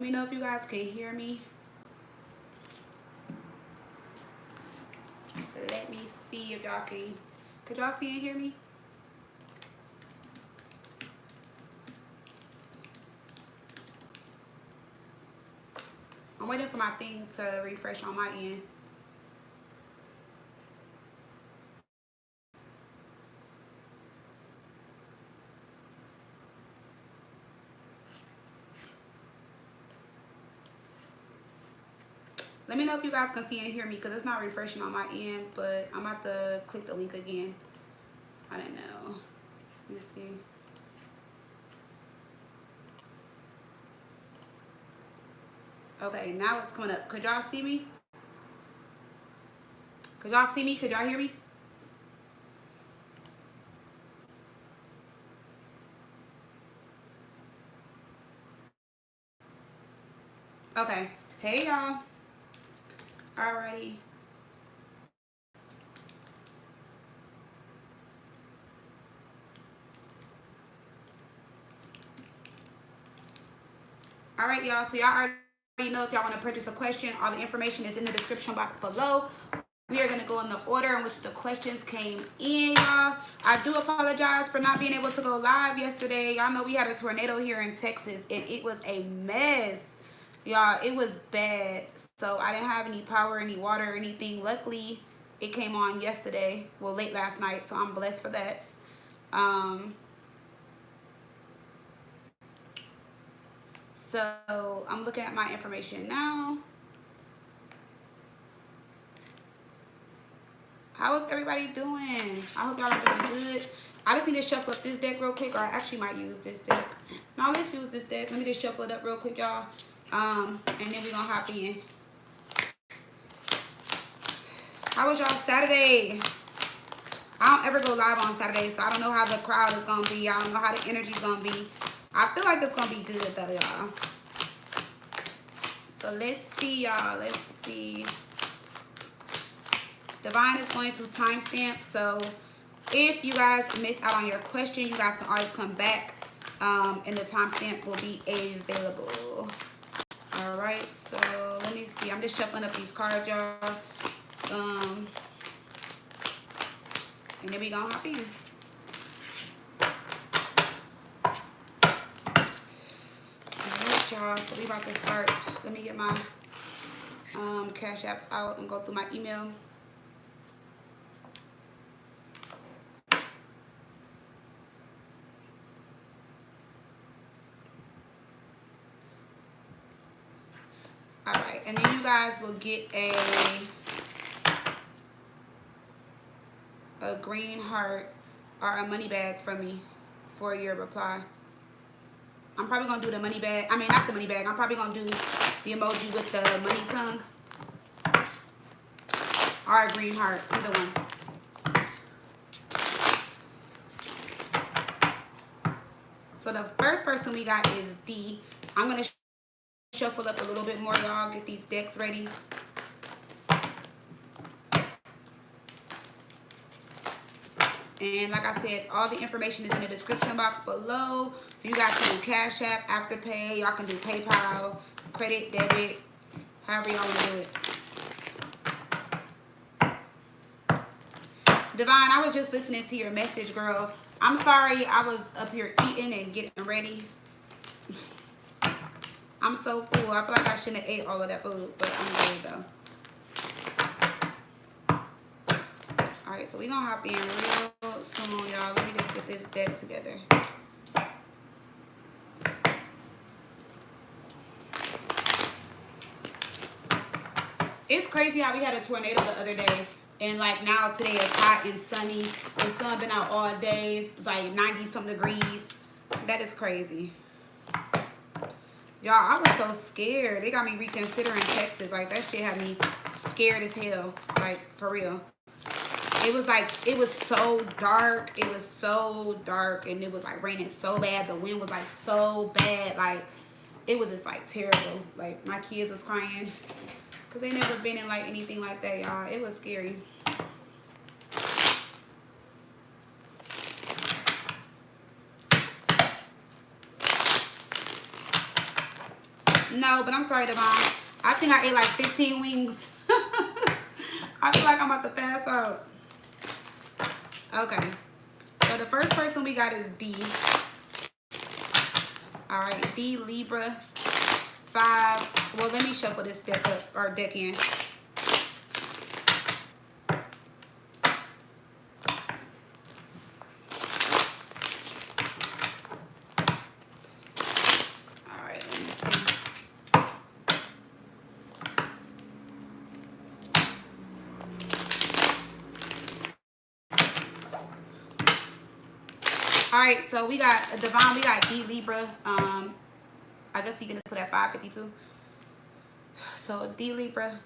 me know if you guys can hear me. Let me see if y'all can. Could y'all see and hear me? I'm waiting for my thing to refresh on my end. Let me know if you guys can see and hear me because it's not refreshing on my end, but I'm about to click the link again. I don't know. Let me see. Okay, now it's coming up. Could y'all see me? Could y'all see me? Could y'all hear me? Okay. Hey, y'all. Alrighty. All right, y'all. So y'all already know if y'all want to purchase a question, all the information is in the description box below. We are going to go in the order in which the questions came in, y'all. I do apologize for not being able to go live yesterday. Y'all know we had a tornado here in Texas, and it was a mess. Y'all, it was bad. So I didn't have any power, any water, or anything. Luckily, it came on yesterday. Well, late last night, so I'm blessed for that. So I'm looking at my information now. How is everybody doing? I hope y'all are doing good. I just need to shuffle up this deck real quick, or I actually might use this deck. No, let's use this deck. Let me just shuffle it up real quick, y'all. And then we're gonna hop in. How was y'all Saturday? I don't ever go live on Saturday, so I don't know how the crowd is gonna be. I don't know how the energy is gonna be. I feel like it's gonna be good though, y'all. So let's see, y'all. Let's see. Divine is going to timestamp, so if you guys miss out on your question, you guys can always come back, and the timestamp will be available. All right, so let me see. I'm just shuffling up these cards, y'all, and then we gonna hop in. All right, y'all. So we about to start. Let me get my Cash Apps out and go through my email. All right, and then you guys will get a green heart or a money bag from me for your reply. I'm probably gonna do the money bag. I mean, not the money bag. I'm probably gonna do the emoji with the money tongue or a green heart, either one. So the first person we got is D. I'm gonna shuffle up a little bit more, y'all. Get these decks ready. And like I said, all the information is in the description box below. So you guys can do Cash App, Afterpay. Y'all can do PayPal, credit, debit, however y'all want to do it. Divine, I was just listening to your message, girl. I'm sorry I was up here eating and getting ready. I'm so full. I feel like I shouldn't have ate all of that food, but I'm good though. All right, so we're gonna hop in real soon, y'all. Let me just get this deck together. It's crazy how we had a tornado the other day, and like now today it's hot and sunny. The sun been out all day. It's like 90 some degrees. That is crazy. Y'all, I was so scared. They got me reconsidering Texas. Like that shit had me scared as hell. Like for real. It was like, it was so dark. It was so dark, and it was like raining so bad. The wind was like so bad. Like it was just like terrible. Like my kids was crying because they never been in like anything like that, y'all. It was scary. No, but I'm sorry, Devon. I think I ate like 15 wings. I feel like I'm about to pass out. Okay. So the first person we got is D. All right, D, Libra, 5. Well, let me shuffle this deck up, or deck in. All right, let me see. All right, so we got Devon, we got D, Libra. I guess you can just put at 552. So D, Libra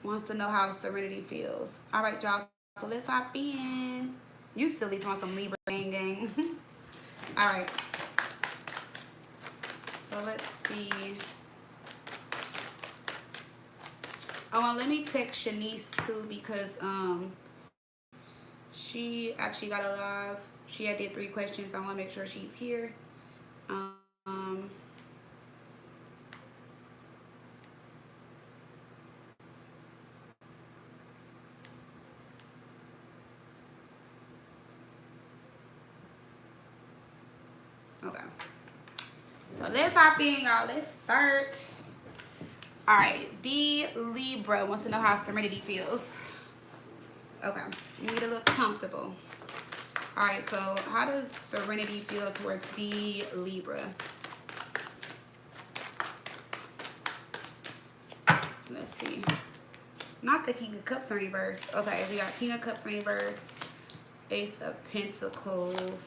wants to know how Serenity feels. All right, y'all. So let's hop in. You silly talking some Libra gang. All right. So let's see. Oh, and let me text Shanice too because she actually got a live. She had did 3 questions. I want to make sure she's here. Okay. So let's hop in, y'all. Let's start. All right. D, Libra wants to know how Serenity feels. Okay. You need a little comfortable. All right. So how does Serenity feel towards D, Libra? Let's see. Not the King of Cups in reverse. Okay. We got King of Cups in reverse. Ace of Pentacles.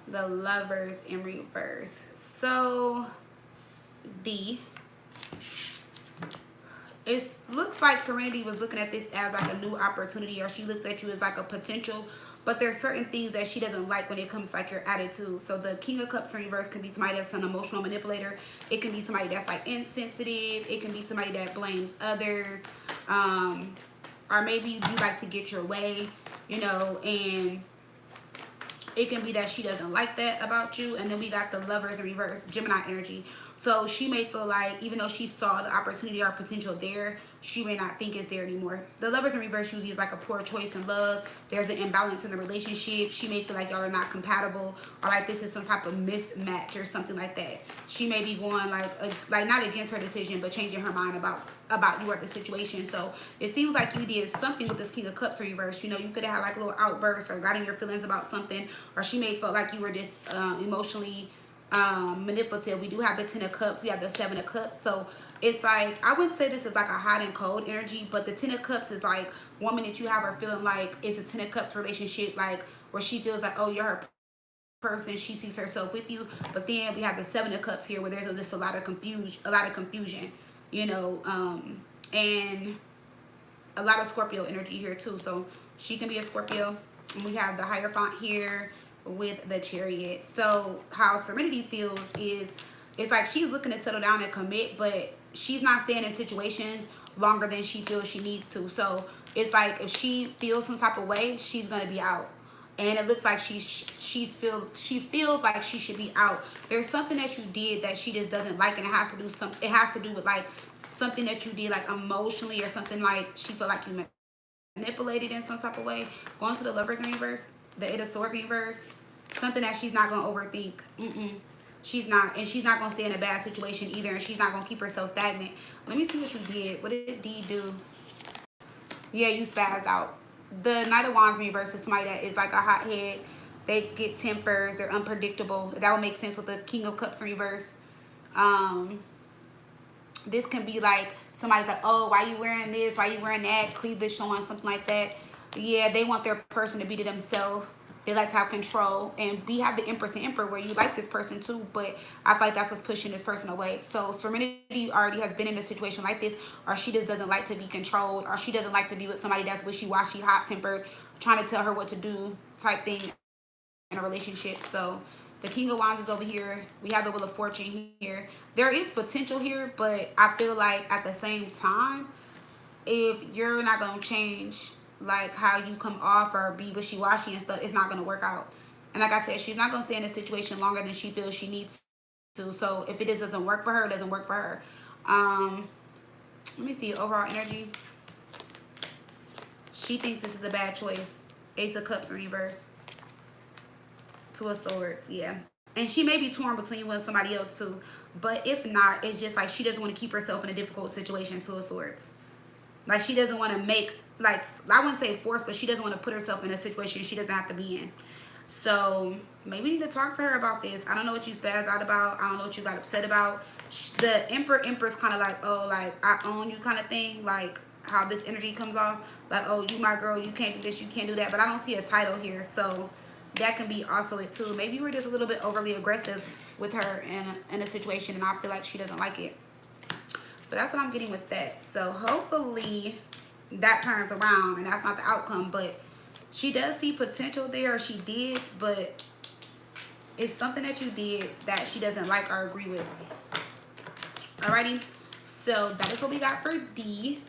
The Lovers in reverse. So D, it looks like Serenity was looking at this as like a new opportunity, or she looks at you as like a potential, but there's certain things that she doesn't like when it comes to like your attitude. So the King of Cups in reverse can be somebody that's an emotional manipulator. It can be somebody that's like insensitive. It can be somebody that blames others, or maybe you like to get your way, you know, and it can be that she doesn't like that about you. And then we got the Lovers in reverse, Gemini energy. So she may feel like even though she saw the opportunity or potential there, she may not think it's there anymore. The Lovers in reverse usually is like a poor choice in love. There's an imbalance in the relationship. She may feel like y'all are not compatible, or like this is some type of mismatch or something like that. She may be going like not against her decision, but changing her mind about you or the situation. So it seems like you did something with this King of Cups in reverse. You know, you could have had like a little outburst or got in your feelings about something, or she may feel like you were just emotionally manipulative. We do have the 10 of Cups. We have the 7 of Cups. So it's like, I wouldn't say this is like a hot and cold energy, but the 10 of Cups is like one minute you have her feeling like it's a 10 of Cups relationship, like where she feels like, oh, you're her person, she sees herself with you. But then we have the 7 of Cups here where there's just a lot of confusion, you know, and a lot of Scorpio energy here too. So she can be a Scorpio. And we have the Hierophant here with the Chariot. So how Serenity feels is, it's like she's looking to settle down and commit, but she's not staying in situations longer than she feels she needs to. So it's like if she feels some type of way, she's gonna be out. And it looks like she feels like she should be out. There's something that you did that she just doesn't like, and it has to do with like something that you did like emotionally, or something like she felt like you manipulated in some type of way. Going to the Lovers in reverse, the 8 of Swords in reverse, something that she's not gonna overthink. She's not, and she's not gonna stay in a bad situation either, and she's not gonna keep herself stagnant. Let me see what you did. What did D do? Yeah, you spazzed out. The Knight of Wands in reverse is somebody that is like a hothead. They get tempers. They're unpredictable. That would make sense with the King of Cups in reverse. This can be like somebody's like, oh, why you wearing this? Why you wearing that? Cleavage showing, something like that. Yeah, they want their person to be to themselves. They like to have control. And we have the Empress and Emperor where you like this person too, but I feel like that's what's pushing this person away. So Serenity already has been in a situation like this, or she just doesn't like to be controlled, or she doesn't like to be with somebody that's wishy-washy, hot-tempered, trying to tell her what to do type thing in a relationship. So the King of Wands is over here. We have the Wheel of Fortune here. There is potential here, but I feel like at the same time, if you're not going to change like how you come off or be wishy-washy and stuff, it's not going to work out. And like I said, she's not going to stay in a situation longer than she feels she needs to. So if it doesn't work for her, it doesn't work for her. Let me see overall energy. She thinks this is a bad choice. Ace of Cups in reverse. Two of Swords, yeah. And she may be torn between you and somebody else too. But if not, it's just like she doesn't want to keep herself in a difficult situation. Two of Swords. Like she doesn't want to make, like, I wouldn't say force, but she doesn't want to put herself in a situation she doesn't have to be in. So maybe you need to talk to her about this. I don't know what you spazzed out about. I don't know what you got upset about. The Empress kind of like, oh, like, I own you kind of thing. Like how this energy comes off. Like, oh, you my girl. You can't do this. You can't do that. But I don't see a title here. So that can be also it too. Maybe you were just a little bit overly aggressive with her in a situation. And I feel like she doesn't like it. So that's what I'm getting with that. So hopefully that turns around and that's not the outcome. But she does see potential there, or she did, but it's something that you did that she doesn't like or agree with. Alrighty, so that is what we got for D.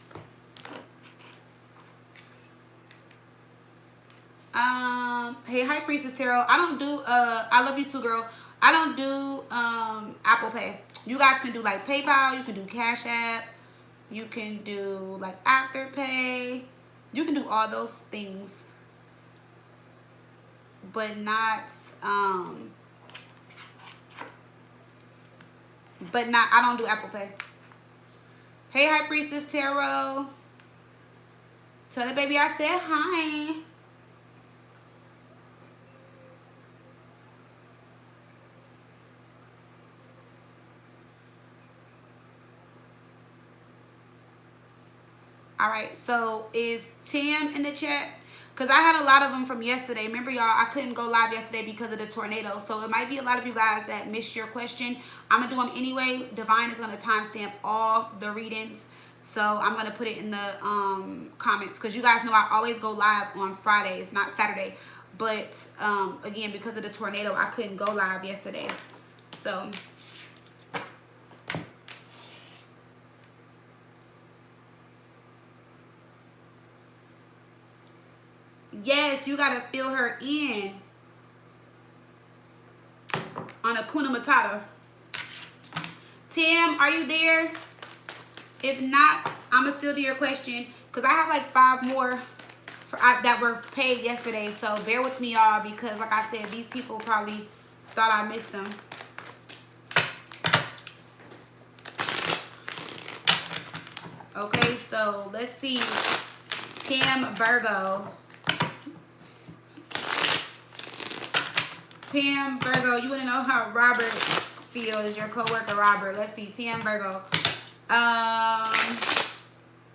Hey, High Priestess Tarot. I don't do, I love you too, girl. I don't do Apple Pay. You guys can do like PayPal, you can do Cash App, you can do like Afterpay. You can do all those things. But not, I don't do Apple Pay. Hey, High Priestess Tarot. Tell the baby I said hi. All right, so is Tim in the chat? Because I had a lot of them from yesterday. Remember, y'all, I couldn't go live yesterday because of the tornado. So it might be a lot of you guys that missed your question. I'm going to do them anyway. Divine is going to timestamp all the readings. So I'm going to put it in the comments. Because you guys know I always go live on Fridays, not Saturday. But, again, because of the tornado, I couldn't go live yesterday. So yes, you gotta fill her in on Hakuna Matata. Tim, are you there? If not, I'ma still do your question because I have like 5 more that were paid yesterday. So bear with me, y'all, because like I said, these people probably thought I missed them. Okay, so let's see. Tim Virgo. Tim Virgo, you want to know how Robert feels, your coworker Robert. Let's see, Tim Virgo.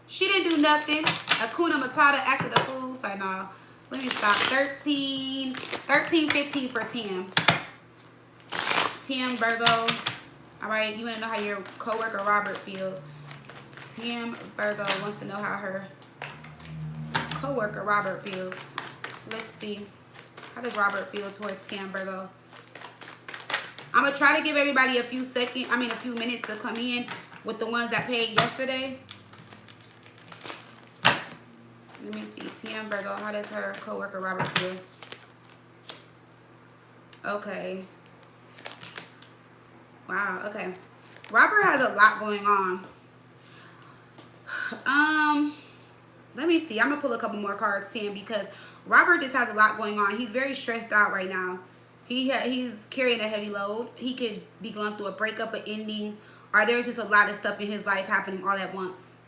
She didn't do nothing. Hakuna Matata acted a fool. So no, let me stop. 13, 15 for Tim. Tim Virgo. All right, you want to know how your coworker Robert feels. Tim Virgo wants to know how her coworker Robert feels. Let's see. How does Robert feel towards Tim Virgo? I'm going to try to give everybody a few minutes to come in with the ones that paid yesterday. Let me see. Tim Virgo, how does her coworker Robert feel? Okay. Wow, okay. Robert has a lot going on. Let me see. I'm going to pull a couple more cards, Tim, because Robert just has a lot going on. He's very stressed out right now. He's carrying a heavy load. He could be going through a breakup, an ending, or there's just a lot of stuff in his life happening all at once.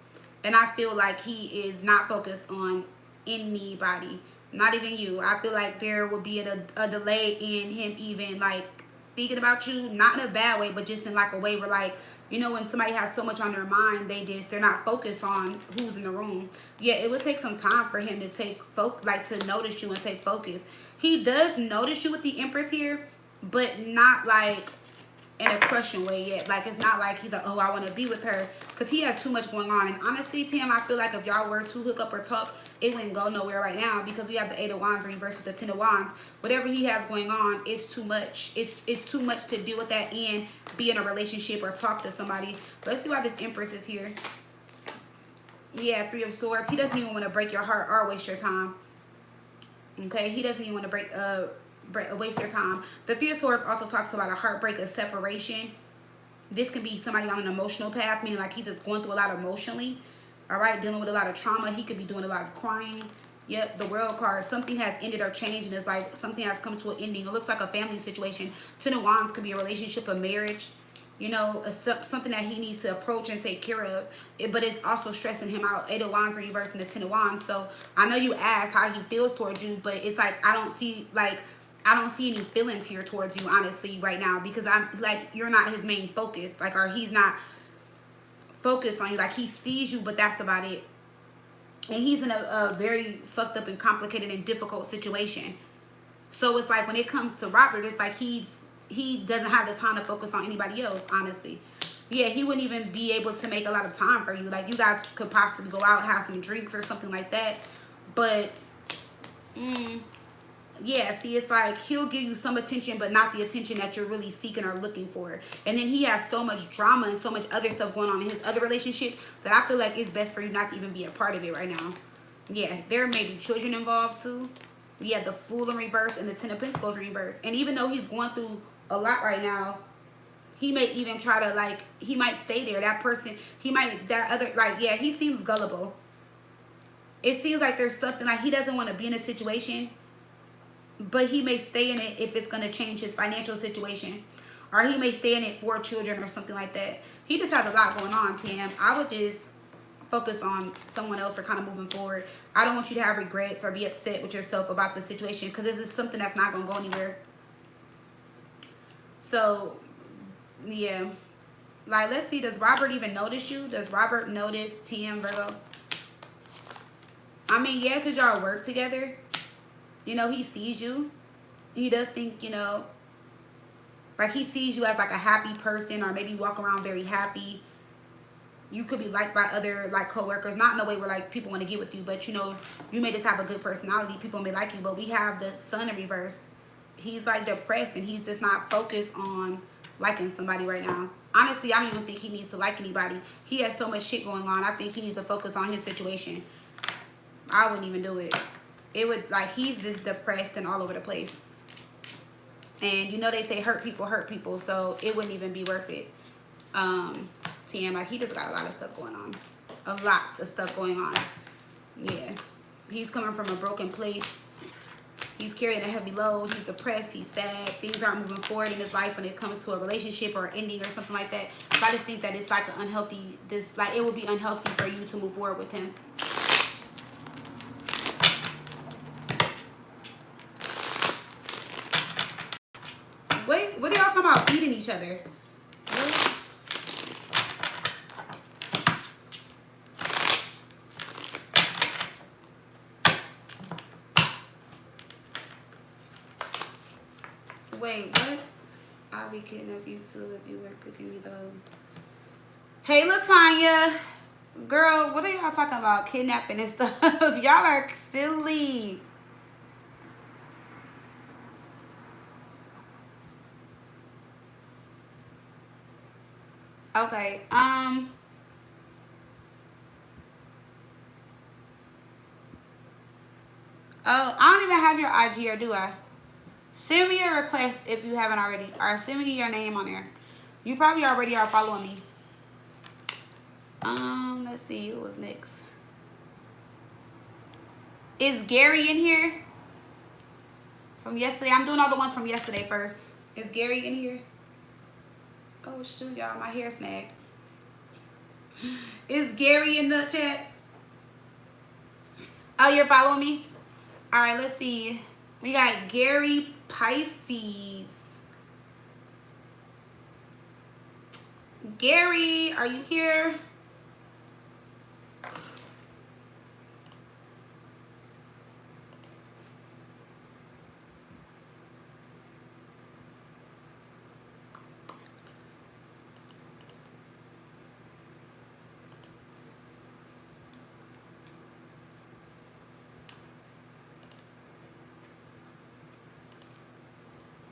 And I feel like he is not focused on anybody, not even you. I feel like there will be a delay in him even like thinking about you, not in a bad way, but just in like a way where like, you know, when somebody has so much on their mind, they're not focused on who's in the room. Yeah, it would take some time for him to to notice you and take focus. He does notice you with the Empress here, but not like in a crushing way yet. Like, it's not like he's like, oh, I want to be with her, because he has too much going on. And honestly, Tim, I feel like if y'all were to hook up or talk, it wouldn't go nowhere right now, because we have the 8 of Wands reversed with the 10 of Wands. Whatever he has going on is too much. It's too much to deal with that and be in a relationship or talk to somebody. Let's see why this Empress is here. Yeah, 3 of Swords. He doesn't even want to break your heart or waste your time. Okay, he doesn't even want to waste your time. The Three of Swords also talks about a heartbreak, a separation. This can be somebody on an emotional path, meaning like he's just going through a lot emotionally. All right, dealing with a lot of trauma. He could be doing a lot of crying. Yep, the World card. Something has ended or changed, and it's like something has come to an ending. It looks like a family situation. Ten of Wands could be a relationship, a marriage. You know, something that he needs to approach and take care of. But it's also stressing him out. Eight of Wands reversed into Ten of Wands. So I know you asked how he feels towards you, but it's like I don't see any feelings here towards you, honestly, right now, because I'm like, you're not his main focus, like, or he's not focused on you. Like, he sees you, but that's about it. And he's in a very fucked up and complicated and difficult situation. So it's like when it comes to Robert, it's like he doesn't have the time to focus on anybody else, honestly. Yeah, he wouldn't even be able to make a lot of time for you. Like, you guys could possibly go out, have some drinks or something like that. But, yeah, see, it's like he'll give you some attention, but not the attention that you're really seeking or looking for. And then he has so much drama and so much other stuff going on in his other relationship that I feel like it's best for you not to even be a part of it right now. Yeah, there may be children involved too. Yeah, the Fool in reverse and the Ten of Pentacles in reverse. And even though he's going through a lot right now, he may even try to, like, he might stay there. That person, he might, that other, like, yeah, he seems gullible. It seems like there's something, like, he doesn't want to be in a situation, but he may stay in it if it's going to change his financial situation. Or he may stay in it for children or something like that. He just has a lot going on, Tam. I would just focus on someone else or kind of moving forward. I don't want you to have regrets or be upset with yourself about the situation, because this is something that's not going to go anywhere. So, yeah. Like, let's see. Does Robert even notice you? Does Robert notice Tam, Virgo? I mean, yeah, because y'all work together. You know, he sees you. He does think, you know, like he sees you as like a happy person, or maybe you walk around very happy. You could be liked by other, like, co-workers. Not in a way where, like, people want to get with you, but, you know, you may just have a good personality. People may like you, but we have the Sun in reverse. He's, like, depressed, and he's just not focused on liking somebody right now. Honestly, I don't even think he needs to like anybody. He has so much shit going on. I think he needs to focus on his situation. I wouldn't even do it. It would, like, he's just depressed and all over the place. And, you know, they say hurt people, so it wouldn't even be worth it. Tam, like, he just got a lot of stuff going on. A lot of stuff going on. Yeah. He's coming from a broken place. He's carrying a heavy load. He's depressed. He's sad. Things aren't moving forward in his life when it comes to a relationship or ending or something like that. So I just think that it's like an unhealthy, it would be unhealthy for you to move forward with him. Wait, what are y'all talking about beating each other? What? Wait, what? I'll be kidding of you too if you were cooking me though. Hey, LaTanya. Girl, what are y'all talking about? Kidnapping and stuff. Y'all are silly. Okay, oh, I don't even have your IG, or do I? Send me a request if you haven't already, or send me your name on there. You probably already are following me. Let's see, who was next? Is Gary in here? From yesterday? I'm doing all the ones from yesterday first. Is Gary in here? Oh shoot, y'all, my hair snagged. Is Gary in the chat? Oh, you're following me? All right, let's see. We got Gary Pisces. Gary, are you here?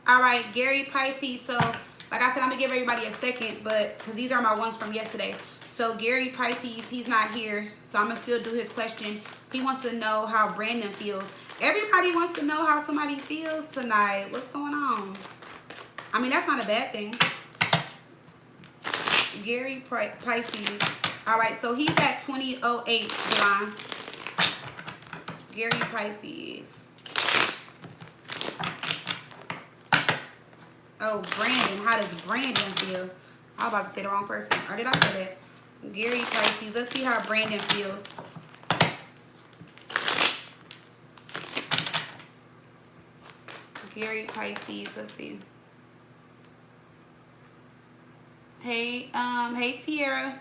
All right, Gary Pisces. So, like I said, I'm going to give everybody a second, but because these are my ones from yesterday. So, Gary Pisces, he's not here, so I'm going to still do his question. He wants to know how Brandon feels. Everybody wants to know how somebody feels tonight. What's going on? I mean, that's not a bad thing. Gary Pisces. All right, so he's at 2008, Devon. Gary Pisces. Oh, Brandon. How does Brandon feel? I was about to say the wrong person. Or did I say that? Gary Pisces. Let's see how Brandon feels. Gary Pisces. Let's see. Hey Tierra.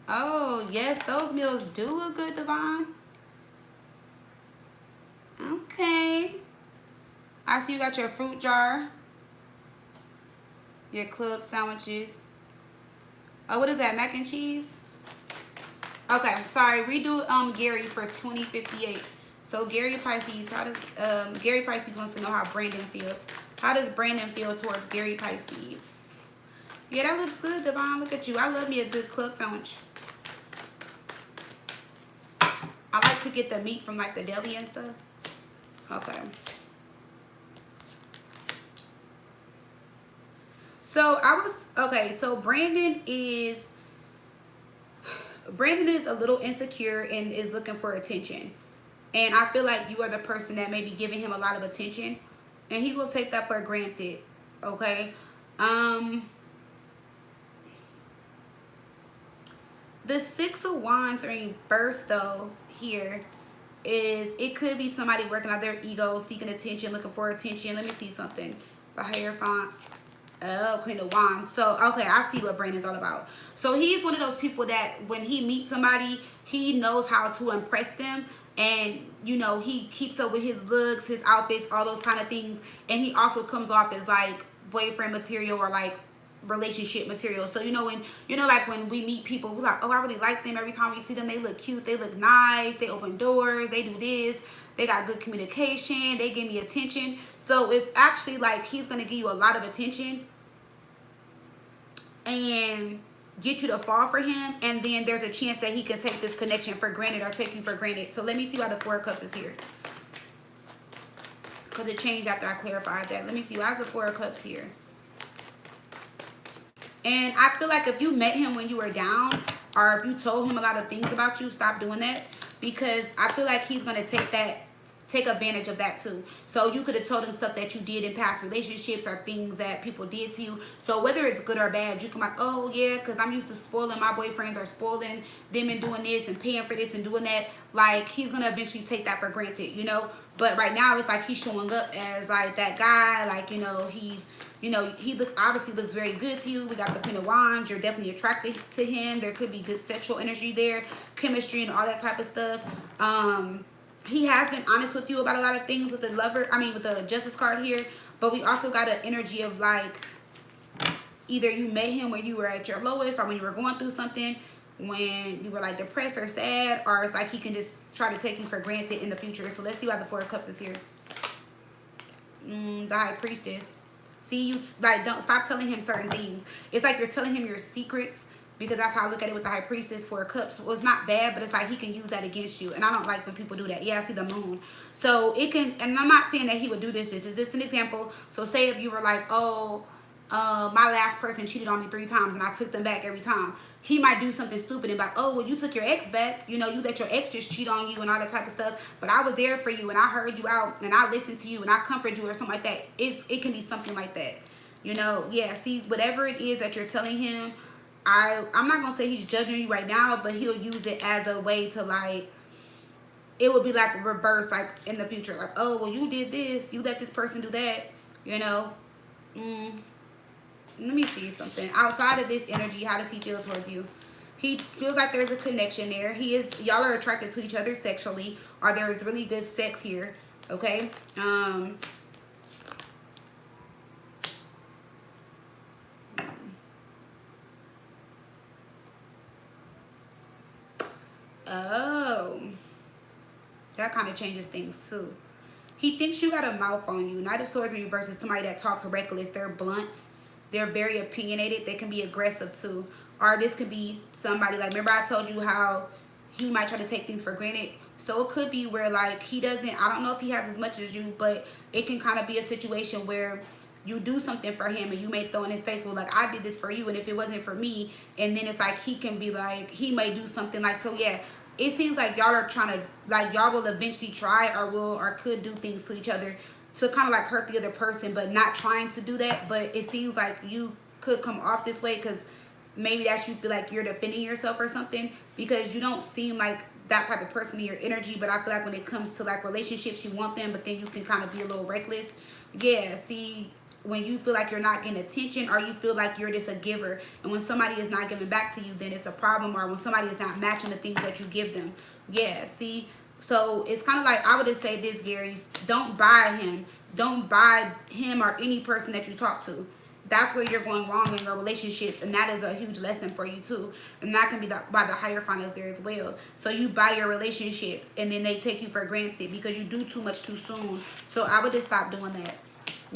Oh, yes, those meals do look good, Devon. Okay. I see you got your fruit jar. Your club sandwiches. Oh, what is that? Mac and cheese? Okay, sorry. Redo Gary for 2058. So Gary Pisces, how does Gary Pisces wants to know how Brandon feels. How does Brandon feel towards Gary Pisces? Yeah, that looks good, Devon. Look at you. I love me a good club sandwich. I like to get the meat from like the deli and stuff. Okay. So so Brandon is a little insecure and is looking for attention. And I feel like you are the person that may be giving him a lot of attention. And he will take that for granted. Okay. The Six of Wands reverse though here is it could be somebody working out their ego, seeking attention, looking for attention. Let me see something. The Hierophant. Oh, Queen of Wands. So, okay, I see what Brandon's all about. So, he's one of those people that when he meets somebody, he knows how to impress them. And, you know, he keeps up with his looks, his outfits, all those kind of things. And he also comes off as, like, boyfriend material or, like, relationship material. So, you know, like when we meet people, we're like, oh, I really like them. Every time we see them, they look cute. They look nice. They open doors. They do this. They got good communication. They give me attention. So it's actually like he's going to give you a lot of attention and get you to fall for him. And then there's a chance that he can take this connection for granted or take you for granted. So let me see why the Four of Cups is here. Because it changed after I clarified that. Let me see. Why is the Four of Cups here? And I feel like if you met him when you were down or if you told him a lot of things about you, stop doing that. Because I feel like he's going to take advantage of that too. So you could have told him stuff that you did in past relationships or things that people did to you. So whether it's good or bad, you come like, oh yeah, because I'm used to spoiling my boyfriends or spoiling them and doing this and paying for this and doing that. Like he's going to eventually take that for granted, you know. But right now it's like he's showing up as like that guy. Like, you know, he obviously looks very good to you. We got the Queen of Wands. You're definitely attracted to him. There could be good sexual energy there, chemistry and all that type of stuff. He has been honest with you about a lot of things with the Justice card here. But we also got an energy of like either you met him when you were at your lowest or when you were going through something, when you were like depressed or sad, or it's like he can just try to take you for granted in the future. So let's see why the Four of Cups is here. The High Priestess. See, you like don't stop telling him certain things. It's like you're telling him your secrets. Because that's how I look at it with the High Priestess, Four of Cups. Well, it's not bad, but it's like he can use that against you. And I don't like when people do that. Yeah, I see the Moon. So it can, and I'm not saying that he would do this. This is just an example. So say if you were like, oh, my last person cheated on me 3 times and I took them back every time. He might do something stupid and be like, oh, well, you took your ex back. You know, you let your ex just cheat on you and all that type of stuff. But I was there for you and I heard you out and I listened to you and I comforted you or something like that. It can be something like that. You know, yeah, see, whatever it is that you're telling him, I'm not going to say he's judging you right now, but he'll use it as a way to, like, it would be like reverse, like, in the future. Like, oh, well, you did this. You let this person do that, you know. Let me see something. Outside of this energy, how does he feel towards you? He feels like there's a connection there. Y'all are attracted to each other sexually, or there is really good sex here, okay? Oh, that kind of changes things too. He thinks you got a mouth on you. Knight of Swords in reverse is somebody that talks reckless. They're blunt. They're very opinionated. They can be aggressive too. Or this could be somebody like, remember I told you how he might try to take things for granted. So it could be where like he doesn't, I don't know if he has as much as you, but it can kind of be a situation where you do something for him and you may throw in his face, well, like, I did this for you, and if it wasn't for me, and then it's like he can be like, he may do something like, so yeah, it seems like y'all are trying to, like, y'all will eventually try or will or could do things to each other to kind of like hurt the other person, but not trying to do that. But it seems like you could come off this way because maybe that's, you feel like you're defending yourself or something, because you don't seem like that type of person in your energy. But I feel like when it comes to like relationships, you want them, but then you can kind of be a little reckless. Yeah, see, when you feel like you're not getting attention, or you feel like you're just a giver, and when somebody is not giving back to you, then it's a problem. Or when somebody is not matching the things that you give them. Yeah, see, so it's kind of like, I would just say this, Gary, don't buy him. Don't buy him or any person that you talk to. That's where you're going wrong in your relationships, and that is a huge lesson for you too. And that can be by the Hierophant is there as well. So you buy your relationships, and then they take you for granted because you do too much too soon. So I would just stop doing that.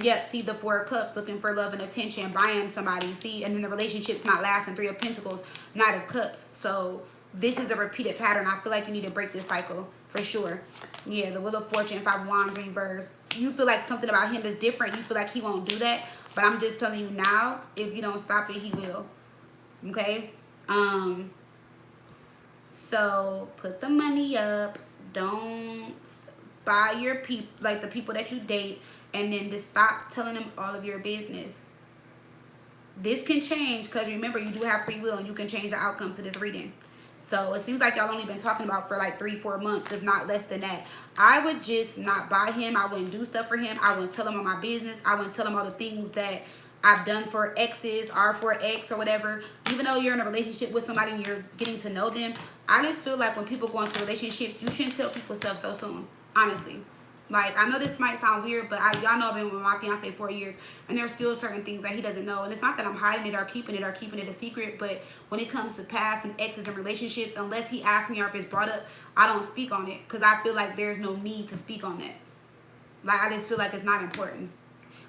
Yep, see, the Four of Cups, looking for love and attention, buying somebody, see, and then the relationship's not lasting. Three of Pentacles, Knight of Cups. So this is a repeated pattern. I feel like you need to break this cycle for sure. Yeah, the Wheel of Fortune, Five of Wands reverse. You feel like something about him is different. You feel like he won't do that, but I'm just telling you now, if you don't stop it, he will. Okay? So put the money up. Don't buy your people, like the people that you date, and then just stop telling them all of your business. This can change because remember, you do have free will and you can change the outcome to this reading. So it seems like y'all only been talking about for like 3-4 months, if not less than that. I would just not buy him. I wouldn't do stuff for him. I wouldn't tell him all my business. I wouldn't tell him all the things that I've done for exes or for ex or whatever. Even though you're in a relationship with somebody and you're getting to know them, I just feel like when people go into relationships, you shouldn't tell people stuff so soon, honestly. Like, I know this might sound weird, but y'all know I've been with my fiance 4 years, and there's still certain things that he doesn't know. And it's not that I'm hiding it or keeping it a secret, but when it comes to past and exes and relationships, unless he asks me or if it's brought up, I don't speak on it because I feel like there's no need to speak on that. Like, I just feel like it's not important.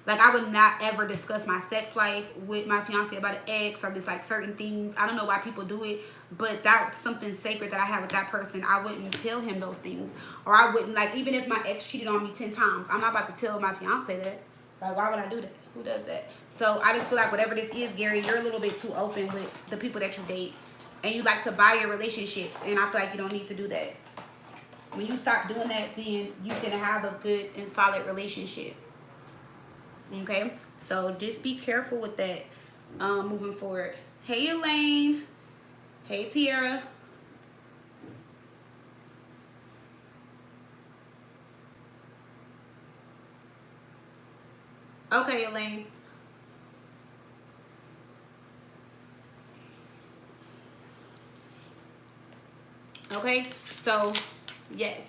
Like, I would not ever discuss my sex life with my fiance about an ex or just like certain things. I don't know why people do it, but that's something sacred that I have with that person. I wouldn't tell him those things. Or I wouldn't, like, even if my ex cheated on me 10 times, I'm not about to tell my fiance that. Like, why would I do that? Who does that? So I just feel like whatever this is, Gary, you're a little bit too open with the people that you date. And you like to buy your relationships. And I feel like you don't need to do that. When you stop doing that, then you can have a good and solid relationship. Okay, so just be careful with that moving forward. Hey, Elaine. Hey, Tiara. Okay, Elaine. Okay, so yes.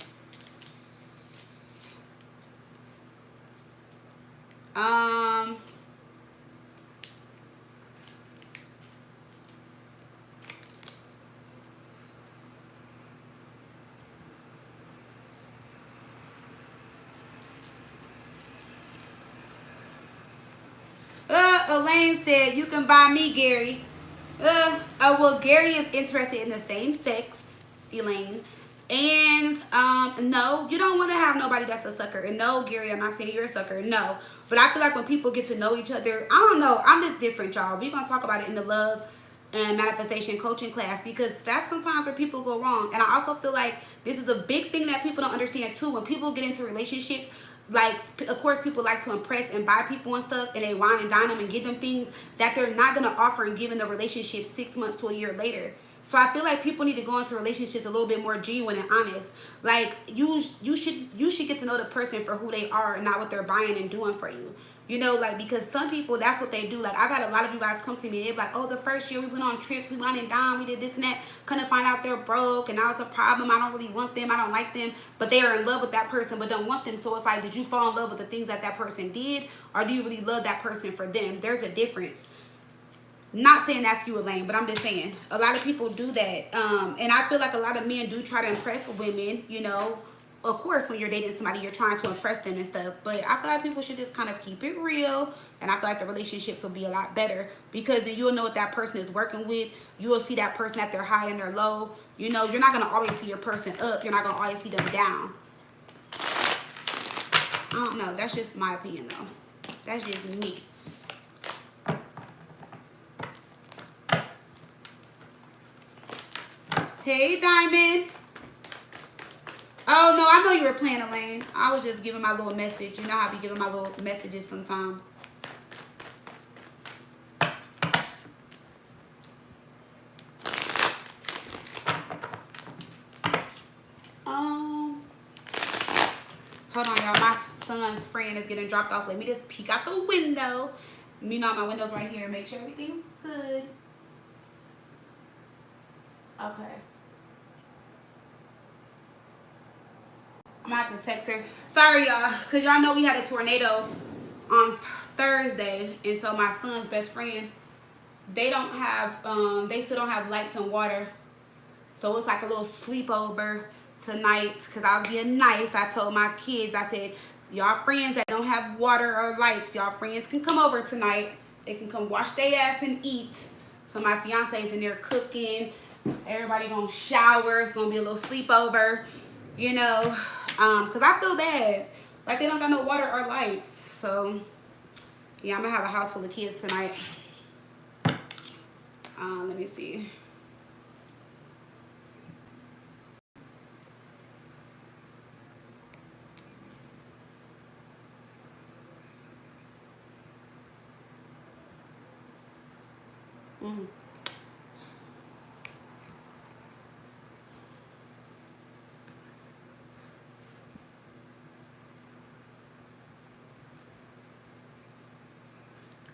Elaine said, you can buy me, Gary. Well, Gary is interested in the same sex, Elaine. And, no, you don't want to have nobody that's a sucker. And no, Gary, I'm not saying you're a sucker. No. But I feel like when people get to know each other, I don't know. I'm just different, y'all. We're going to talk about it in the love and manifestation coaching class, because that's sometimes where people go wrong. And I also feel like this is a big thing that people don't understand, too. When people get into relationships, like, of course, people like to impress and buy people and stuff, and they wine and dine them and give them things that they're not going to offer and give in the relationship 6 months to a year later. So I feel like people need to go into relationships a little bit more genuine and honest. Like, you should get to know the person for who they are and not what they're buying and doing for you. You know, like, because some people, that's what they do. Like, I've had a lot of you guys come to me, they're like, oh, the first year we went on trips, we went and dined, we did this and that, couldn't find out they're broke, and now it's a problem, I don't really want them, I don't like them, but they are in love with that person, but don't want them. So it's like, did you fall in love with the things that that person did, or do you really love that person for them? There's a difference. Not saying that's you, Elaine, but I'm just saying, a lot of people do that, and I feel like a lot of men do try to impress women, you know, of course, when you're dating somebody, you're trying to impress them and stuff. But I feel like people should just kind of keep it real. And I feel like the relationships will be a lot better, because then you'll know what that person is working with. You'll see that person at their high and their low. You know, you're not going to always see your person up. You're not going to always see them down. I don't know. That's just my opinion, though. That's just me. Hey, Diamond. Oh, no, I know you were playing, Elaine. I was just giving my little message. You know how I be giving my little messages sometimes. Hold on, y'all. My son's friend is getting dropped off. Let me just peek out the window. You know, my window's right here. Make sure everything's good. Okay. I'm gonna have to text her. Sorry, y'all, because y'all know we had a tornado on Thursday. And so my son's best friend, they don't have, they still don't have lights and water. So it's like a little sleepover tonight, because I was being nice. I told my kids, I said, y'all friends that don't have water or lights, y'all friends can come over tonight. They can come wash their ass and eat. So my fiance's in there cooking. Everybody gonna shower. It's gonna be a little sleepover, you know, because I feel bad. Like they don't got no water or lights. So yeah, I'm gonna have a house full of kids tonight. Let me see.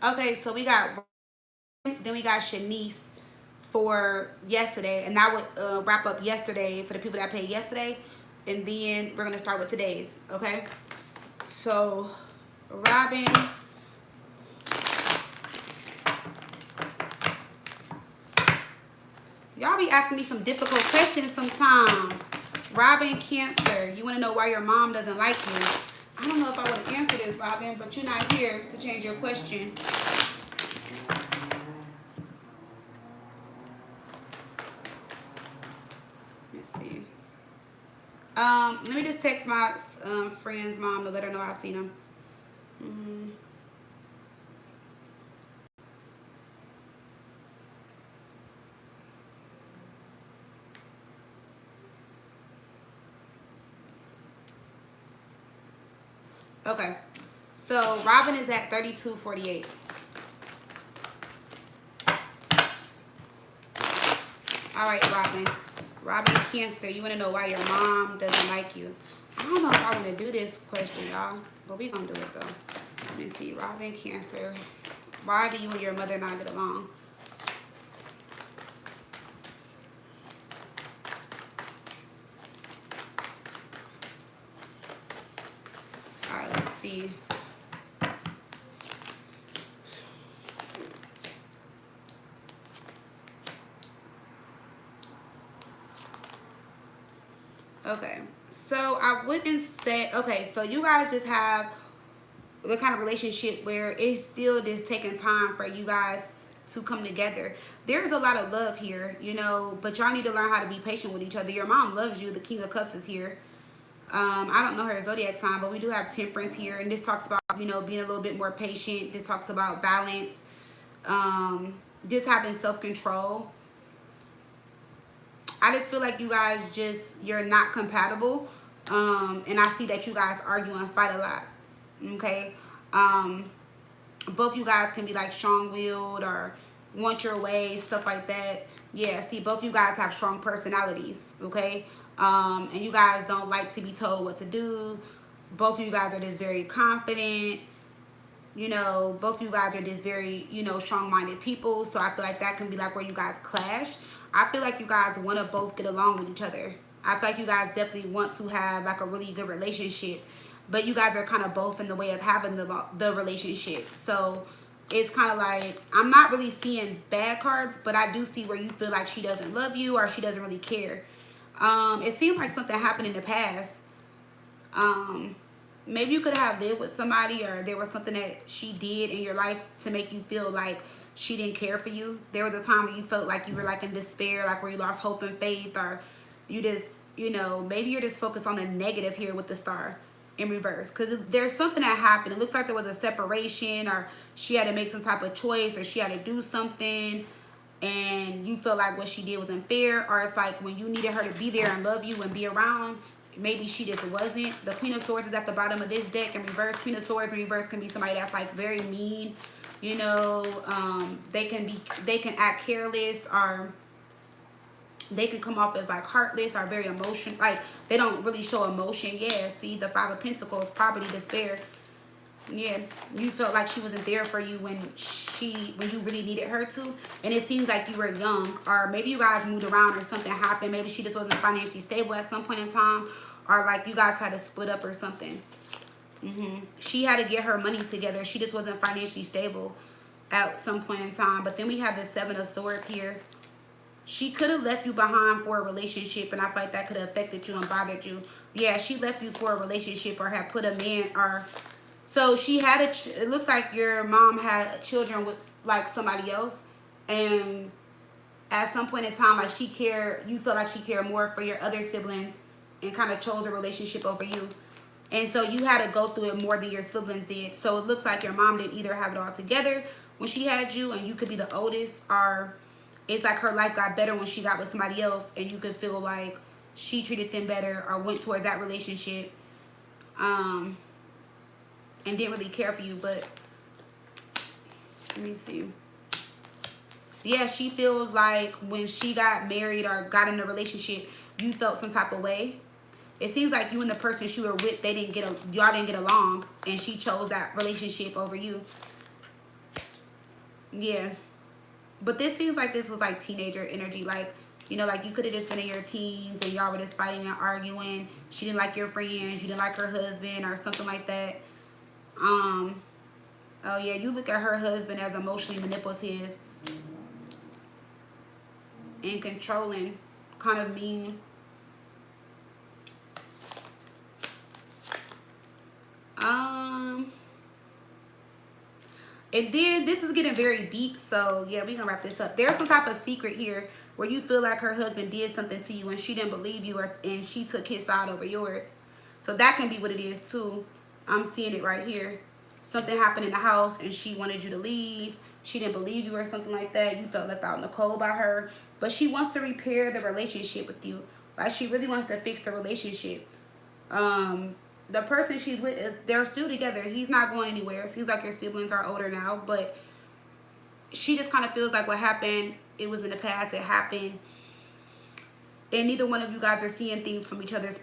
Okay, so we got, then we got Shanice for yesterday, and that would wrap up yesterday for the people that paid yesterday, and then we're gonna start with today's. Okay, so Robin, y'all be asking me some difficult questions sometimes. Robin, Cancer, you want to know why your mom doesn't like you? I don't know if I want to answer this, Robin, but you're not here to change your question. Let me just text my friend's mom to let her know I seen him. Okay, so Robin is at 3248. All right, Robin. Robin, Cancer, you want to know why your mom doesn't like you? I don't know if I want to do this question, y'all, but we gonna do it though. Let me see. Robin, Cancer, why do you and your mother not get along? All right, let's see. Okay, so I wouldn't say, okay, so you guys just have the kind of relationship where it's still just taking time for you guys to come together. There's a lot of love here, you know, but y'all need to learn how to be patient with each other. Your mom loves you. The King of Cups is here. I don't know her zodiac sign, but we do have Temperance here, and this talks about, you know, being a little bit more patient. This talks about balance, just having self-control. I just feel like you guys you're not compatible. And I see that you guys argue and fight a lot. Okay. Both you guys can be like strong-willed or want your way, stuff like that. Yeah, see, both you guys have strong personalities. Okay. And you guys don't like to be told what to do. Both of you guys are just very confident. You know, both of you guys are just very, you know, strong-minded people. So I feel like that can be like where you guys clash. I feel like you guys want to both get along with each other. I feel like you guys definitely want to have like a really good relationship, but you guys are kind of both in the way of having the relationship. So it's kind of like, I'm not really seeing bad cards, but I do see where you feel like she doesn't love you or she doesn't really care. It seemed like something happened in the past. Maybe you could have lived with somebody, or there was something that she did in your life to make you feel like she didn't care for you. There was a time where you felt like you were like in despair, like where you lost hope and faith, or you just, you know, maybe you're just focused on the negative here with the star in reverse, because there's something that happened. It looks like there was a separation, or she had to make some type of choice, or she had to do something, and you feel like what she did was unfair, or it's like when you needed her to be there and love you and be around, maybe she just wasn't. The Queen of Swords is at the bottom of this deck in reverse. Queen of Swords in reverse can be somebody that's like very mean, you know. They can act careless, or they can come off as like heartless, or very emotional, like they don't really show emotion. Yeah, see, the Five of Pentacles, poverty, despair. Yeah, you felt like she wasn't there for you when you really needed her to, and it seems like you were young, or maybe you guys moved around or something happened. Maybe she just wasn't financially stable at some point in time, or like you guys had to split up or something. She had to get her money together. She just wasn't financially stable at some point in time. But then we have the Seven of Swords here. She could have left you behind for a relationship, and I feel like that could have affected you and bothered you. Yeah, she left you for a relationship, or had put a man, or so she had it looks like your mom had children with like somebody else, and at some point in time, like you felt like she cared more for your other siblings and kind of chose a relationship over you. And so you had to go through it more than your siblings did. So it looks like your mom didn't either have it all together when she had you, and you could be the oldest, or it's like her life got better when she got with somebody else, and you could feel like she treated them better or went towards that relationship, and didn't really care for you. But let me see. Yeah, she feels like when she got married or got in a relationship, you felt some type of way. It seems like you and the person she were with, y'all didn't get along, and she chose that relationship over you. Yeah. But this seems like this was like teenager energy. Like, you know, like you could have just been in your teens and y'all were just fighting and arguing. She didn't like your friends. You didn't like her husband or something like that. Oh yeah, you look at her husband as emotionally manipulative and controlling, kind of mean. And then this is getting very deep, so yeah, we can wrap this up. There's some type of secret here where you feel like her husband did something to you and she didn't believe you, and she took his side over yours. So that can be what it is too. I'm seeing it right here. Something happened in the house and she wanted you to leave. She didn't believe you or something like that. You felt left out in the cold by her. But she wants to repair the relationship with you. Like, she really wants to fix the relationship. The person she's with, they're still together. He's not going anywhere. It seems like your siblings are older now, but she just kind of feels like what happened, it was in the past, it happened, and neither one of you guys are seeing things from each other's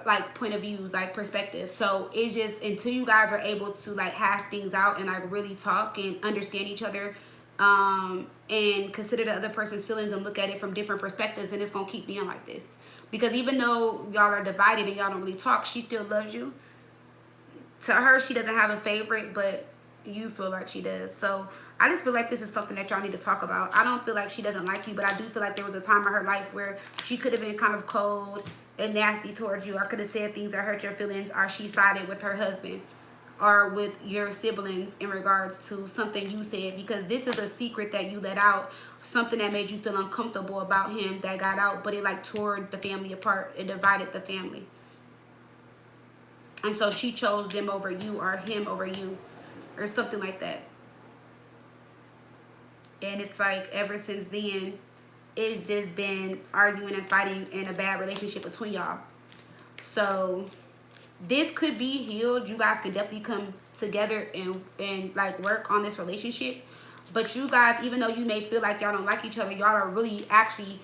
like point of views, like perspective. So it's just until you guys are able to like hash things out and like really talk and understand each other, and consider the other person's feelings and look at it from different perspectives, and it's gonna keep being like this. Because even though y'all are divided and y'all don't really talk, she still loves you. To her, she doesn't have a favorite, but you feel like she does. So I just feel like this is something that y'all need to talk about. I don't feel like she doesn't like you, but I do feel like there was a time in her life where she could have been kind of cold and nasty towards you, or could have said things that hurt your feelings, or she sided with her husband or with your siblings in regards to something you said. Because this is a secret that you let out, something that made you feel uncomfortable about him that got out, but it like tore the family apart. It divided the family. And so she chose them over you, or him over you, or something like that. And it's like ever since then, it's just been arguing and fighting and a bad relationship between y'all. So this could be healed. You guys could definitely come together and like work on this relationship. But you guys, even though you may feel like y'all don't like each other, y'all are really actually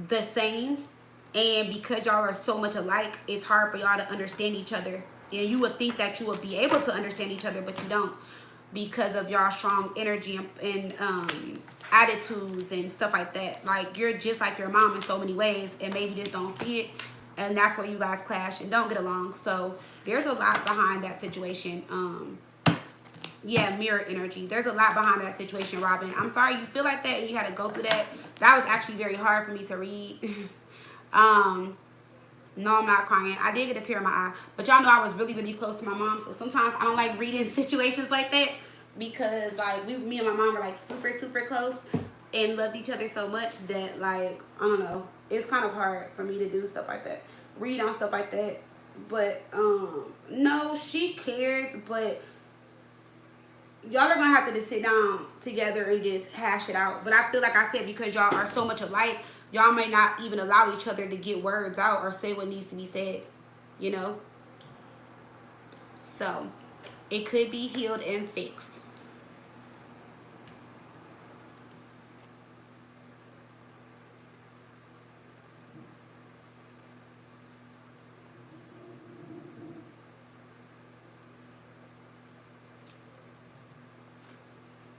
the same. And because y'all are so much alike, it's hard for y'all to understand each other. And you would think that you would be able to understand each other, but you don't, because of y'all strong energy and attitudes and stuff like that. Like, you're just like your mom in so many ways, and maybe just don't see it. And that's where you guys clash and don't get along. So there's a lot behind that situation. Yeah, mirror energy. There's a lot behind that situation, Robin. I'm sorry you feel like that and you had to go through that. That was actually very hard for me to read. No, I'm not crying. I did get a tear in my eye. But y'all know I was really, really close to my mom. So sometimes I don't like reading situations like that. Because, like, me and my mom were, like, super, super close. And loved each other so much that, like, I don't know. It's kind of hard for me to do stuff like that. Read on stuff like that. But, no, she cares. But y'all are gonna have to just sit down together and just hash it out. But I feel like I said, because y'all are so much alike, y'all may not even allow each other to get words out or say what needs to be said, you know. So it could be healed and fixed.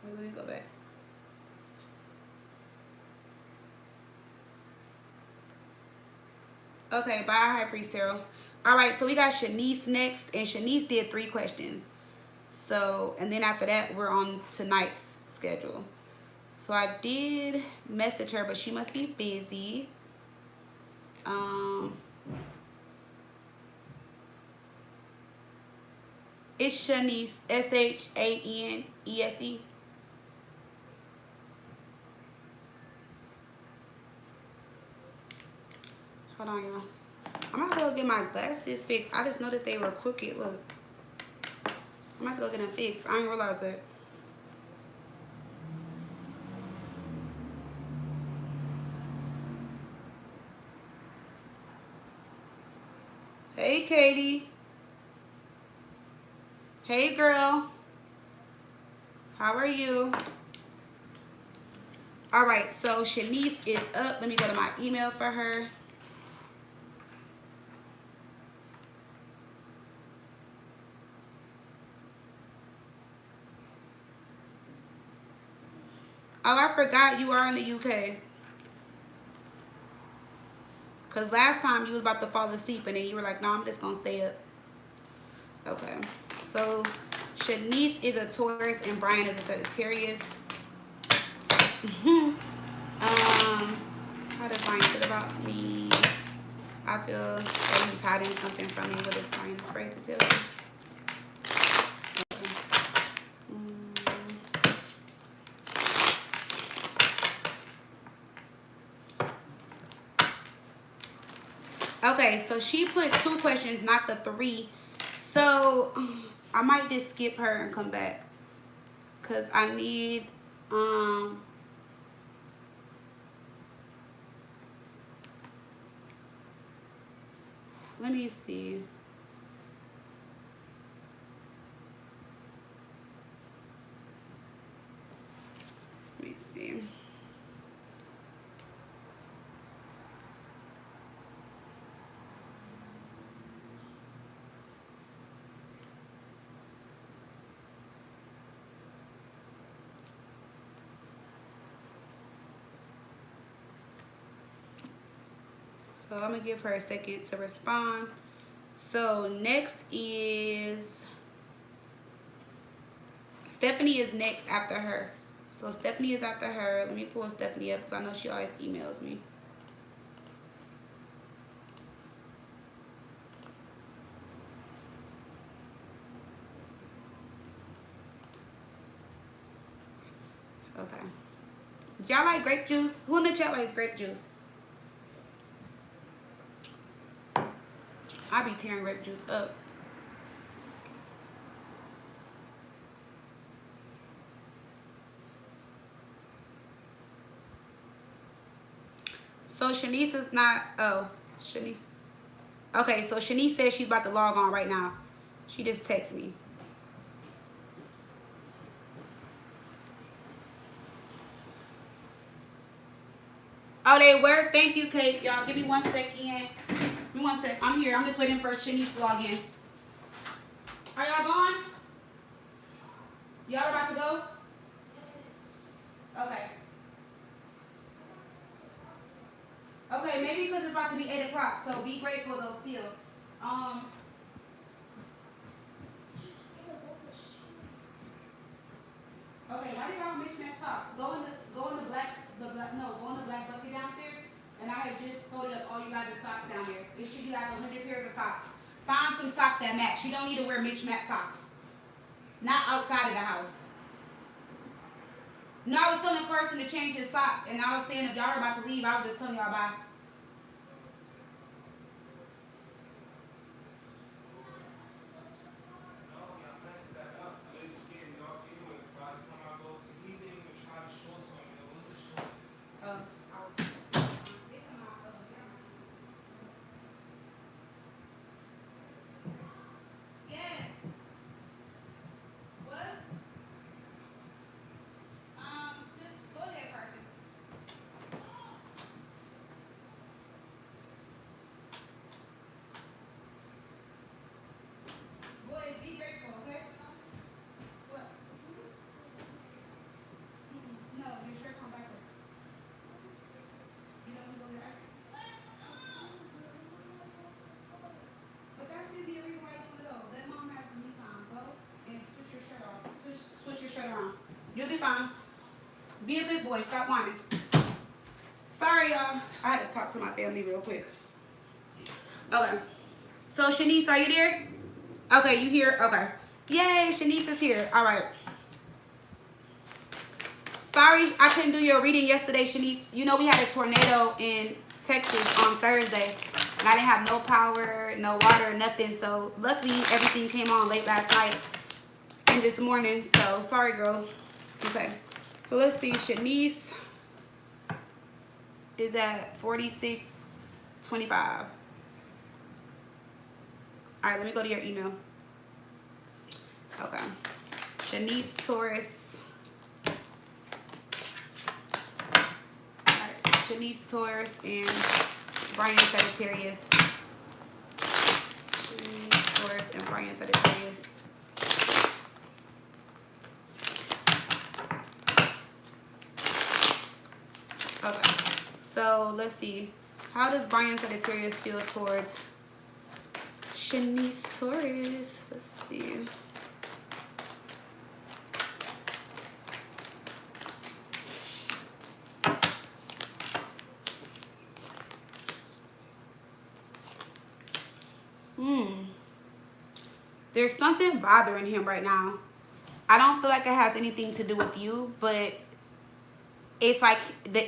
Let me go back. Okay, bye, High Priest Tarot. All right, so we got Shanice next, and Shanice did 3 questions. So, and then after that, we're on tonight's schedule. So I did message her, but she must be busy. It's Shanice, Shanese. Hold on, y'all. I'm gonna go get my glasses fixed. I just noticed they were crooked. Look, I'm gonna go get them fixed. I didn't realize that. Hey, Katie. Hey, girl. How are you? All right, so Shanice is up. Let me go to my email for her. Oh, I forgot you are in the UK. Because last time you was about to fall asleep and then you were like, no, I'm just going to stay up. Okay. So Shanice is a Taurus and Brian is a Sagittarius. How does Brian feel about me? I feel that he's hiding something from me. What is Brian afraid to tell me? Okay, so she put 2 questions, not the 3. So I might just skip her and come back. Because I need, let me see. Let me see. So I'm going to give her a second to respond. So next is Stephanie is next after her. So Stephanie is after her. Let me pull Stephanie up because I know she always emails me. Okay. Y'all like grape juice? Who in the chat likes grape juice? I be tearing grape juice up. So Shanice is not, oh, Shanice. Okay, so Shanice says she's about to log on right now. She just texted me. Oh, they work? Thank you, Kate. Y'all, give me 1 second. Give me 1 sec. I'm here. I'm just waiting for Shanice to log in. Are y'all gone? Y'all about to go? Okay. Okay, maybe because it's about to be 8 o'clock, so be grateful though still. Okay, why did y'all mention that top? Go in the black, no, go in the black bucket downstairs And I have just folded up all you guys' socks down there. It should be like 100 pairs of socks. Find some socks that match. You don't need to wear mismatched socks. Not outside of the house. No, I was telling Carson to change his socks, and I was saying if y'all are about to leave, I was just telling y'all bye. You'll be fine. Be a big boy. Stop whining. Sorry, y'all. I had to talk to my family real quick. Okay. So, Shanice, are you there? Okay, you here? Okay. Yay, Shanice is here. All right. Sorry, I couldn't do your reading yesterday, Shanice. You know we had a tornado in Texas on Thursday. And I didn't have no power, no water, nothing. So, luckily, everything came on late last night and this morning. So, sorry, girl. Okay. So, let's see. Shanice is at 46.25. All right, let me go to your email. Okay. Shanice Taurus. All right. Shanice Taurus and Brian Sagittarius. Shanice Taurus and Brian Sagittarius. Okay. So let's see. How does Brian Sagittarius feel towards Shanice Taurus? Let's see. There's something bothering him right now. I don't feel like it has anything to do with you, but it's like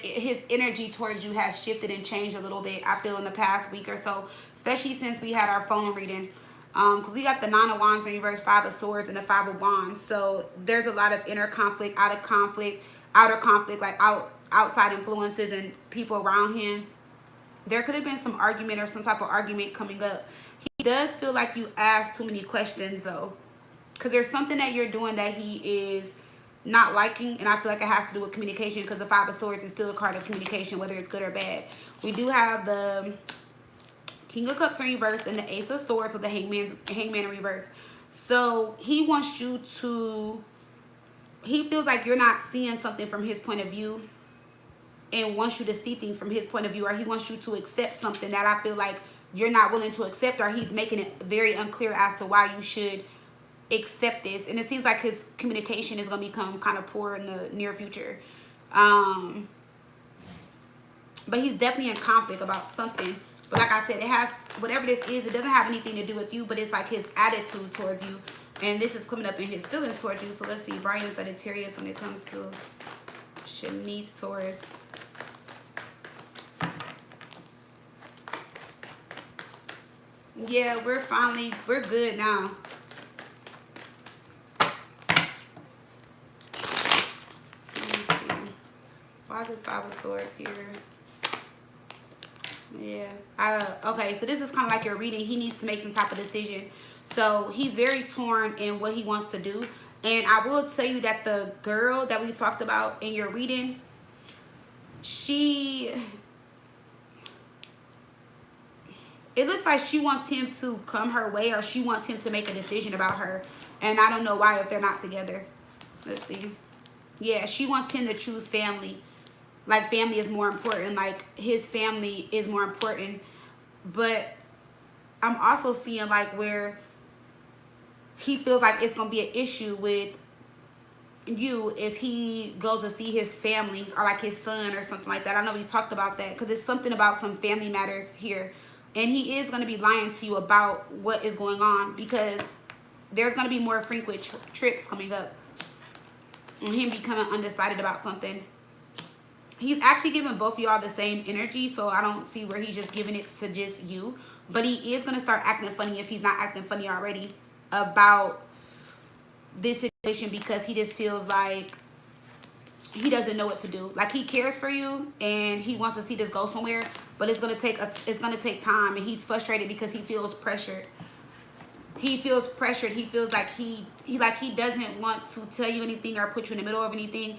his energy towards you has shifted and changed a little bit, I feel, in the past week or so, especially since we had our phone reading. Because we got the Nine of Wands in reverse, Five of Swords, and the Five of Wands. So there's a lot of inner conflict, outer conflict, like outside influences and people around him. There could have been some argument or some type of argument coming up. He does feel like you ask too many questions, though. Because there's something that you're doing that he is not liking, and I feel like it has to do with communication, because the Five of Swords is still a card of communication, whether it's good or bad. We do have the King of Cups in reverse and the Ace of Swords with the Hangman in reverse. So he wants you to, he feels like you're not seeing something from his point of view and wants you to see things from his point of view, or he wants you to accept something that I feel like you're not willing to accept, or he's making it very unclear as to why you should accept this. And it seems like his communication is going to become kind of poor in the near future. But he's definitely in conflict about something. But like I said, it has, whatever this is, it doesn't have anything to do with you, but it's like his attitude towards you. And this is coming up in his feelings towards you. So let's see, Brian Sagittarius when it comes to Shanice Taurus. Yeah, we're good now. Why is this Five of Swords here? Yeah. Okay, so this is kind of like your reading. He needs to make some type of decision. So he's very torn in what he wants to do. And I will tell you that the girl that we talked about in your reading, it looks like she wants him to come her way, or she wants him to make a decision about her. And I don't know why if they're not together. Let's see. Yeah, she wants him to choose family. Like, family is more important. Like, his family is more important. But I'm also seeing, like, where he feels like it's going to be an issue with you if he goes to see his family or like his son or something like that. I know we talked about that because it's something about some family matters here. And he is going to be lying to you about what is going on because there's going to be more frequent trips coming up. And him becoming undecided about something. He's actually giving both of y'all the same energy, so I don't see where he's just giving it to just you. But he is going to start acting funny if he's not acting funny already about this situation because he just feels like he doesn't know what to do. Like he cares for you and he wants to see this go somewhere, but it's gonna take time, and he's frustrated because he feels pressured. He feels pressured. He feels like he doesn't want to tell you anything or put you in the middle of anything.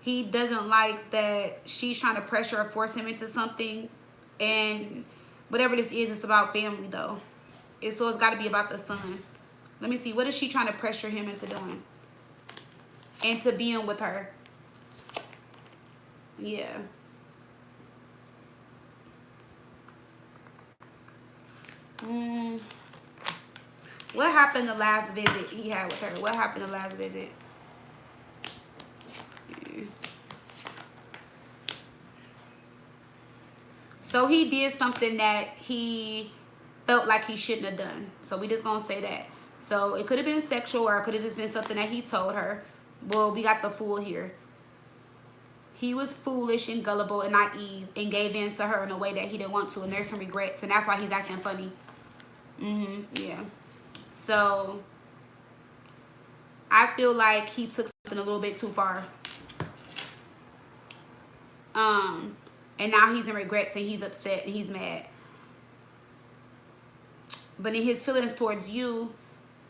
He doesn't like that she's trying to pressure or force him into something, and whatever this is, it's about family though. So it's got to be about the son. Let me see. What is she trying to pressure him into doing? Into being with her. Yeah. What happened the last visit he had with her? What happened the last visit? So he did something that he felt like he shouldn't have done. So we just gonna say that. So it could have been sexual or it could have just been something that he told her. Well, we got the fool here. He was foolish and gullible and naive and gave in to her in a way that he didn't want to, and there's some regrets, and that's why he's acting funny. Yeah. So I feel like he took something a little bit too far. And now he's in regrets and he's upset and he's mad. But in his feelings towards you,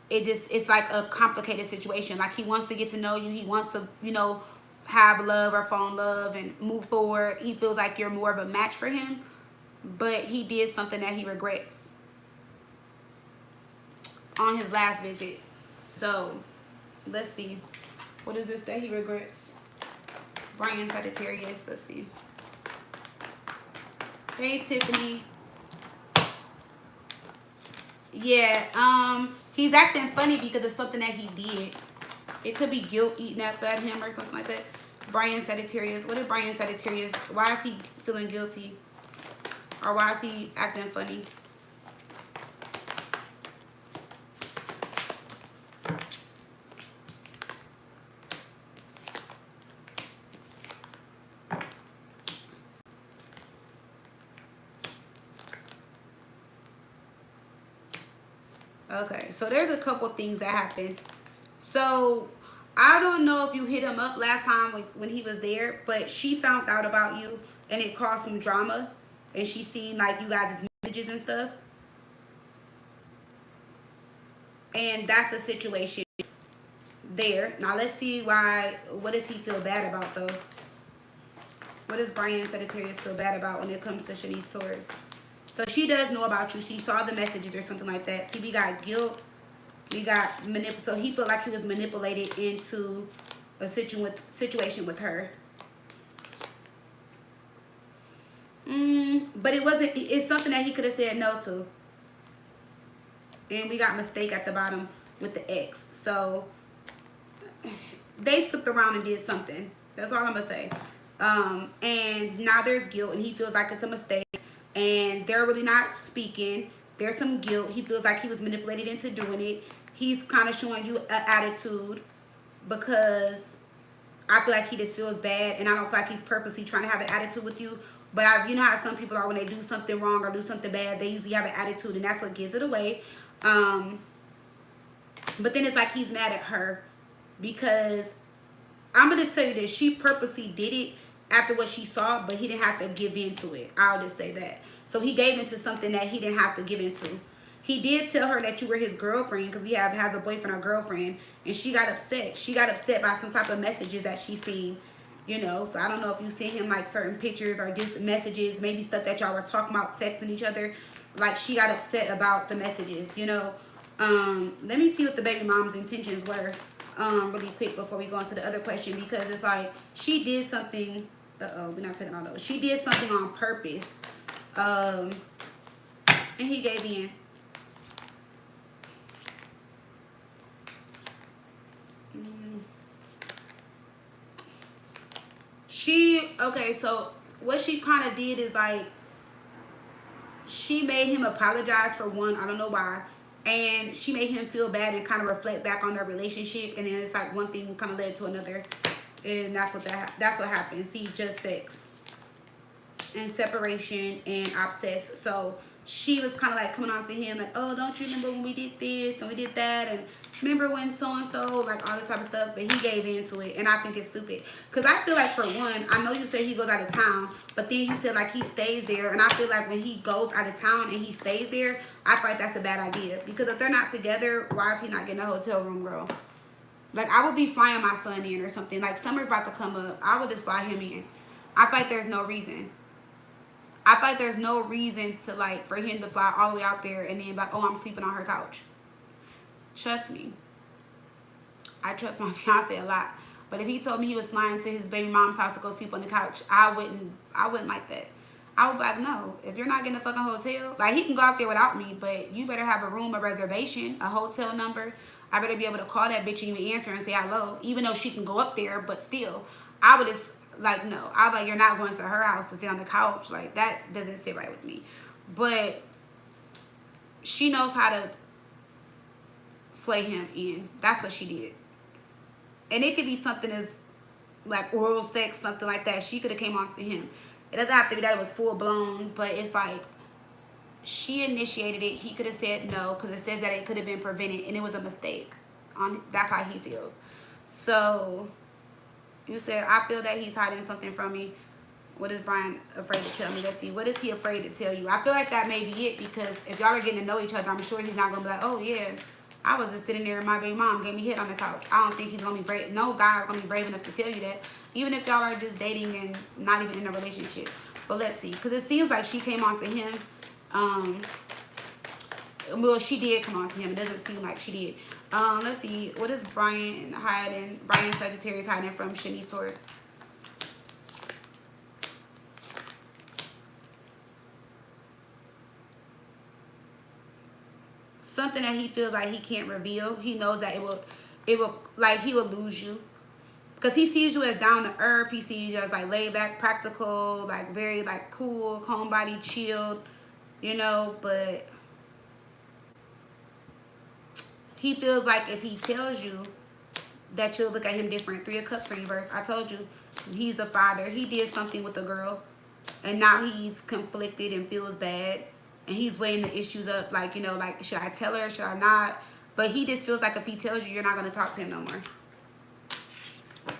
it's like a complicated situation. Like he wants to get to know you. He wants to, have love or fall in love and move forward. He feels like you're more of a match for him. But he did something that he regrets on his last visit. So let's see. What is this that he regrets? Brian Sagittarius. Let's see. Hey, Tiffany. Yeah, he's acting funny because it's something that he did. It could be guilt eating up at him or something like that. Brian Sagittarius. What is Brian Sagittarius? Why is he feeling guilty? Or why is he acting funny? Okay, so there's a couple things that happened. So I don't know if you hit him up last time when he was there, but she found out about you and it caused some drama, and she seen like you guys' messages and stuff. And that's a situation there. Now let's see what does he feel bad about though? What does Brian Sagittarius feel bad about when it comes to Shanice Taurus? So she does know about you. She saw the messages or something like that. See, we got guilt. We got manipulation. So he felt like he was manipulated into a situation with her. But it wasn't. It's something that he could have said no to. And we got mistake at the bottom with the X. So they slipped around and did something. That's all I'm gonna say. And now there's guilt, and he feels like it's a mistake. And they're really not speaking. There's some guilt. He feels like he was manipulated into doing it. He's kind of showing you an attitude because I feel like he just feels bad, and I don't feel like he's purposely trying to have an attitude with you. But you know how some people are when they do something wrong or do something bad, they usually have an attitude, and that's what gives it away. But then it's like he's mad at her because I'm going to tell you this. She purposely did it after what she saw, but he didn't have to give into it. I'll just say that. So he gave into something that he didn't have to give into. He did tell her that you were his girlfriend because has a boyfriend or girlfriend, and she got upset. She got upset by some type of messages that she seen, So I don't know if you sent him like certain pictures or just messages, maybe stuff that y'all were talking about, texting each other. Like she got upset about the messages, Let me see what the baby mom's intentions were. Really quick before we go into the other question, because it's like she did something. We're not taking all those. She did something on purpose, and he gave in. Okay, so what she kind of did is like, she made him apologize for one, I don't know why, and she made him feel bad and kind of reflect back on their relationship, and then it's like one thing kind of led to another, and that's what happened. See, just sex and separation and obsessed. So she was kind of like coming on to him like, oh, don't you remember when we did this and we did that, and remember when so and so, like all this type of stuff. But he gave into it, and I think it's stupid, because I feel like, for one, I know you said he goes out of town, but then you said like he stays there, and I feel like when he goes out of town and he stays there, I feel like that's a bad idea, because if they're not together, why is he not getting a hotel room, girl? Like, I would be flying my son in or something. Like, summer's about to come up, I would just fly him in. I feel like there's no reason. I feel like there's no reason to, like, for him to fly all the way out there and then like, oh, I'm sleeping on her couch. Trust me. I trust my fiance a lot. But if he told me he was flying to his baby mom's house to go sleep on the couch, I wouldn't like that. I would be like, no, if you're not getting a fucking hotel, like, he can go out there without me, but you better have a room, a reservation, a hotel number. I better be able to call that bitch and even answer and say hello, even though she can go up there, but still, I would just, like, no. I'm like, you're not going to her house to stay on the couch. Like, that doesn't sit right with me. But she knows how to sway him in. That's what she did. And it could be something as, like, oral sex, something like that. She could have came on to him. It doesn't have to be that it was full blown, but it's like, she initiated it. He could have said no, because it says that it could have been prevented, and it was a mistake. That's how he feels. So you said, I feel that he's hiding something from me. What is Brian afraid to tell me? Let's see. What is he afraid to tell you? I feel like that may be it, because if y'all are getting to know each other, I'm sure he's not going to be like, oh, yeah, I was just sitting there and my baby mom gave me hit on the couch. I don't think he's going to be brave. No guy is going to be brave enough to tell you that, even if y'all are just dating and not even in a relationship. But let's see. Because it seems like she came on to him. Well, she did come on to him. It doesn't seem like she did. Let's see. What is Brian hiding? Brian Sagittarius hiding from Shanice Taurus. Something that he feels like he can't reveal. He knows that it will, like, he will lose you. Because he sees you as down to earth. He sees you as, like, laid back, practical, like, very, like, cool, homebody, chilled, you know, but he feels like if he tells you that you'll look at him different. 3 of Cups in reverse. I told you, he's the father. He did something with the girl, and now he's conflicted and feels bad, and he's weighing the issues up, like, you know, like, should I tell her, should I not? But he just feels like if he tells you, you're not going to talk to him no more.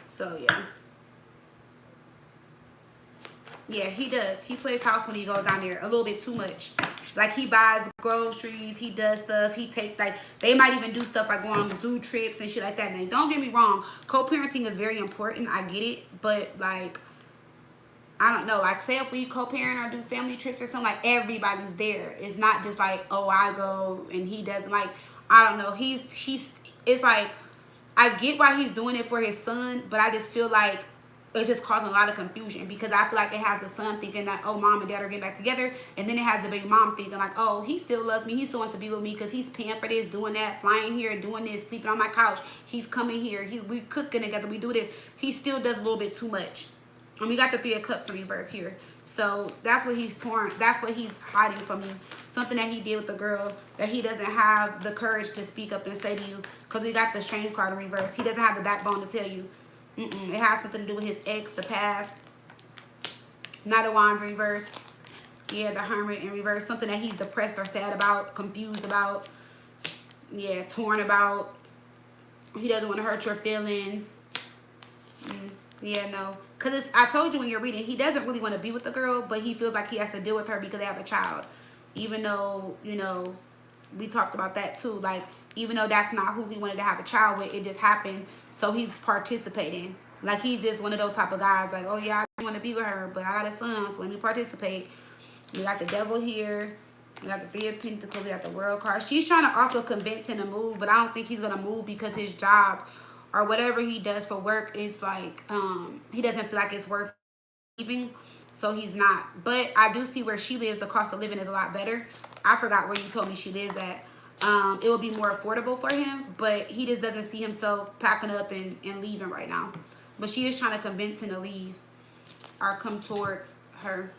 So, yeah. Yeah, he does. He plays house when he goes down there a little bit too much. Like, he buys groceries, he does stuff, he takes, like, they might even do stuff like go on zoo trips and shit like that. Now, don't get me wrong, co-parenting is very important, I get it, but, like, I don't know, like, say if we co-parent or do family trips or something, like, everybody's there. It's not just like, oh, I go and he doesn't, like, I don't know, it's like, I get why he's doing it for his son, but I just feel like it's just causing a lot of confusion, because I feel like it has the son thinking that, oh, mom and dad are getting back together, and then it has the baby mom thinking like, oh, he still loves me, he still wants to be with me because he's paying for this, doing that, flying here, doing this, sleeping on my couch, he's coming here, we cooking together, we do this. He still does a little bit too much. And we got the 3 of Cups in reverse here. So that's what he's that's what he's hiding from you. Something that he did with the girl that he doesn't have the courage to speak up and say to you, because we got the Strange card in reverse. He doesn't have the backbone to tell you. It has something to do with his ex, the past. Knight of Wands in reverse. Yeah, the Hermit in reverse. Something that he's depressed or sad about, confused about. Yeah, torn about. He doesn't want to hurt your feelings. Yeah, no. Because I told you when you're reading, he doesn't really want to be with the girl, but he feels like he has to deal with her because they have a child. Even though, you know, we talked about that too. Like, even though that's not who he wanted to have a child with, it just happened. So he's participating. Like, he's just one of those type of guys. Like, oh, yeah, I want to be with her, but I got a son, so let me participate. We got the Devil here. We got the 3 of Pentacles. We got the World card. She's trying to also convince him to move, but I don't think he's going to move because his job or whatever he does for work is like, he doesn't feel like it's worth leaving. So he's not. But I do see where she lives, the cost of living is a lot better. I forgot where you told me she lives at. It will be more affordable for him, but he just doesn't see himself packing up and leaving right now. But she is trying to convince him to leave. are come towards her.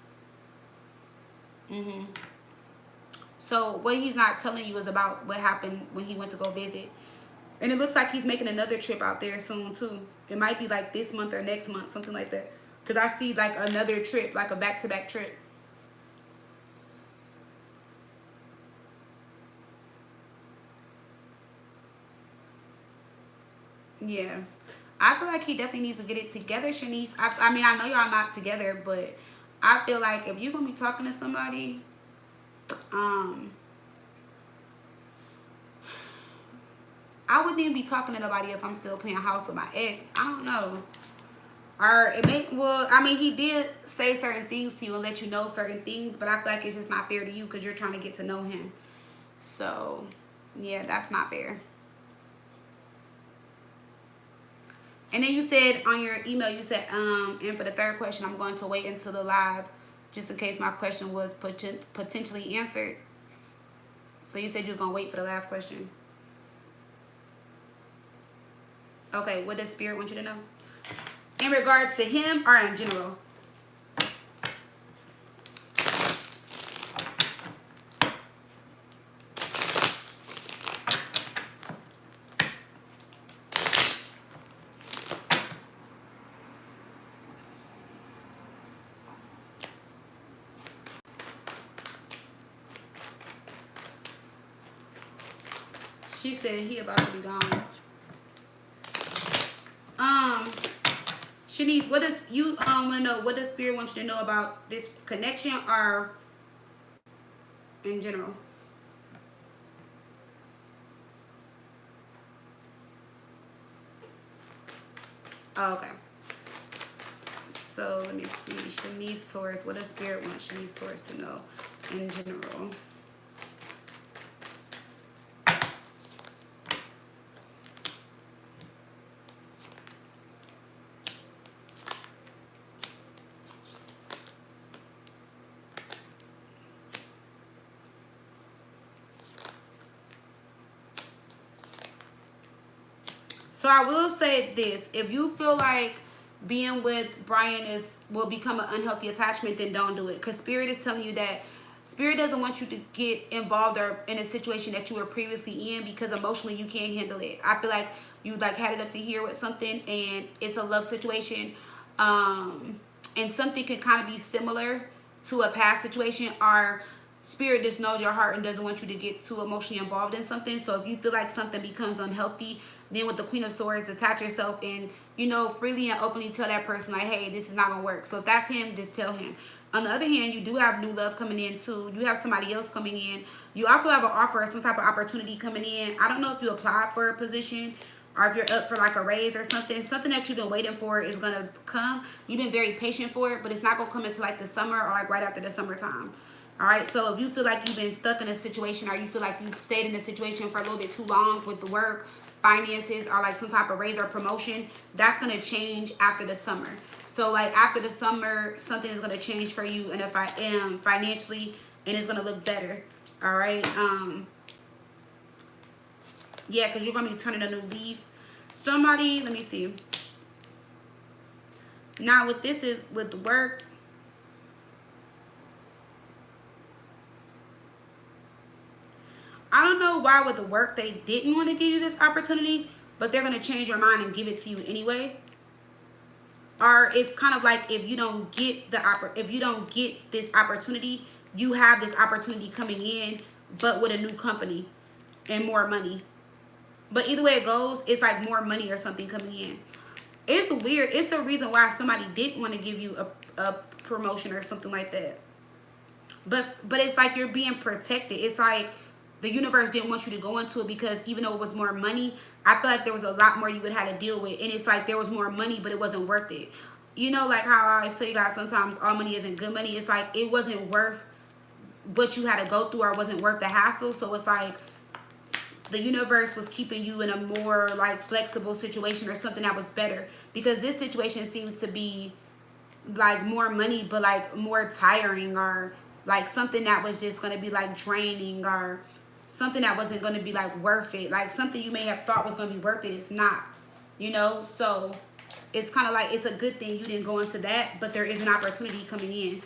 So what he's not telling you is about what happened when he went to go visit. And it looks like he's making another trip out there soon too. It might be like this month or next month, something like that. Because I see like another trip, like a back-to-back trip. Yeah. I feel like he definitely needs to get it together, Shanice. I mean, I know y'all not together, but I feel like if you're going to be talking to somebody, I wouldn't even be talking to nobody if I'm still playing house with my ex. I don't know. Or it may, well, I mean, he did say certain things to you and let you know certain things, but I feel like it's just not fair to you because you're trying to get to know him. So, yeah, that's not fair. And then you said on your email, you said, and for the third question, I'm going to wait until the live just in case my question was potentially answered. So you said you was going to wait for the last question. Okay, what does Spirit want you to know? In regards to him or in general? She said he about to be gone. Shanice, what does you want to know? What does Spirit want you to know about this connection or in general? Oh, okay. So let me see. Shanice Taurus. What does Spirit want Shanice Taurus to know in general? So I will say this. If you feel like being with Brian will become an unhealthy attachment, then don't do it. Because Spirit is telling you that Spirit doesn't want you to get involved or in a situation that you were previously in because emotionally you can't handle it. I feel like you like had it up to here with something and it's a love situation. And something can kind of be similar to a past situation, or Spirit just knows your heart and doesn't want you to get too emotionally involved in something. So if you feel like something becomes unhealthy, then with the Queen of Swords, attach yourself and, you know, freely and openly tell that person like, hey, this is not going to work. So if that's him, just tell him. On the other hand, you do have new love coming in too. You have somebody else coming in. You also have an offer or some type of opportunity coming in. I don't know if you applied for a position or if you're up for like a raise or something. Something that you've been waiting for is going to come. You've been very patient for it, but it's not going to come into like the summer or like right after the summertime. All right, so if you feel like you've been stuck in a situation or you feel like you've stayed in a situation for a little bit too long with the work, finances, or like some type of raise or promotion, that's going to change after the summer. So like after the summer, something is going to change for you, and if I am financially, and it's going to look better. All right. Yeah, because you're going to be turning a new leaf. Somebody, let me see. Now with this is with the work. I don't know why with the work they didn't want to give you this opportunity, but they're going to change your mind and give it to you anyway. Or it's kind of like if you don't get this opportunity, you have this opportunity coming in, but with a new company and more money. But either way it goes, it's like more money or something coming in. It's weird. It's the reason why somebody didn't want to give you a promotion or something like that. But it's like you're being protected. It's like the universe didn't want you to go into it because even though it was more money, I feel like there was a lot more you would have to deal with. And it's like there was more money, but it wasn't worth it. You know, like how I always tell you guys, sometimes all money isn't good money. It's like it wasn't worth what you had to go through, or wasn't worth the hassle. So it's like the universe was keeping you in a more like flexible situation or something that was better. Because this situation seems to be like more money, but like more tiring, or like something that was just going to be like draining, or something that wasn't going to be like worth it. Like something you may have thought was going to be worth it, it's not, you know. So it's kind of like it's a good thing you didn't go into that, but there is an opportunity coming in.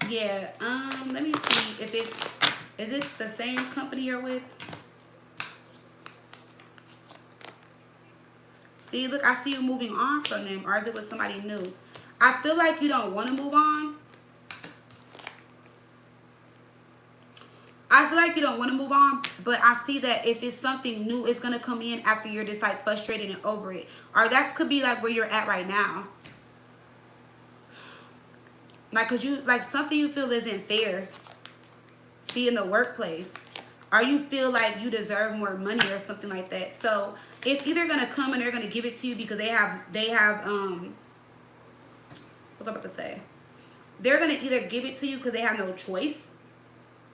Yeah, let me see if is it the same company you're with? See, look, I see you moving on from them, or is it with somebody new? I feel like you don't want to move on. I feel like you don't want to move on, but I see that if it's something new, it's going to come in after you're just like frustrated and over it. Or that could be like where you're at right now. Like, cause you, like something you feel isn't fair. See, in the workplace. Or you feel like you deserve more money or something like that. So it's either going to come and they're going to give it to you because they have, what am I about to say? They're going to either give it to you because they have no choice,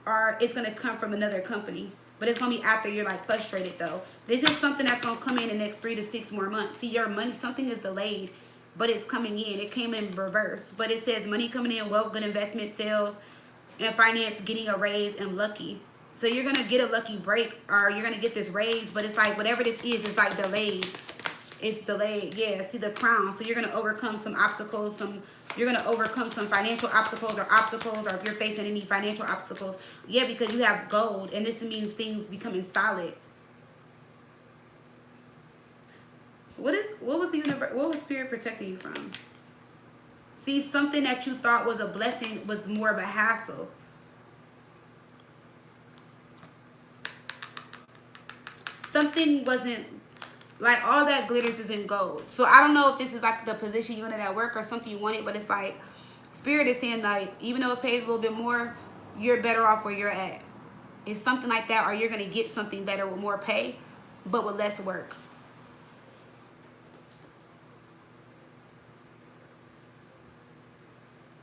or it's going to come from another company. But it's going to be after you're like frustrated though. This is something that's going to come in the next 3 to 6 more months. See, your money, something is delayed, but it's coming in. It came in reverse. But it says money coming in, wealth, good investment, sales, and finance, getting a raise, and lucky. So you're going to get a lucky break, or you're going to get this raise, but it's like whatever this is, it's like delayed. It's delayed. Yeah, see the crown. So you're going to overcome some obstacles, you're going to overcome some financial obstacles, or if you're facing any financial obstacles. Yeah, because you have gold, and this means things becoming solid. What was Spirit protecting you from? See, something that you thought was a blessing was more of a hassle. Something wasn't, like, all that glitters is in gold. So I don't know if this is like the position you wanted at work or something you wanted, but it's like Spirit is saying, like, even though it pays a little bit more, you're better off where you're at. It's something like that, or you're going to get something better with more pay, but with less work.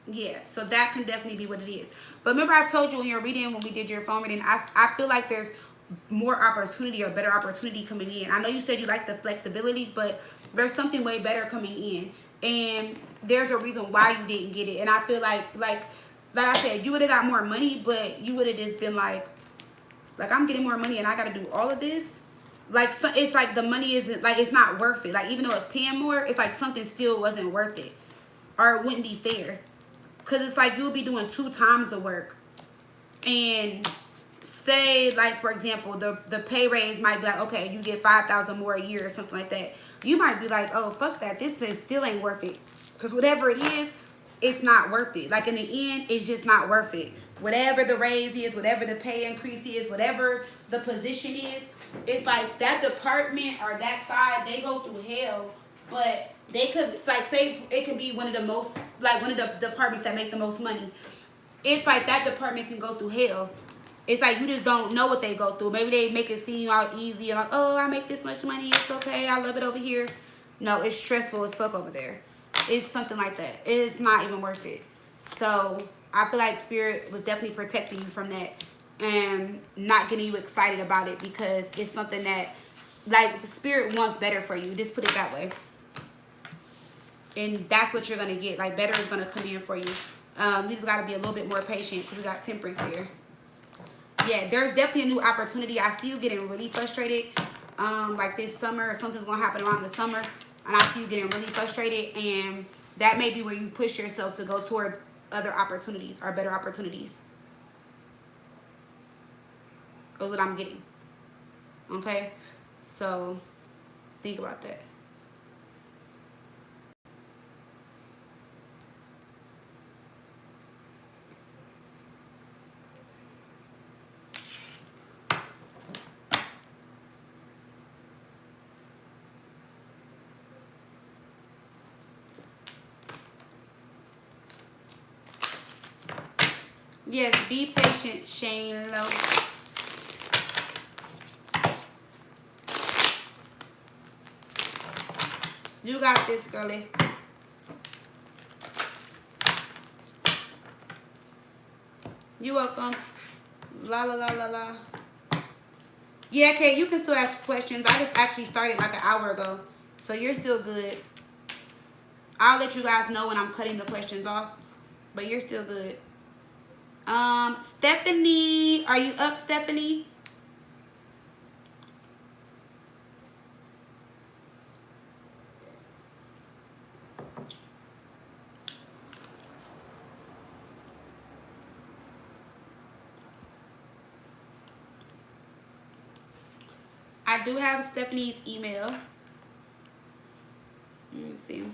Yeah, so that can definitely be what it is. But remember I told you in your reading, when we did your phone reading, I feel like there's more opportunity or better opportunity coming in. I know you said you like the flexibility, but there's something way better coming in. And there's a reason why you didn't get it. And I feel like I said, you would have got more money, but you would have just been like, I'm getting more money and I got to do all of this. Like, so, it's like the money isn't, like, it's not worth it. Like, even though it's paying more, it's like something still wasn't worth it. Or it wouldn't be fair. Because it's like you'll be doing 2 times the work. And say, like, for example, the pay raise might be like, okay, you get $5,000 more a year or something like that. You might be like, oh, fuck that. This is still ain't worth it. Because whatever it is, it's not worth it. Like, in the end, it's just not worth it. Whatever the raise is, whatever the pay increase is, whatever the position is, it's like that department or that side, they go through hell. But they could, like, say it could be one of the most, like, one of the departments that make the most money. It's like that department can go through hell. It's like you just don't know what they go through. Maybe they make it seem all easy and like, oh, I make this much money, it's okay, I love it over here. No, it's stressful as fuck over there. It's something like that. It's not even worth it. So I feel like Spirit was definitely protecting you from that and not getting you excited about it, because it's something that, like, Spirit wants better for you. Just put it that way. And that's what you're going to get. Like, better is going to come in for you. You just got to be a little bit more patient, because we got Temperance here. Yeah, there's definitely a new opportunity. I see you getting really frustrated. Like this summer, or something's going to happen around the summer. And I see you getting really frustrated. And that may be where you push yourself to go towards other opportunities or better opportunities. That's what I'm getting. Okay? So, think about that. Yes, be patient, Shane Lowe. You got this, girlie. You welcome. La la la la la. Yeah, okay, you can still ask questions. I just actually started like an hour ago. So you're still good. I'll let you guys know when I'm cutting the questions off. But you're still good. Stephanie, are you up, Stephanie? I do have Stephanie's email. Let me see.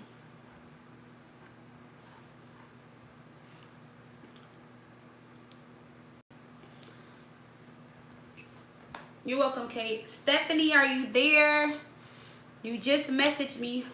You're welcome, Kate. Stephanie, are you there? You just messaged me.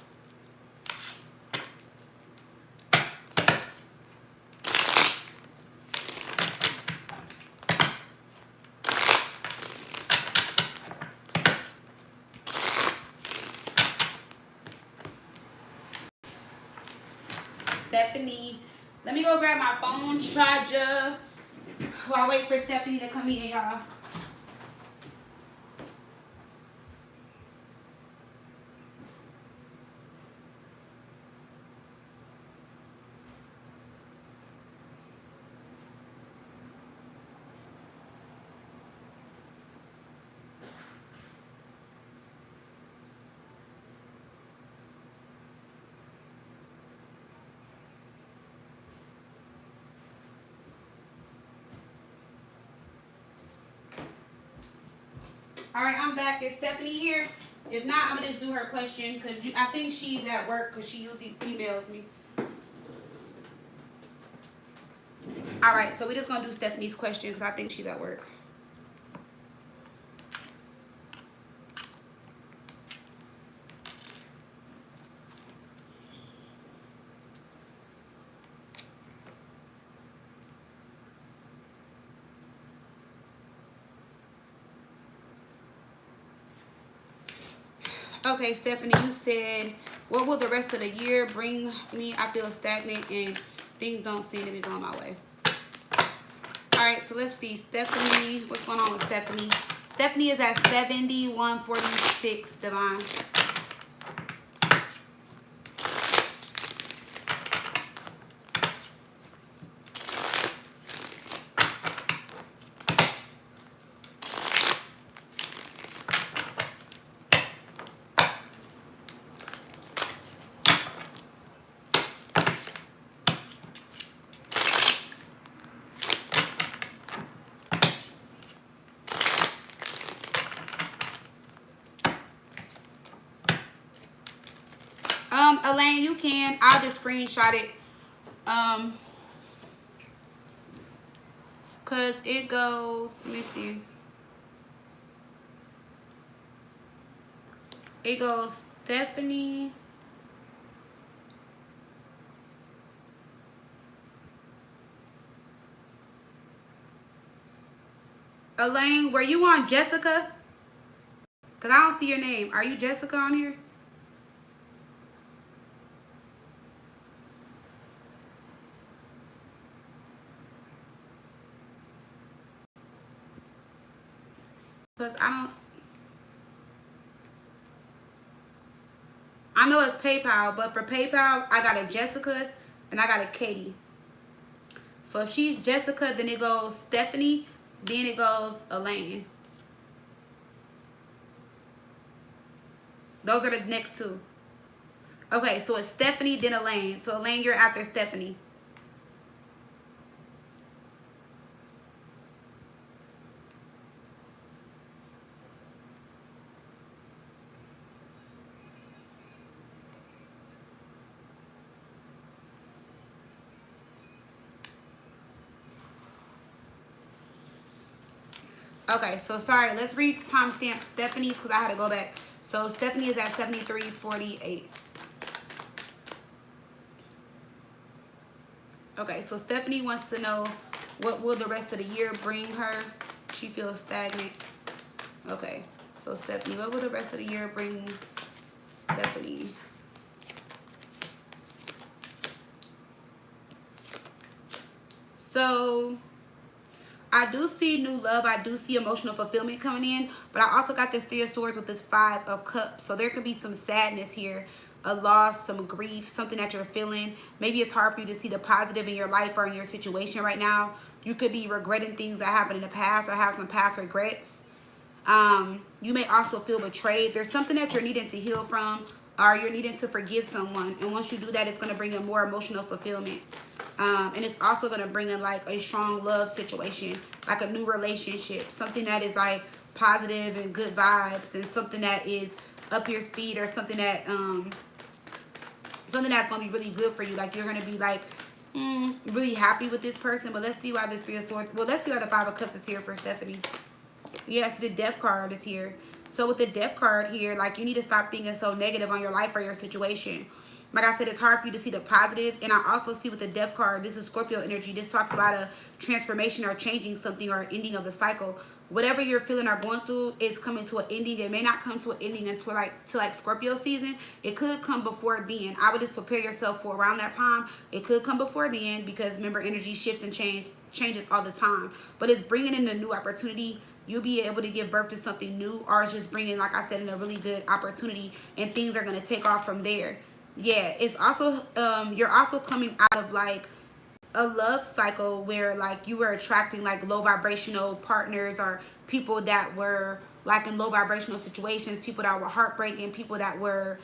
Stephanie. Let me go grab my phone charger while I wait for Stephanie to come in, y'all. All right, I'm back. Is Stephanie here? If not, I'm going to just do her question because I think she's at work because she usually emails me. All right, so we're just going to do Stephanie's question because I think she's at work. Okay, Stephanie, you said, what will the rest of the year bring me? I feel stagnant and things don't seem to be going my way. All right, so let's see. Stephanie, what's going on with Stephanie? Stephanie is at 7146, Divine. Elaine, you can. I'll just screenshot it. Cause it goes, let me see. It goes Stephanie. Elaine, were you on Jessica? Cause I don't see your name. Are you Jessica on here? Cause I know it's PayPal, but for PayPal, I got a Jessica and I got a Katie. So if she's Jessica, then it goes Stephanie, then it goes Elaine. Those are the next two. Okay, so it's Stephanie, then Elaine. So Elaine, you're after Stephanie. Okay, so sorry. Let's read timestamp Stephanie's because I had to go back. So Stephanie is at 73:48. Okay, so Stephanie wants to know what will the rest of the year bring her. She feels stagnant. Okay, so Stephanie, what will the rest of the year bring Stephanie? So I do see new love. I do see emotional fulfillment coming in. But I also got this Three of Swords with this Five of Cups. So there could be some sadness here. A loss, some grief, something that you're feeling. Maybe it's hard for you to see the positive in your life or in your situation right now. You could be regretting things that happened in the past or have some past regrets. You may also feel betrayed. There's something that you're needing to heal from or you're needing to forgive someone. And once you do that, it's going to bring in more emotional fulfillment. And it's also going to bring in like a strong love situation, like a new relationship, something that is like positive and good vibes, and something that is up your speed, or something that something that's going to be really good for you. Like, you're going to be like really happy with this person. But let's see why this Three of Swords, well, let's see why the Five of Cups is here for Stephanie. Yes, the Death card is here. So with the Death card here, like, you need to stop thinking so negative on your life or your situation. Like I said, it's hard for you to see the positive. And I also see with the Death card, this is Scorpio energy. This talks about a transformation or changing something or an ending of a cycle. Whatever you're feeling or going through is coming to an ending. It may not come to an ending until like Scorpio season. It could come before then. I would just prepare yourself for around that time. It could come before then, because remember, energy shifts and changes all the time. But it's bringing in a new opportunity. You'll be able to give birth to something new, or it's just bringing, like I said, in a really good opportunity, and things are going to take off from there. Yeah, it's also you're also coming out of like a love cycle where like you were attracting like low vibrational partners, or people that were like in low vibrational situations, people that were heartbreaking, people that were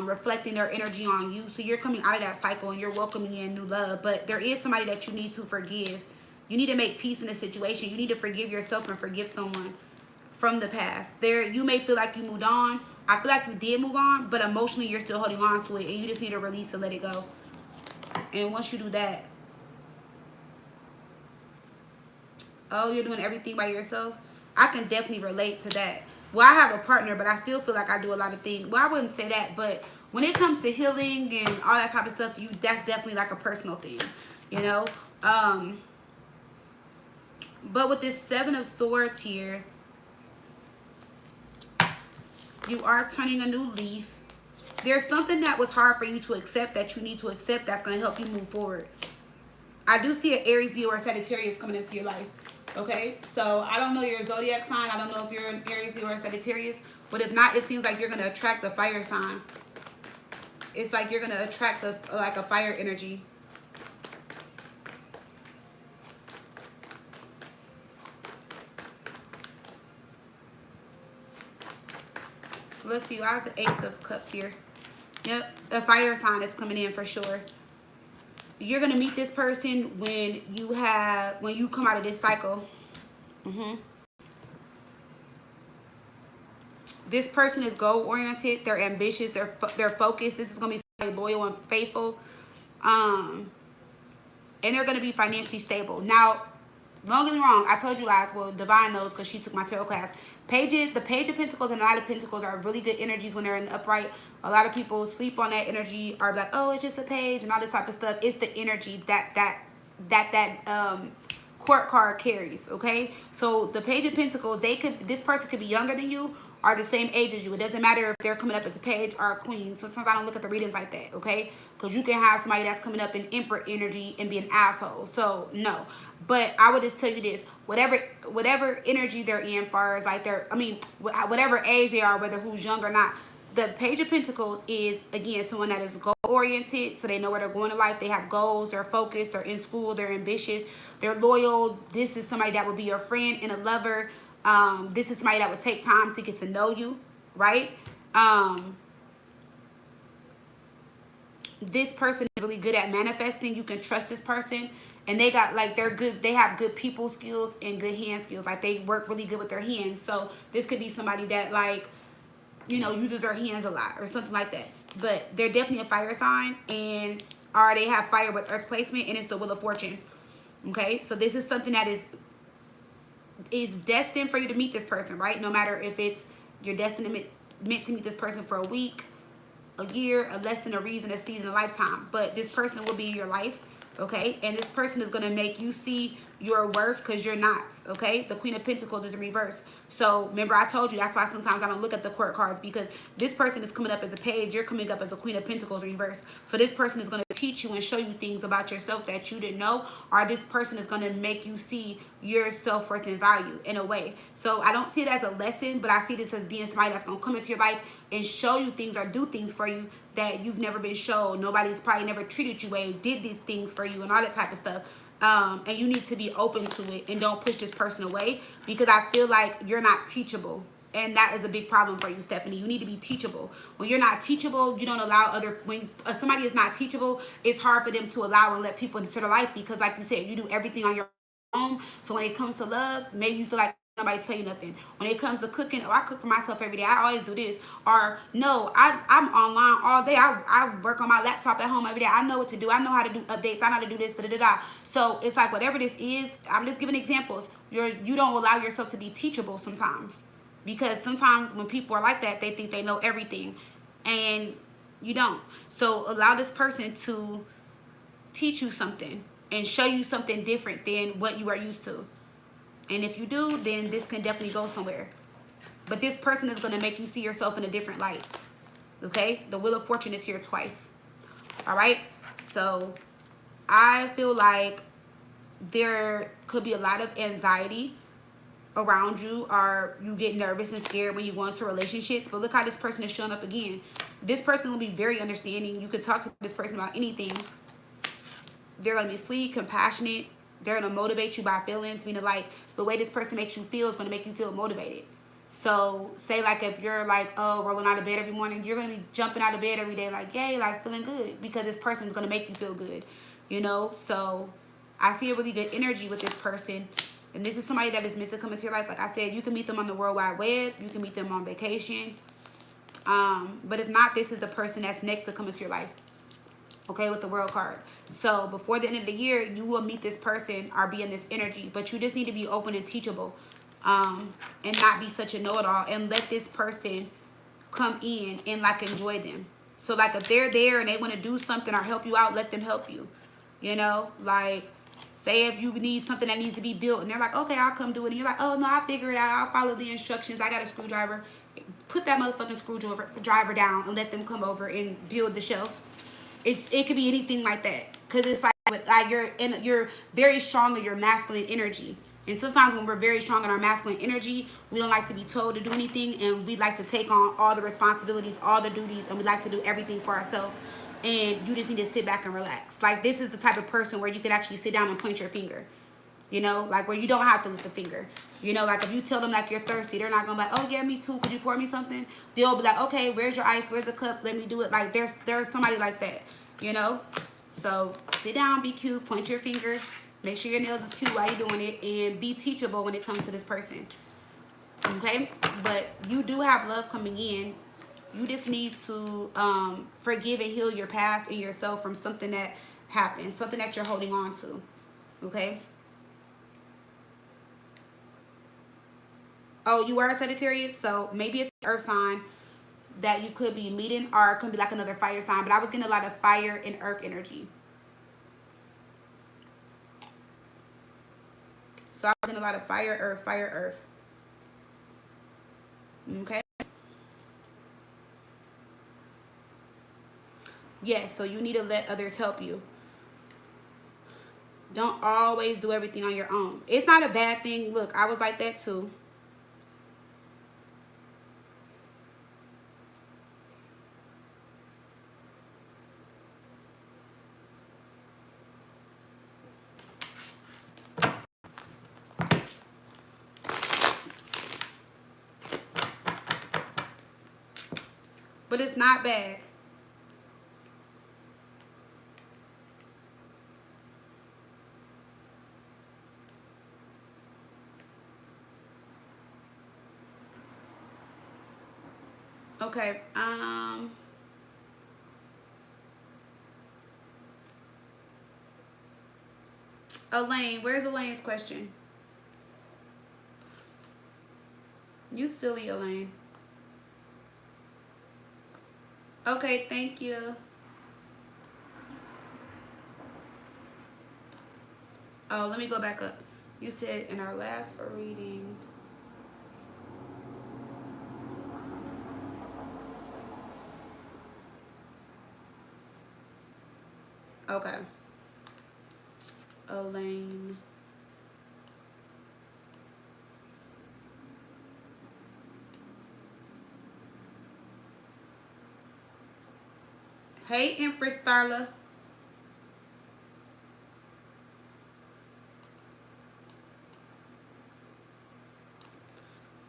reflecting their energy on you. So you're coming out of that cycle and you're welcoming in new love. But there is somebody that you need to forgive. You need to make peace in the situation. You need to forgive yourself and forgive someone from the past. There, you may feel like you moved on. I feel like you did move on, but emotionally you're still holding on to it, and you just need to release and let it go. And once you do that, oh, you're doing everything by yourself? I can definitely relate to that. Well, I have a partner, but I still feel like I do a lot of things. Well, I wouldn't say that, but when it comes to healing and all that type of stuff, that's definitely like a personal thing, you know? But with this Seven of Swords here, you are turning a new leaf. There's something that was hard for you to accept that you need to accept, that's going to help you move forward. I do see an Aries, Leo, or Sagittarius coming into your life. Okay? So I don't know your zodiac sign. I don't know if you're an Aries, Leo, or Sagittarius. But if not, it seems like you're going to attract a fire sign. It's like you're going to attract a fire energy. Let's see. Why is the Ace of Cups here? Yep. A fire sign is coming in for sure. You're going to meet this person when you come out of this cycle. This person is goal-oriented. They're ambitious. They're focused. This is going to be loyal and faithful. And they're going to be financially stable. Now, don't get me wrong. I told you guys, well, Divine knows because she took my tarot class. The Page of Pentacles and the Knight of Pentacles are really good energies when they're in the upright. A lot of people sleep on that energy, are like, oh, it's just a page and all this type of stuff. It's the energy that court card carries, okay? So the Page of Pentacles, this person could be younger than you, are the same age as you. It doesn't matter if they're coming up as a page or a queen. Sometimes I don't look at the readings like that, okay? Because you can have somebody that's coming up in Emperor energy and be an asshole. So, no. But I would just tell you this. Whatever energy they're in, far as like whatever age they are, whether who's young or not, the Page of Pentacles is, again, someone that is goal-oriented, so they know where they're going in life. They have goals. They're focused. They're in school. They're ambitious. They're loyal. This is somebody that would be your friend and a lover. This is somebody that would take time to get to know you, right? This person is really good at manifesting. You can trust this person. And they got, like, they have good people skills and good hand skills. Like, they work really good with their hands. So this could be somebody that, like, you know, uses their hands a lot or something like that. But they're definitely a fire sign, or they have fire with earth placement, and it's the Wheel of Fortune. Okay? So this is something that is destined for you to meet this person, right? No matter if you're destined meant to meet this person for a week, a year, a lesson, a reason, a season, a lifetime. But this person will be in your life. Okay, and this person is going to make you see your worth, because you're not. Okay, the Queen of Pentacles is in reverse. So remember, I told you that's why sometimes I don't look at the court cards, because this person is coming up as a page. You're coming up as a Queen of Pentacles in reverse. So this person is going to teach you and show you things about yourself that you didn't know, or this person is going to make you see your self-worth and value in a way. So I don't see it as a lesson, but I see this as being somebody that's going to come into your life and show you things or do things for you that you've never been shown. Nobody's probably never treated you well, did these things for you and all that type of stuff. And you need to be open to it and don't push this person away, because I feel like you're not teachable. And that is a big problem for you, Stephanie. You need to be teachable. When you're not teachable, you don't allow when somebody is not teachable, it's hard for them to allow and let people into their life, because like you said, you do everything on your own. So when it comes to love, maybe you feel like nobody tell you nothing. When it comes to cooking, oh, I cook for myself every day. I always do this. Or no, I'm online all day. I work on my laptop at home every day. I know what to do. I know how to do updates. I know how to do this. Da da da. So it's like whatever this is. I'm just giving examples. You don't allow yourself to be teachable sometimes, because sometimes when people are like that, they think they know everything, and you don't. So allow this person to teach you something and show you something different than what you are used to. And if you do, then this can definitely go somewhere. But this person is going to make you see yourself in a different light. Okay? The Wheel of Fortune is here twice. All right? So I feel like there could be a lot of anxiety around you, or you get nervous and scared when you go into relationships. But look how this person is showing up again. This person will be very understanding. You could talk to this person about anything. They're going to be sweet, compassionate. They're going to motivate you by feelings, meaning like the way this person makes you feel is going to make you feel motivated. So say like if you're like, oh, rolling out of bed every morning, you're going to be jumping out of bed every day like, yay, like feeling good, because this person's going to make you feel good, you know? So I see a really good energy with this person. And this is somebody that is meant to come into your life. Like I said, you can meet them on the World Wide Web. You can meet them on vacation. But if not, this is the person that's next to come into your life. Okay, with the World card. So before the end of the year, you will meet this person or be in this energy. But you just need to be open and teachable. And not be such a know-it-all. And let this person come in and like enjoy them. So like if they're there and they want to do something or help you out, let them help you. You know, like say if you need something that needs to be built and they're like, okay, I'll come do it. And you're like, oh no, I'll figure it out. I'll follow the instructions. I got a screwdriver. Put that motherfucking screwdriver down and let them come over and build the shelf. It could be anything like that, because it's like you're very strong in your masculine energy, and sometimes when we're very strong in our masculine energy, we don't like to be told to do anything, and we like to take on all the responsibilities, all the duties, and we like to do everything for ourselves. And you just need to sit back and relax. Like this is the type of person where you can actually sit down and point your finger. You know, like where you don't have to lift the finger. You know, like if you tell them like you're thirsty, they're not gonna be like, oh yeah, me too. Could you pour me something? They'll be like, okay, where's your ice? Where's the cup? Let me do it. Like there's somebody like that. You know, so sit down, be cute, point your finger, make sure your nails is cute while you're doing it, and be teachable when it comes to this person. Okay, but you do have love coming in. You just need to forgive and heal your past and yourself from something that happened, something that you're holding on to. Okay. Oh, you are a Sagittarius, so maybe it's an earth sign that you could be meeting, or it could be like another fire sign. But I was getting a lot of fire and earth energy. So I was getting a lot of fire, earth, fire, earth. Okay. Yes, so you need to let others help you. Don't always do everything on your own. It's not a bad thing. Look, I was like that too. But it's not bad. Okay. Elaine, where's Elaine's question? You silly, Elaine. Okay, thank you. Oh, let me go back up. You said in our last reading. Okay. Elaine. Hey, Empress Starla.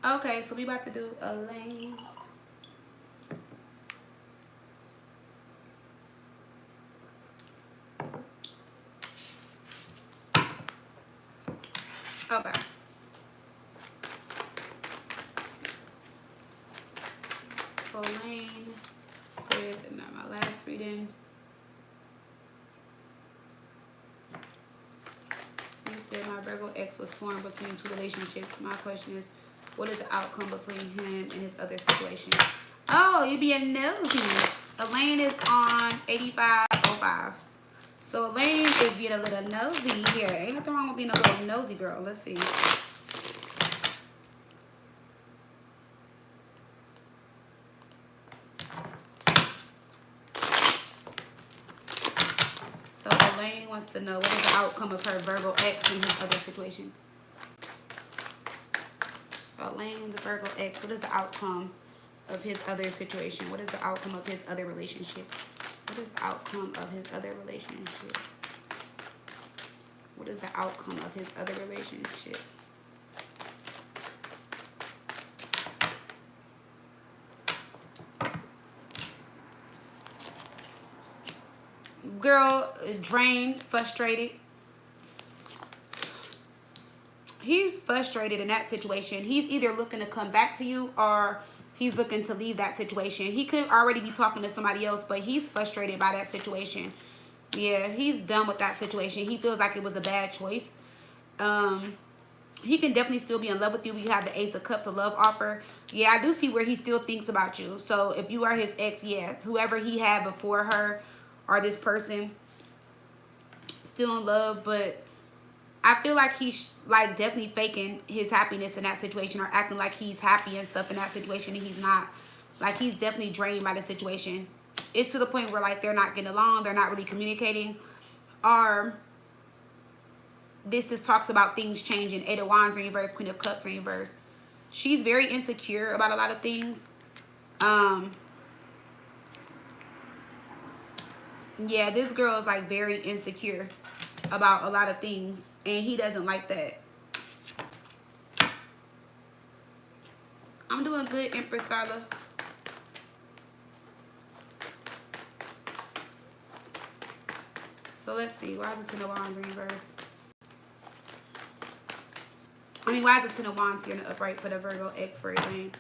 Okay, so we about to do Elaine. Okay. And you said my Virgo ex was torn between two relationships. My question is, what is the outcome between him and his other situation? Oh, you being nosy. Elaine is on 8505. So Elaine is being a little nosy here. Ain't nothing wrong with being a little nosy, girl. Let's see. So Elaine wants to know what is the outcome of her Virgo ex in his other situation. Elaine's Virgo ex, what is the outcome of his other situation? What is the outcome of his other relationship? What is the outcome of his other relationship? What is the outcome of his other relationship? Girl, drained, frustrated. He's frustrated in that situation. He's either looking to come back to you or he's looking to leave that situation. He could already be talking to somebody else, but he's frustrated by that situation. Yeah, he's done with that situation. He feels like it was a bad choice. He can definitely still be in love with you. You have the Ace of Cups, a love offer. Yeah, I do see where he still thinks about you. So if you are his ex, yeah, whoever he had before her or this person, still in love, but I feel like he's like definitely faking his happiness in that situation or acting like he's happy and stuff in that situation, and he's not. Like, he's definitely drained by the situation. It's to the point where like they're not getting along, they're not really communicating, or this just talks about things changing. Eight of Wands in reverse, Queen of Cups in reverse. She's very insecure about a lot of things. Yeah, this girl is like very insecure about a lot of things, and he doesn't like that. I'm doing good, Empress Starla. So let's see. Why is it Ten of Wands in reverse? I mean, why is it Ten of Wands here in the upright for the Virgo ex for Elaine?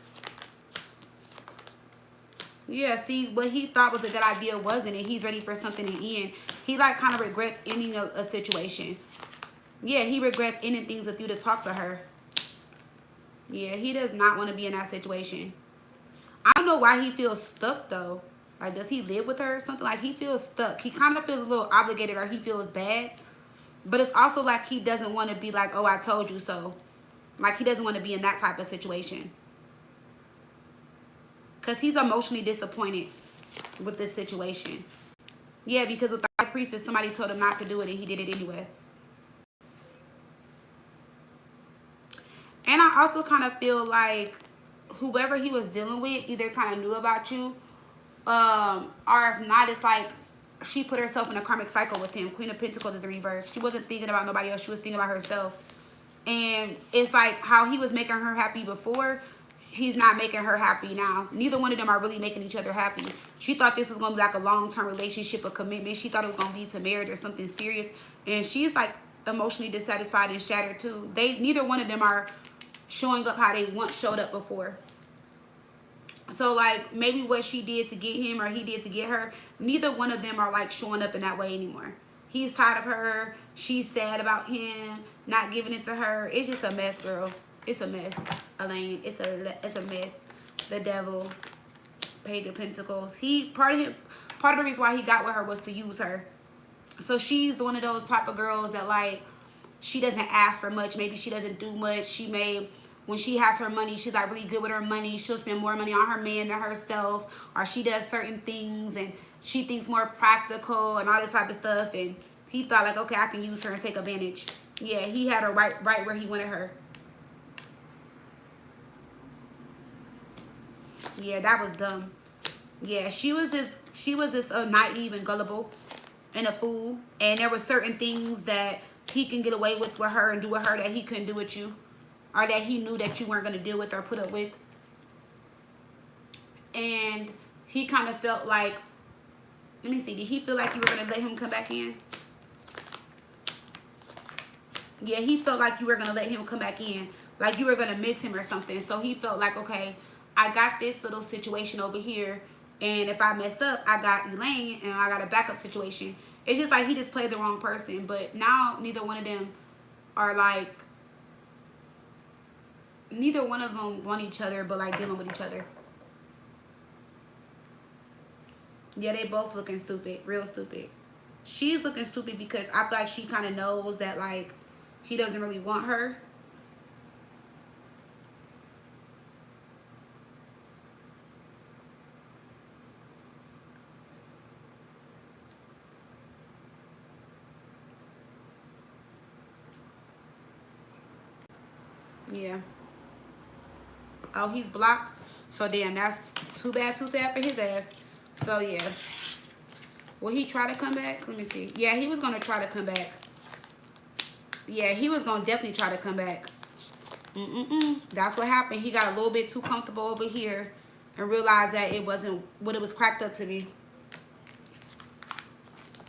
Yeah, see, what he thought was a good idea wasn't it. He's ready for something to end. He like kind of regrets ending a situation. Yeah, he regrets ending things with you to talk to her. Yeah, he does not want to be in that situation. I don't know why he feels stuck though. Like, does he live with her or something? Like, he feels stuck. He kind of feels a little obligated, or he feels bad. But it's also like he doesn't want to be like, oh, I told you so. Like, he doesn't want to be in that type of situation. Because he's emotionally disappointed with this situation. Yeah, because with the High Priestess, somebody told him not to do it and he did it anyway. And I also kind of feel like whoever he was dealing with either kind of knew about you, or if not, it's like she put herself in a karmic cycle with him. Queen of Pentacles is the reverse. She wasn't thinking about nobody else. She was thinking about herself. And it's like how he was making her happy before, he's not making her happy now. Neither one of them are really making each other happy. She thought this was going to be like a long-term relationship, a commitment. She thought it was going to lead to marriage or something serious. And she's like emotionally dissatisfied and shattered too. Neither one of them are showing up how they once showed up before. So like maybe what she did to get him or he did to get her, neither one of them are like showing up in that way anymore. He's tired of her. She's sad about him not giving it to her. It's just a mess, girl. It's a mess, Elaine. It's a mess. The Devil, Page of Pentacles. Part of the reason why he got with her was to use her. So she's one of those type of girls that like she doesn't ask for much. Maybe she doesn't do much. When she has her money, she's like really good with her money. She'll spend more money on her man than herself, or she does certain things and she thinks more practical and all this type of stuff. And he thought like, okay, I can use her and take advantage. Yeah, he had her right where he wanted her. Yeah, that was dumb. Yeah, she was just naive and gullible and a fool. And there were certain things that he can get away with her and do with her that he couldn't do with you. Or that he knew that you weren't going to deal with or put up with. And he kind of felt like, let me see, did he feel like you were going to let him come back in? Yeah, he felt like you were going to let him come back in. Like you were going to miss him or something. So he felt like, okay, I got this little situation over here And if I mess up, I got Elaine and I got a backup situation. It's just like he just played the wrong person. But now neither one of them are like, neither one of them want each other, but like dealing with each other. Yeah, they both looking stupid, real stupid. She's looking stupid because I feel like she kind of knows that like he doesn't really want her. Yeah. Oh, he's blocked. So damn, that's too bad, too sad for his ass. So yeah. Will he try to come back? Let me see. Yeah, he was gonna try to come back. Yeah, he was gonna definitely try to come back. That's what happened. He got a little bit too comfortable over here and realized that it wasn't what it was cracked up to be.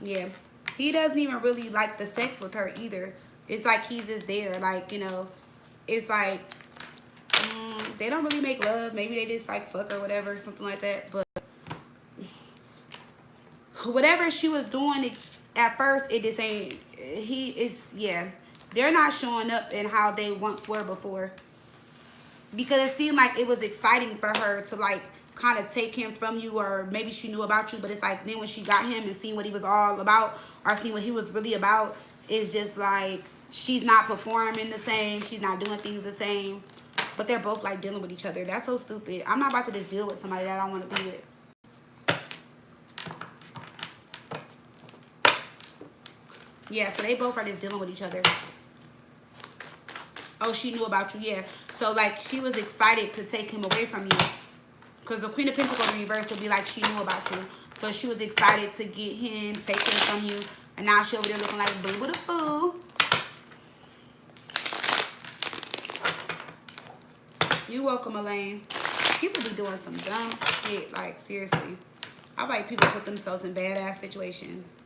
Yeah. He doesn't even really like the sex with her either. It's like he's just there. Like, you know, it's like they don't really make love. Maybe they just like fuck or whatever, something like that. But whatever she was doing at first, it just ain't. He is, yeah. They're not showing up in how they once were before. Because it seemed like it was exciting for her to like kind of take him from you, or maybe she knew about you, but it's like then when she got him and seen what he was all about, or seen what he was really about, it's just like she's not performing the same, she's not doing things the same, but they're both like dealing with each other. That's so stupid. I'm not about to just deal with somebody that I don't want to be with. Yeah, so they both are just dealing with each other. Oh, she knew about you, yeah. So like she was excited to take him away from you. Because the Queen of Pentacles in reverse would be like she knew about you. So she was excited to get him, take him from you. And now she over there looking like boo with a fool. You welcome, Elaine. People be doing some dumb shit. Like, seriously. I like people put themselves in badass situations.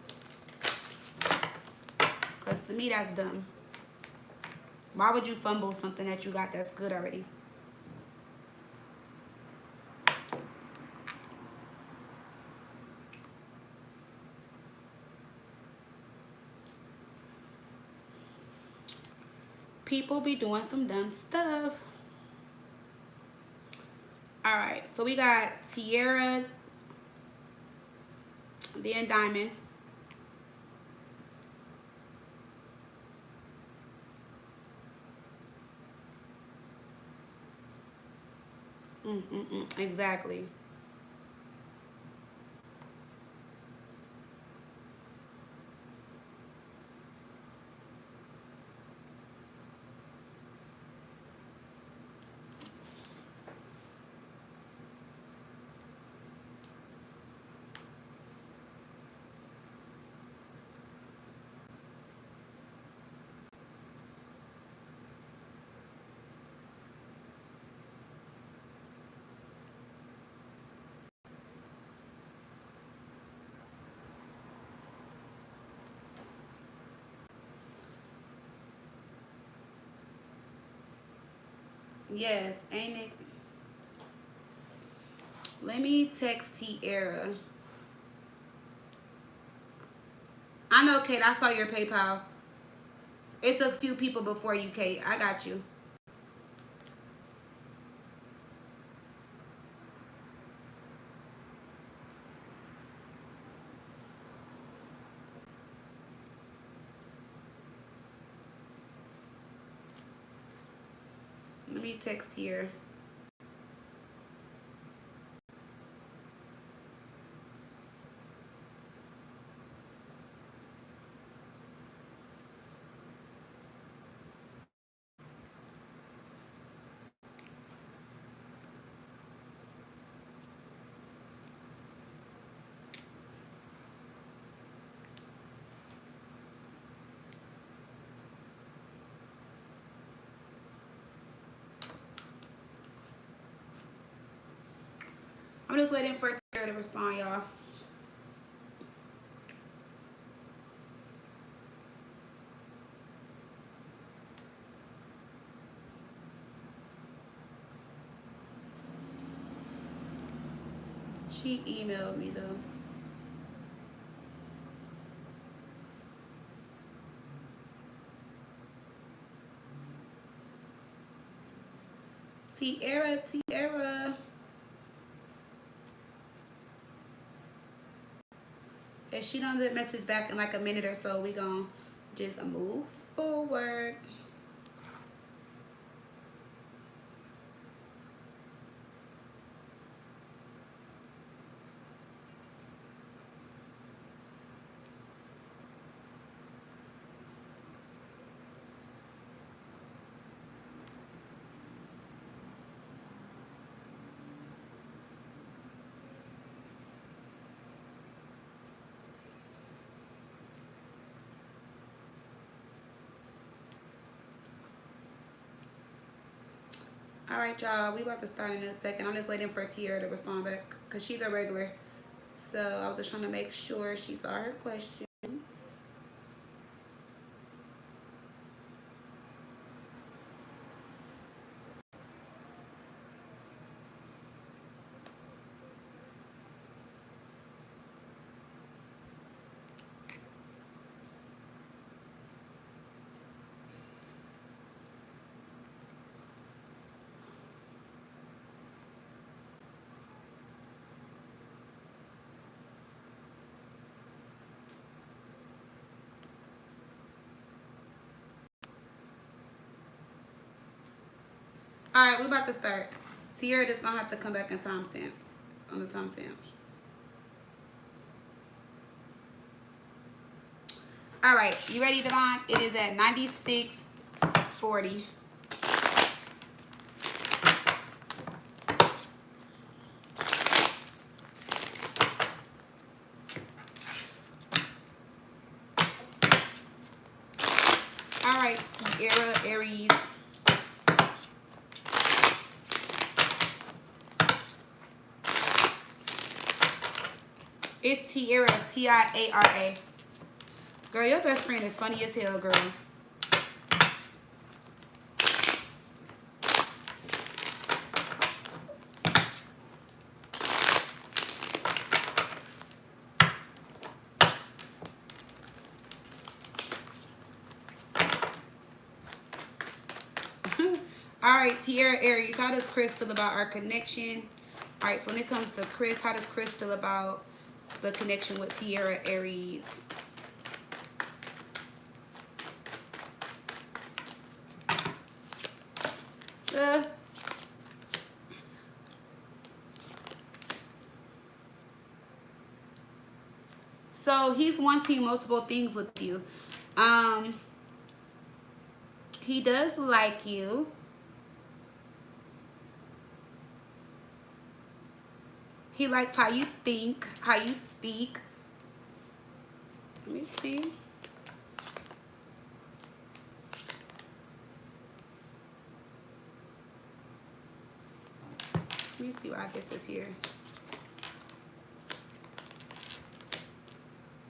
Because to me, that's dumb. Why would you fumble something that you got that's good already? People be doing some dumb stuff. All right, so we got Tierra, then Diamond. Exactly. Yes, ain't it? Let me text Tierra. I know, Kate. I saw your PayPal. It's a few people before you, Kate. I got you. Let me text here. I'm just waiting for Tierra to respond, y'all. She emailed me though. Tiara. If she doesn't message back in like a minute or so, we gonna just move forward. All right, y'all. We about to start in a second. I'm just waiting for Tiara to respond back because she's a regular. So I was just trying to make sure she saw her question. All right, we about to start. Tiara just gonna have to come back and timestamp on the timestamp. All right, you ready, Devon? It is at 96:40. All right, Tiara Aries. It's Tiara, Tiara. Girl, your best friend is funny as hell, girl. All right, Tiara Aries, how does Chris feel about our connection? All right, so when it comes to Chris, how does Chris feel about the connection with Tiara Aries? So he's wanting multiple things with you. He does like you. He likes how you think, how you speak. Let me see. Let me see why this is here.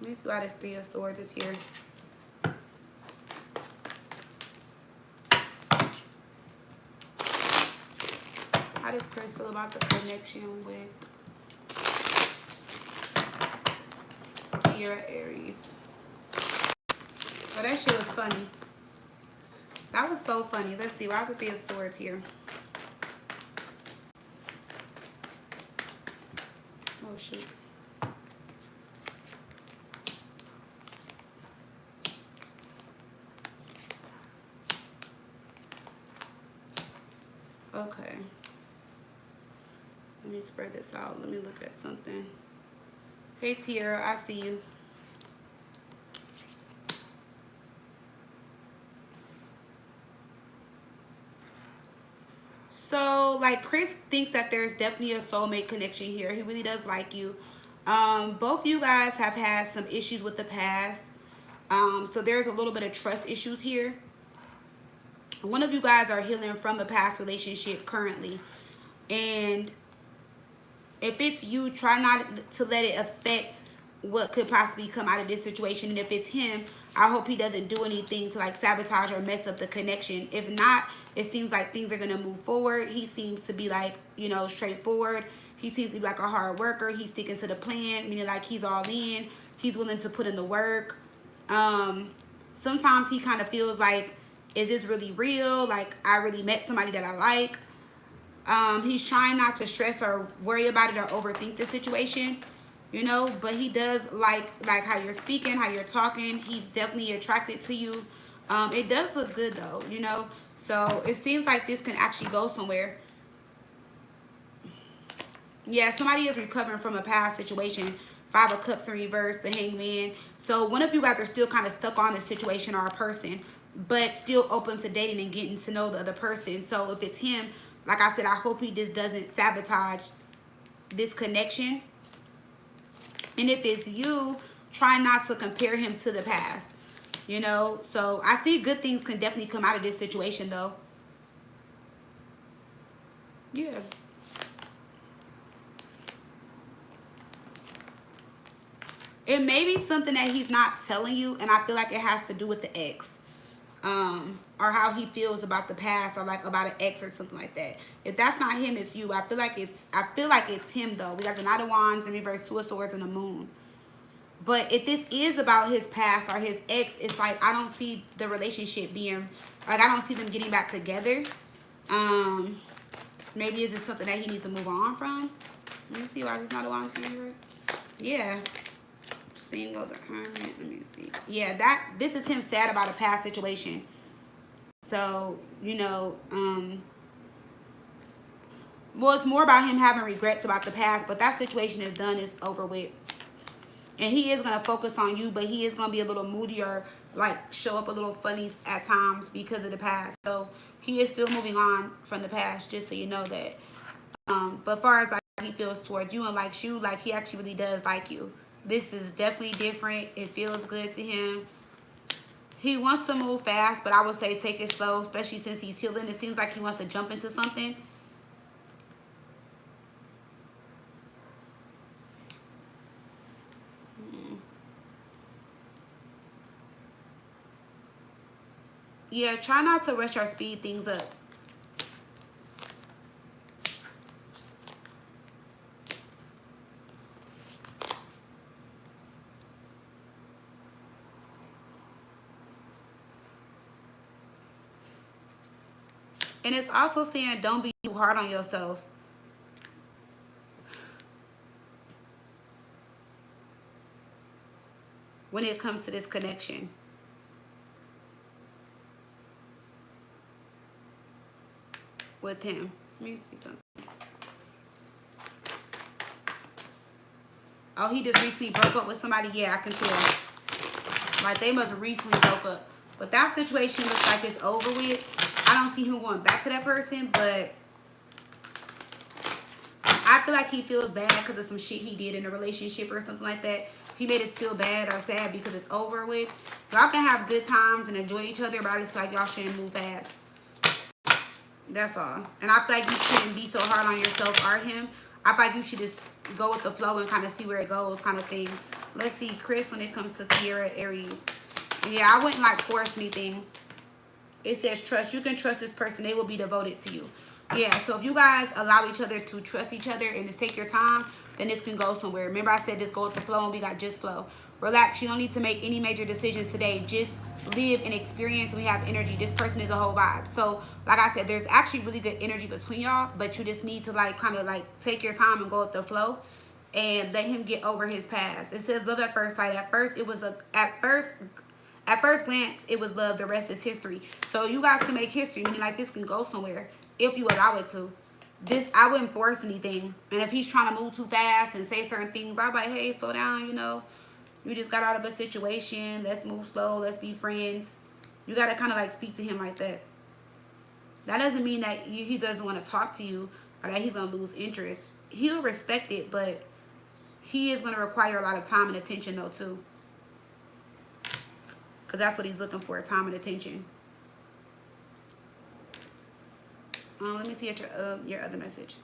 Let me see why this Three of Swords is here. How does Chris feel about the connection with Tiara Aries? Oh, that shit was funny. That was so funny. Let's see. Why is the Three of Swords here? Oh, shoot. Okay. Let me spread this out. Let me look at something. Hey, Tiara. I see you. So, like, Chris thinks that there's definitely a soulmate connection here. He really does like you. Both you guys have had some issues with the past. So there's a little bit of trust issues here. One of you guys are healing from a past relationship currently. And if it's you, try not to let it affect what could possibly come out of this situation. And if it's him, I hope he doesn't do anything to like sabotage or mess up the connection. If not, it seems like things are going to move forward. He seems to be like, you know, straightforward. He seems to be like a hard worker. He's sticking to the plan, meaning like he's all in. He's willing to put in the work. Sometimes he kind of feels like, is this really real? Like, I really met somebody that I like. He's trying not to stress or worry about it or overthink the situation, you know, but he does like how you're speaking, how you're talking. He's definitely attracted to you. It does look good though, you know, so it seems like this can actually go somewhere. Yeah, somebody is recovering from a past situation. Five of Cups in reverse, the Hangman. So one of you guys are still kind of stuck on a situation or a person, but still open to dating and getting to know the other person. So if it's him, like I said, I hope he just doesn't sabotage this connection. And if it's you, try not to compare him to the past. You know, so I see good things can definitely come out of this situation though. Yeah. It may be something that he's not telling you, and I feel like it has to do with the ex. Or how he feels about the past, or like about an ex or something like that. If that's not him, it's you. I feel like it's him though. We got the Knight of Wands in reverse, Two of Swords, and the Moon. But if this is about his past or his ex, it's like I don't see the relationship being, like I don't see them getting back together. Maybe is this something that he needs to move on from? Let me see why there's not a Wands in reverse. Yeah. Single, the Hermit. Let me see. Yeah, this is him sad about a past situation. So, you know, well, it's more about him having regrets about the past, but that situation is done, it's over with. And he is going to focus on you, but he is going to be a little moody or like show up a little funny at times because of the past. So he is still moving on from the past, just so you know that. But as far as like he feels towards you and likes you, like he actually really does like you. This is definitely different. It feels good to him. He wants to move fast, but I would say take it slow, especially since he's healing. It seems like he wants to jump into something. Yeah, try not to rush or speed things up. And it's also saying don't be too hard on yourself. When it comes to this connection. With him. Let me see something. Oh, he just recently broke up with somebody. Yeah, I can tell. Like, they must recently broke up. But that situation looks like it's over with. I don't see him going back to that person, but I feel like he feels bad because of some shit he did in a relationship or something like that. He made us feel bad or sad because it's over with. Y'all can have good times and enjoy each other, but I just feel like y'all shouldn't move fast. That's all. And I feel like you shouldn't be so hard on yourself or him. I feel like you should just go with the flow and kind of see where it goes, kind of thing. Let's see, Chris, when it comes to Sierra, Aries. Yeah, I wouldn't like force anything. It says trust. You can trust this person. They will be devoted to you. Yeah, so if you guys allow each other to trust each other and just take your time, then this can go somewhere. Remember I said just go with the flow, and we got just flow. Relax. You don't need to make any major decisions today. Just live and experience. We have energy. This person is a whole vibe. So like I said, there's actually really good energy between y'all, but you just need to like kind of like take your time and go with the flow and let him get over his past. It says love at first sight. At first glance, it was love. The rest is history. So you guys can make history, meaning like this can go somewhere if you allow it to. This, I wouldn't force anything. And if he's trying to move too fast and say certain things, I'd be like, hey, slow down, you know. You just got out of a situation. Let's move slow. Let's be friends. You got to kind of like speak to him like that. That doesn't mean that he doesn't want to talk to you or that he's going to lose interest. He'll respect it, but he is going to require a lot of time and attention though too. Because that's what he's looking for, time and attention. Let me see at your other message.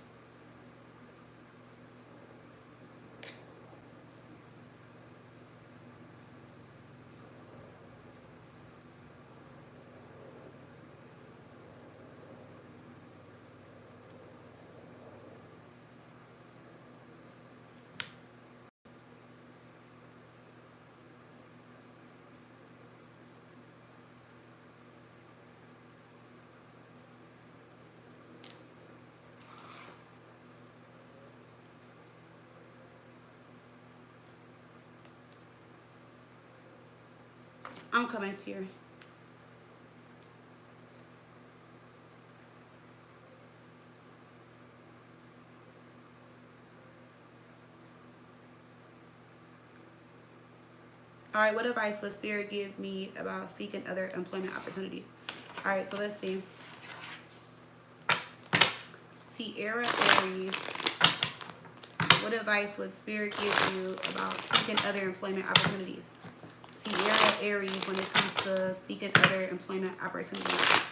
I'm coming to you. All right, what advice would Spirit give me about seeking other employment opportunities? All right, so let's see. Tierra Aries, what advice would Spirit give you about seeking other employment opportunities? Tierra Aries, when it comes to seeking other employment opportunities.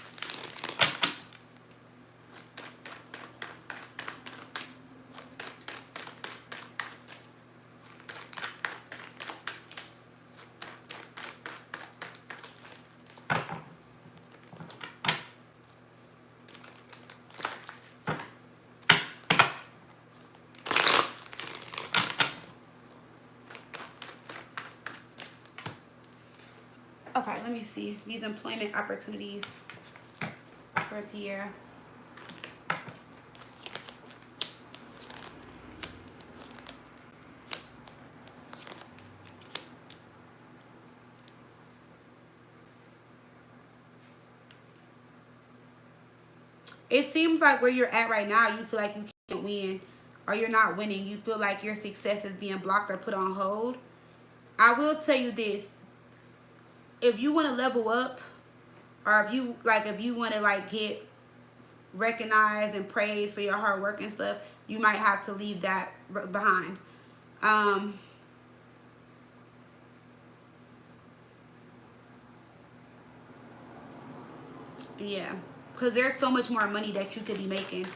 Okay, let me see these employment opportunities for Tierra. It seems like where you're at right now, you feel like you can't win or you're not winning. You feel like your success is being blocked or put on hold. I will tell you this. If you want to level up, or if you want to like get recognized and praised for your hard work and stuff, you might have to leave that behind. Um, yeah, because there's so much more money that you could be making.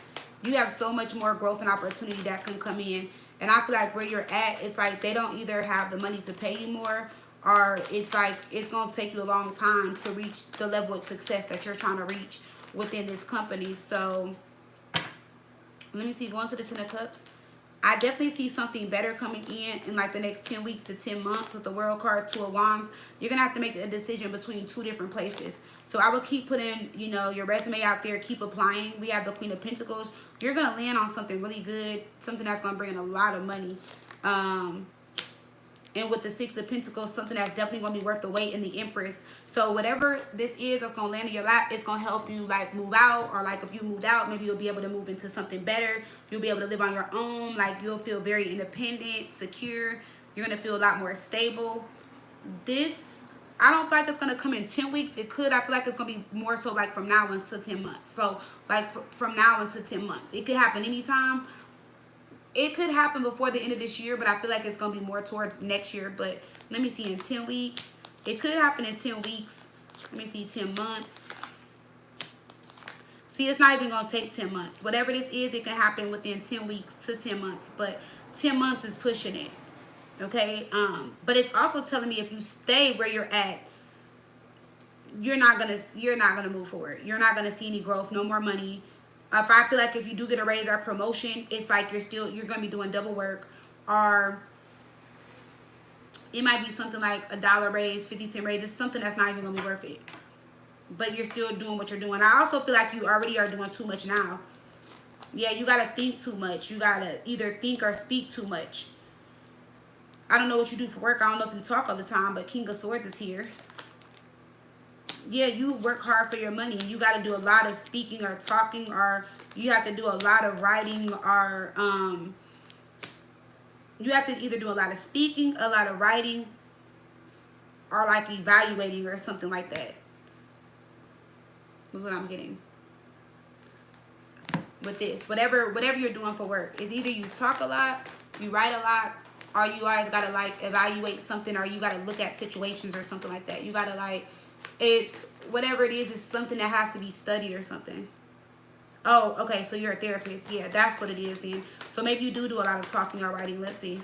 You have so much more growth and opportunity that can come in. And I feel like where you're at, it's like they don't either have the money to pay you more, or it's like it's going to take you a long time to reach the level of success that you're trying to reach within this company. So let me see, going to the Ten of Cups. I definitely see something better coming in like the next 10 weeks to 10 months with the World card, Two of Wands. You're going to have to make a decision between two different places. So I would keep putting, your resume out there, keep applying. We have the Queen of Pentacles. You're going to land on something really good, something that's going to bring in a lot of money. And with the Six of Pentacles, something that's definitely going to be worth the wait, in the Empress. So whatever this is that's going to land in your lap, it's going to help you like move out. Or like if you moved out, maybe you'll be able to move into something better. You'll be able to live on your own. Like you'll feel very independent, secure. You're going to feel a lot more stable. This, I don't feel like it's going to come in 10 weeks. It could. I feel like it's going to be more so like from now until 10 months. So like from now until 10 months. It could happen anytime. It could happen before the end of this year, but I feel like it's going to be more towards next year. But let me see, in 10 weeks. It could happen in 10 weeks. Let me see, 10 months. See, it's not even going to take 10 months. Whatever this is, it can happen within 10 weeks to 10 months. But 10 months is pushing it. Okay? But it's also telling me if you stay where you're at, you're not gonna move forward. You're not gonna see any growth, no more money. If I feel like if you do get a raise or promotion, it's like you're gonna be doing double work, or it might be something like $1 raise, 50-cent raise, just something that's not even gonna be worth it. But you're still doing what you're doing. I also feel like you already are doing too much now. Yeah, you gotta think too much. You gotta either think or speak too much. I don't know what you do for work. I don't know if you talk all the time, but King of Swords is here. Yeah, you work hard for your money. You got to do a lot of speaking or talking, or you have to do a lot of writing, or you have to either do a lot of speaking, a lot of writing, or like evaluating or something like that. That's what I'm getting with this. Whatever you're doing for work, is either you talk a lot, you write a lot, or you always got to like evaluate something, or you got to look at situations or something like that. You got to like, it's whatever it is, it's something that has to be studied or something. Oh, okay, so you're a therapist. Yeah, that's what it is then. So maybe you do a lot of talking or writing. Let's see.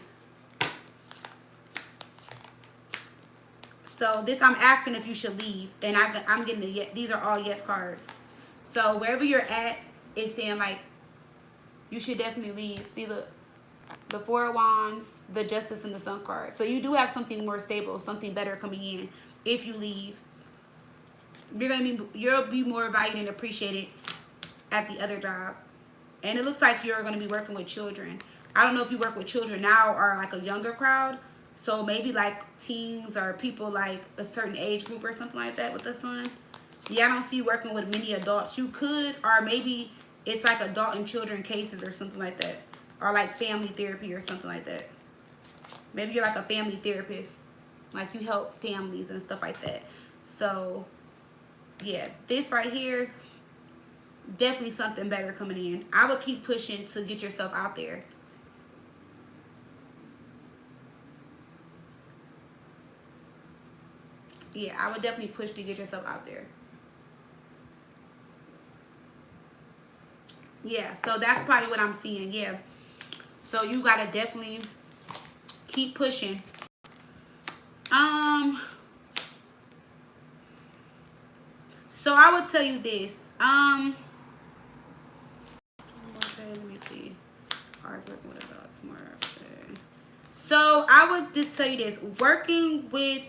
So this, I'm asking if you should leave, and I'm getting these are all yes cards. So wherever you're at, it's saying like you should definitely leave. See the Four of Wands, the Justice, and the Sun card. So you do have something more stable, something better coming in if you leave. You'll be more valued and appreciated at the other job. And it looks like you're going to be working with children. I don't know if you work with children now or like a younger crowd, So maybe like teens or people like a certain age group or something like that with the son. Yeah, I don't see you working with many adults. You could, or maybe it's like adult and children cases or something like that. Or like family therapy or something like that. Maybe you're like a family therapist. Like you help families and stuff like that. So, yeah, this right here, definitely something better coming in. I would keep pushing to get yourself out there. Yeah, I would definitely push to get yourself out there. Yeah, so that's probably what I'm seeing. Yeah. So you gotta definitely keep pushing. So I would tell you this. Okay, let me see. Hard working with adults more. Okay. So I would just tell you this. Working with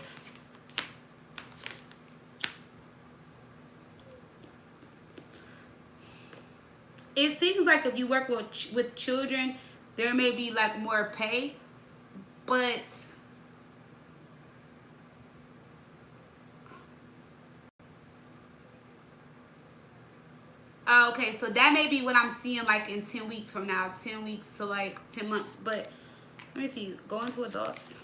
it seems like if you work with children, there may be like more pay, but okay, so that may be what I'm seeing like in 10 weeks from now, 10 weeks to like 10 months. But let me see, going to adults.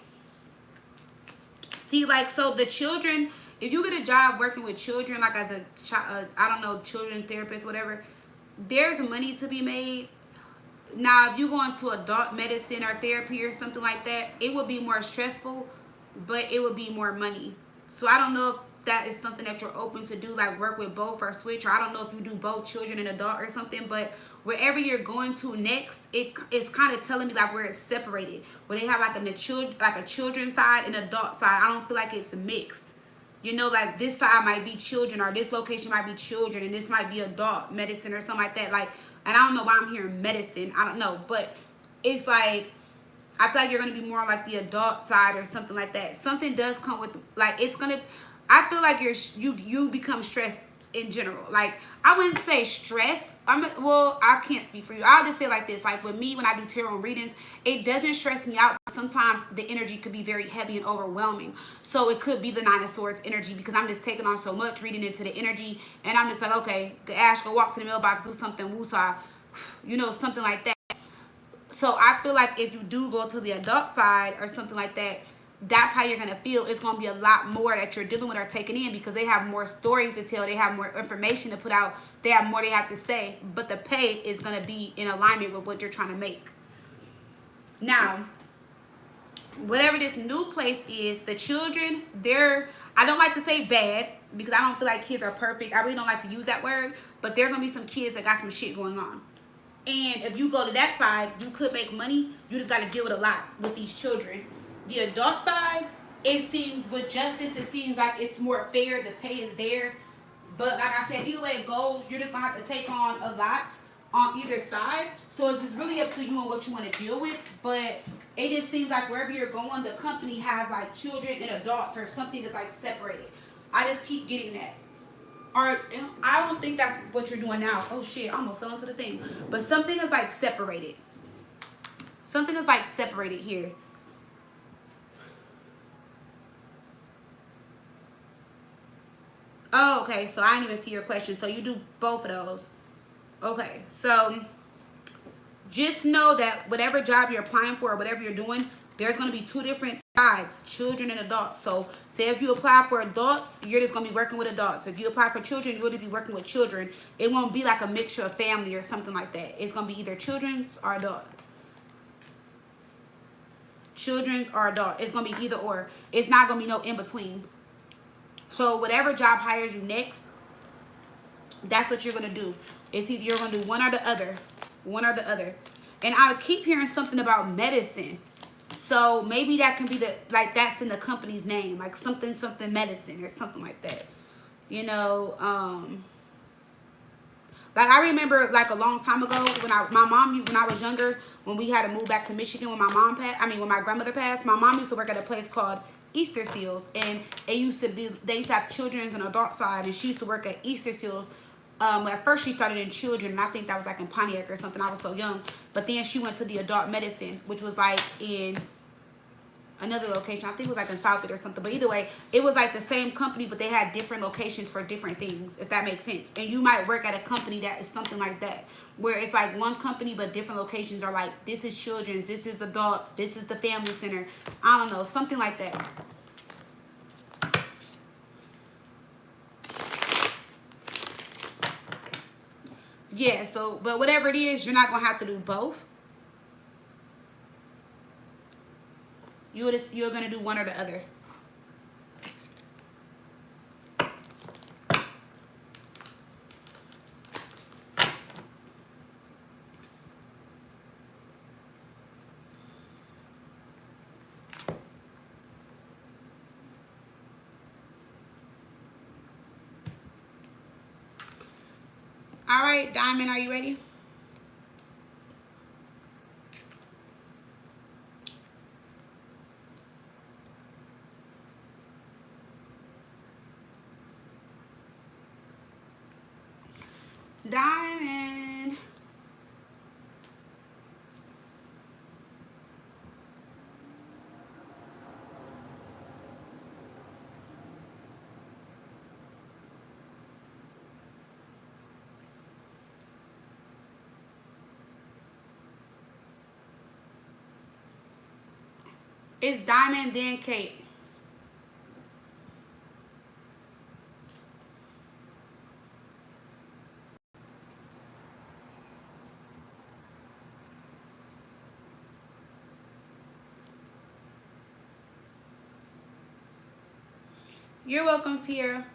See, like, so the children, if you get a job working with children, like as a child, I don't know, children's therapist, whatever, there's money to be made. Now, if you go into adult medicine or therapy or something like that, it would be more stressful, but it would be more money. So I don't know if that is something that you're open to do, like work with both or switch, or I don't know if you do both children and adult or something, but wherever you're going to next, it's kind of telling me like where it's separated, where they have like a children's side and adult side. I don't feel like it's mixed. You know, like this side might be children, or this location might be children, and this might be adult medicine or something like that. Like, and I don't know why I'm hearing medicine. I don't know, but it's like I feel like you're gonna be more like the adult side or something like that. Something does come with like it's gonna. I feel like you become stressed in general. Like I wouldn't say stressed. Well, I can't speak for you. I'll just say like this. Like with me, when I do tarot readings, it doesn't stress me out. Sometimes the energy could be very heavy and overwhelming. So it could be the Nine of Swords energy because I'm just taking on so much, reading into the energy, and I'm just like, okay, Ash, go walk to the mailbox, do something, woosah, you know, something like that. So I feel like if you do go to the adult side or something like that, that's how you're gonna feel. It's gonna be a lot more that you're dealing with or taking in because they have more stories to tell, they have more information to put out, they have more they have to say, but the pay is gonna be in alignment with what you're trying to make. Now, whatever this new place is, the children, I don't like to say bad because I don't feel like kids are perfect. I really don't like to use that word, but there are gonna be some kids that got some shit going on. And if you go to that side, you could make money. You just got to deal with a lot with these children. The adult side, it seems with justice, it seems like it's more fair. The pay is there. But like I said, either way it goes, you're just going to have to take on a lot on either side. So it's just really up to you on what you want to deal with. But it just seems like wherever you're going, the company has like children and adults or something that's like separated. I just keep getting that. Or I don't think that's what you're doing now. Oh shit, I almost fell into the thing. But something is like separated. Something is like separated here. Oh, okay. So I didn't even see your question. So you do both of those. Okay. So just know that whatever job you're applying for or whatever you're doing, there's going to be two different sides, children and adults. So say if you apply for adults, you're just going to be working with adults. If you apply for children, you're going to be working with children. It won't be like a mixture of family or something like that. It's going to be either children's or adult. Children's or adult. It's going to be either or. It's not going to be no in between. So whatever job hires you next, that's what you're going to do. It's either you're going to do one or the other. One or the other. And I keep hearing something about medicine. So maybe that can be that's in the company's name. Like something medicine or something like that. You know, like I remember like a long time ago when I was younger, when we had to move back to Michigan when when my grandmother passed, my mom used to work at a place called Easter Seals, and they used to have children's and adult side, and she used to work at Easter Seals. At first she started in children, and I think that was like in Pontiac or something. I was so young, but then she went to the adult medicine, which was like in another location. I think it was like in Southfield or something. But either way, it was like the same company, but they had different locations for different things, if that makes sense. And you might work at a company that is something like that, where it's like one company, but different locations are like, this is children's, this is adults, this is the family center. I don't know, something like that. Yeah, so, but whatever it is, you're not going to have to do both. You're going to do one or the other. All right, Diamond, are you ready? Diamond. It's Diamond, then Kate. You're welcome, Tiara.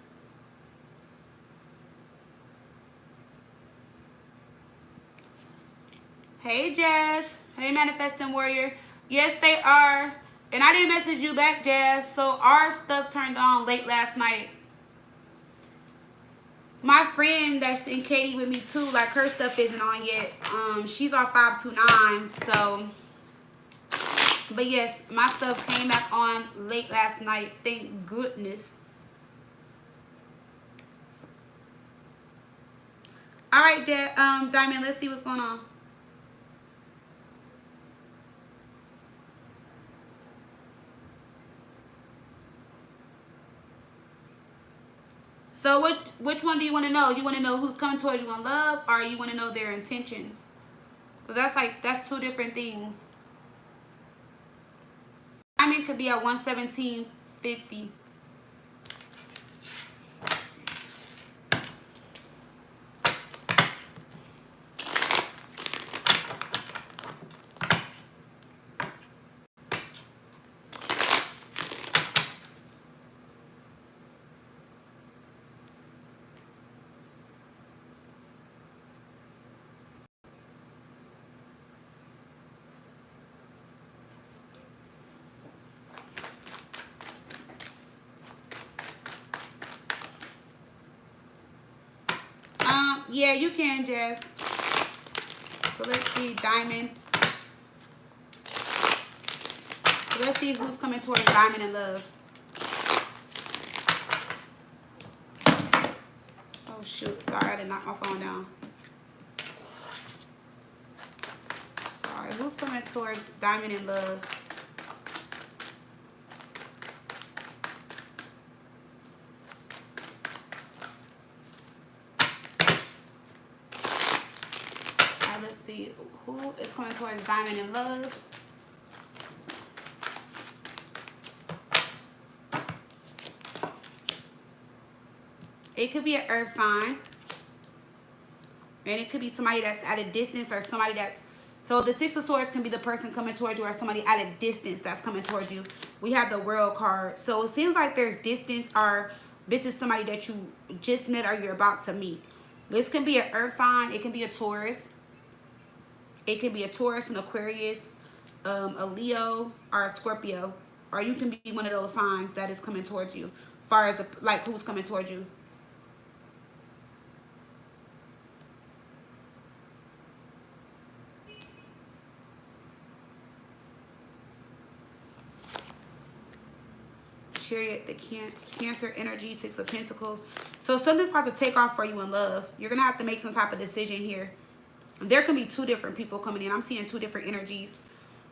Hey, Jazz. Hey, Manifesting Warrior. Yes, they are. And I didn't message you back, Jazz. So our stuff turned on late last night. My friend that's in Katie with me too, like her stuff isn't on yet. She's on 529, so. But yes, my stuff came back on late last night. Thank goodness. All right, Diamond, let's see what's going on. So which one do you want to know? You want to know who's coming towards you in love, or you want to know their intentions? Because that's two different things. Diamond could be at 117.50. Yeah, you can, Jess. So let's see, Diamond. So let's see who's coming towards Diamond in love. Oh shoot, sorry, I did knock my phone down. Sorry, who's coming towards Diamond in love? Let's see who is coming towards Diamond in love. It could be an earth sign, and it could be somebody that's at a distance, or somebody that's, so the Six of Swords can be the person coming towards you, or somebody at a distance that's coming towards you. We have the World card, so it seems like there's distance, or this is somebody that you just met or you're about to meet. This can be an earth sign, it can be a Taurus. It could be a Taurus, an Aquarius, a Leo, or a Scorpio. Or you can be one of those signs that is coming towards you. As far as like who's coming towards you. Chariot, the Cancer energy, Six of Pentacles. So something's about to take off for you in love. You're going to have to make some type of decision here. There can be two different people coming in. I'm seeing two different energies.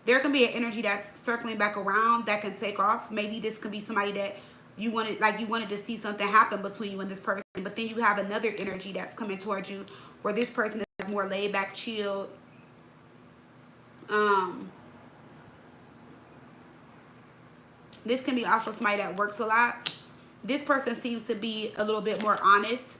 There can be an energy that's circling back around that can take off. Maybe this could be somebody that you wanted to see something happen between you and this person, but then you have another energy that's coming towards you where this person is more laid back, chilled. This can be also somebody that works a lot. This person seems to be a little bit more honest,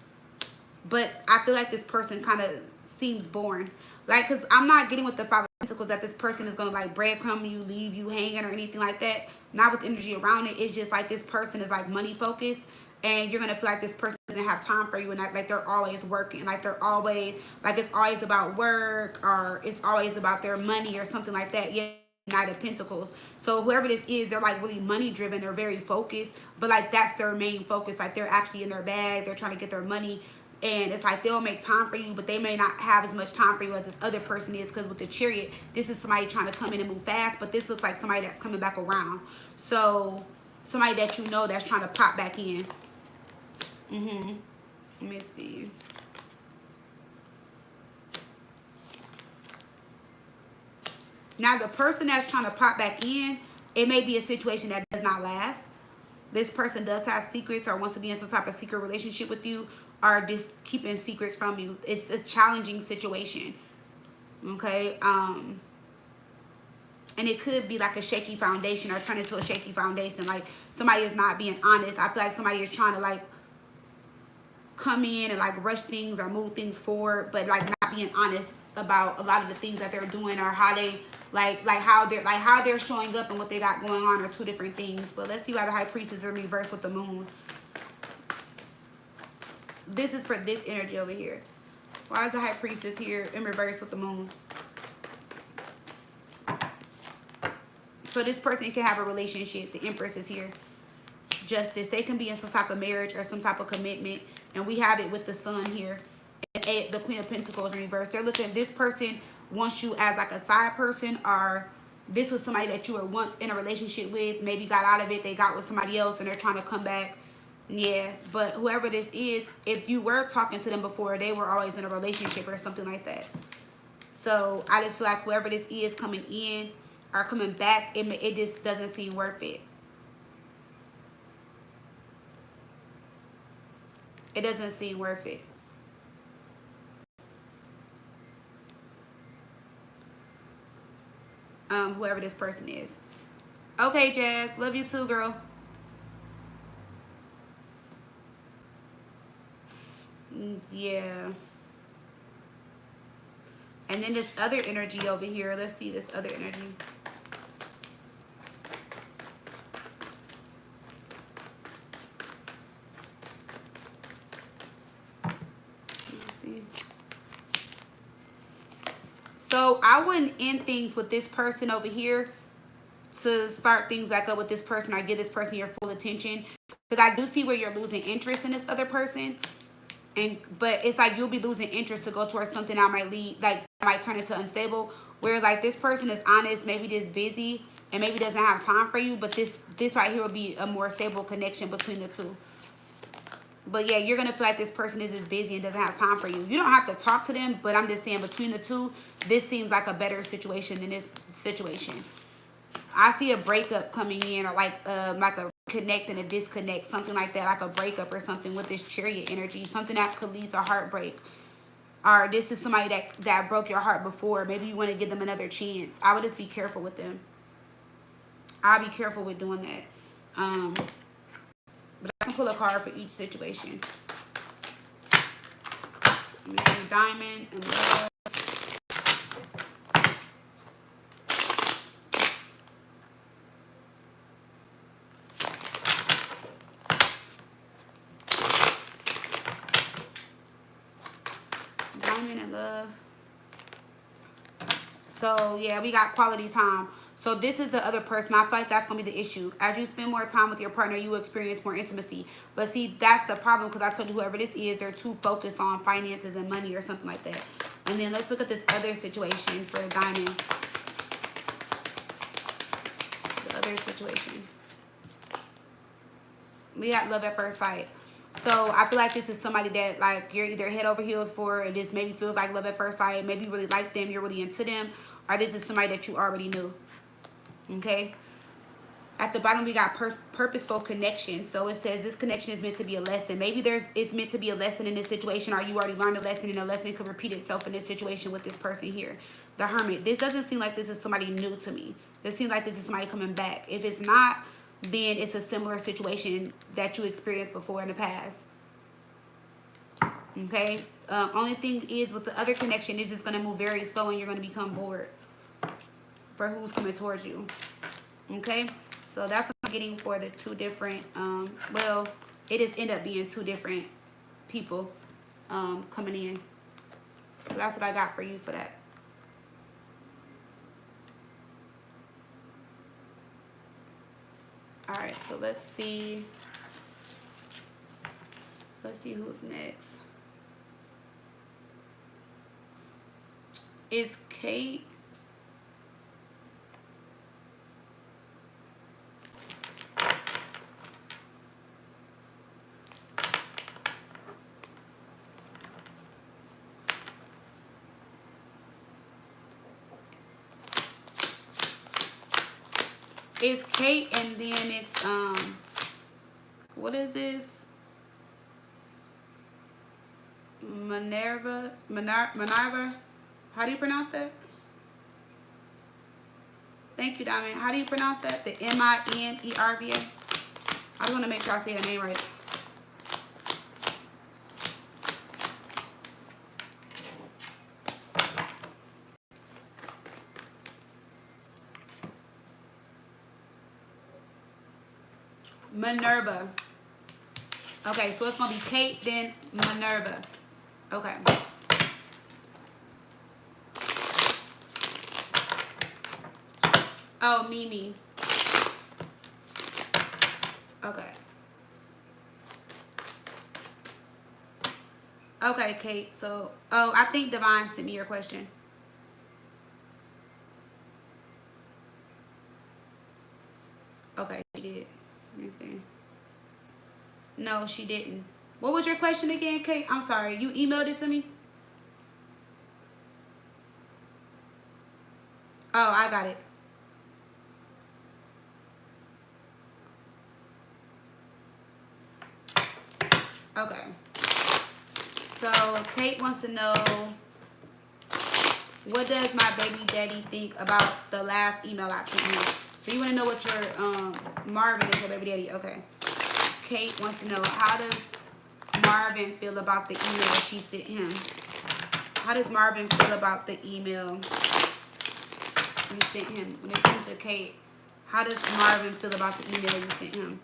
but I feel like this person kind of seems boring. Like, because I'm not getting with the Five of Pentacles that this person is going to like breadcrumb you, leave you hanging or anything like that. Not with energy around it. It's just like this person is like money focused, and you're going to feel like this person doesn't have time for you, and like they're always working. Like they're always, like it's always about work, or it's always about their money or something like that. Yeah. Knight of Pentacles. So whoever this is, they're like really money driven. They're very focused, but like that's their main focus. Like they're actually in their bag. They're trying to get their money. And it's like they'll make time for you, but they may not have as much time for you as this other person is, because with the Chariot, this is somebody trying to come in and move fast, but this looks like somebody that's coming back around. So somebody that you know that's trying to pop back in. Let me see. Now, the person that's trying to pop back in, it may be a situation that does not last. This person does have secrets or wants to be in some type of secret relationship with you, or just keeping secrets from you. It's a challenging situation. Okay? And it could be like a shaky foundation or turn into a shaky foundation. Like somebody is not being honest. I feel like somebody is trying to like come in and like rush things or move things forward, but like not being honest about a lot of the things that they're doing, or how they how they're showing up and what they got going on are two different things. But let's see why the High Priestess is in reverse with the Moon. This is for this energy over here. Why is the High Priestess here in reverse with the Moon? So this person can have a relationship. The Empress is here. Justice. They can be in some type of marriage or some type of commitment. And we have it with the Sun here. And the Queen of Pentacles in reverse. They're looking, this person wants you as like a side person, or this was somebody that you were once in a relationship with. Maybe got out of it. They got with somebody else and they're trying to come back. Yeah. But whoever this is, if you were talking to them before, they were always in a relationship or something like that. So I just feel like whoever this is coming in or coming back, it just doesn't seem worth it. It doesn't seem worth it. Whoever this person is. Okay, Jazz. Love you too, girl. Yeah. And then this other energy over here. Let's see this other energy. So I wouldn't end things with this person over here to start things back up with this person or give this person your full attention, because I do see where you're losing interest in this other person, but it's like you'll be losing interest to go towards something that might lead, like might turn into unstable. Whereas like this person is honest, maybe just busy and maybe doesn't have time for you, but this right here will be a more stable connection between the two. But yeah, you're going to feel like this person is just busy and doesn't have time for you. You don't have to talk to them, but I'm just saying between the two, this seems like a better situation than this situation. I see a breakup coming in, or like a connect and a disconnect, something like that, like a breakup or something with this Chariot energy, something that could lead to heartbreak. Or this is somebody that broke your heart before. Maybe you want to give them another chance. I would just be careful with them. I'll be careful with doing that. But I can pull a card for each situation. Let me see, Diamond and Love. Diamond and Love. So yeah, we got quality time. So this is the other person. I feel like that's going to be the issue. As you spend more time with your partner, you experience more intimacy. But see, that's the problem, because I told you whoever this is, they're too focused on finances and money or something like that. And then let's look at this other situation for Diamond. The other situation. We got love at first sight. So I feel like this is somebody that like you're either head over heels for, and this maybe feels like love at first sight. Maybe you really like them, you're really into them, or this is somebody that you already knew. Okay. At the bottom, we got purposeful connection. So it says this connection is meant to be a lesson. Maybe it's meant to be a lesson in this situation, or you already learned a lesson, and a lesson could repeat itself in this situation with this person here. The Hermit. This doesn't seem like this is somebody new to me. This seems like this is somebody coming back. If it's not, then it's a similar situation that you experienced before in the past. Okay. Only thing is with the other connection, is just going to move very slow, and you're going to become bored for who's coming towards you. Okay. So that's what I'm getting for the two different, well, it just end up being two different people coming in. So that's what I got for you for that. All right, so let's see. Let's see who's next. Is Kate? It's Kate, and then it's what is this? Minerva. How do you pronounce that? Thank you, Diamond. How do you pronounce that? The Minerva. I just want to make sure I say her name right. Minerva. Okay, so it's going to be Kate, then Minerva. Okay. Oh, Mimi. Okay. Okay, Kate. So, oh, I think Divine sent me your question. Okay, she did. Let me see. No, she didn't. What was your question again, Kate? I'm sorry. You emailed it to me? Oh, I got it. Okay. So, Kate wants to know, what does my baby daddy think about the last email I sent him? So, you want to know what your, Marvin is your baby daddy. Okay. Kate wants to know, how does Marvin feel about the email she sent him? How does Marvin feel about the email you sent him? When it comes to Kate, how does Marvin feel about the email you sent him?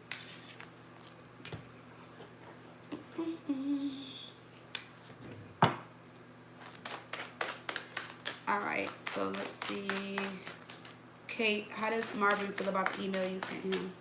All right, so let's see. Kate, how does Marvin feel about the email you sent him?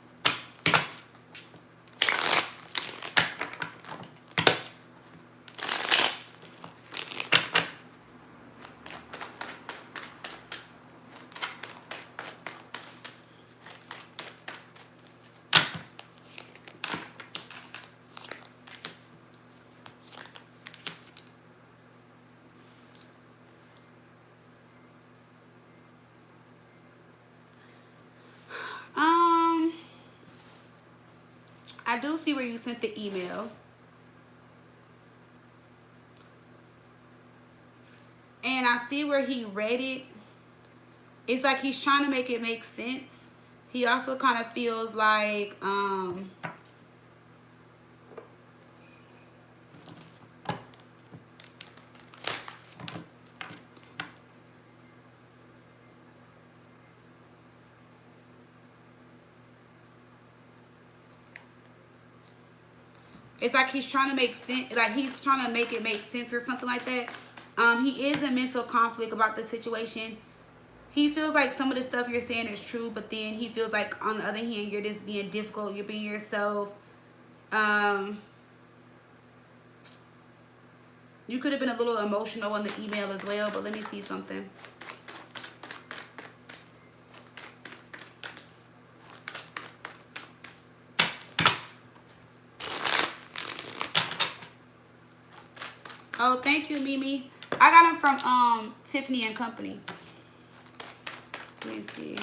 I do see where you sent the email. And I see where he read it. It's like he's trying to make it make sense. He also kind of feels like, it's like he's trying to make sense, like he's trying to make it make sense or something like that. He is in mental conflict about the situation. He feels like some of the stuff you're saying is true, but then he feels like on the other hand, you're just being difficult. You're being yourself. You could have been a little emotional in the email as well, but let me see something. Oh, thank you, Mimi. I got them from Tiffany and Company. Let me see.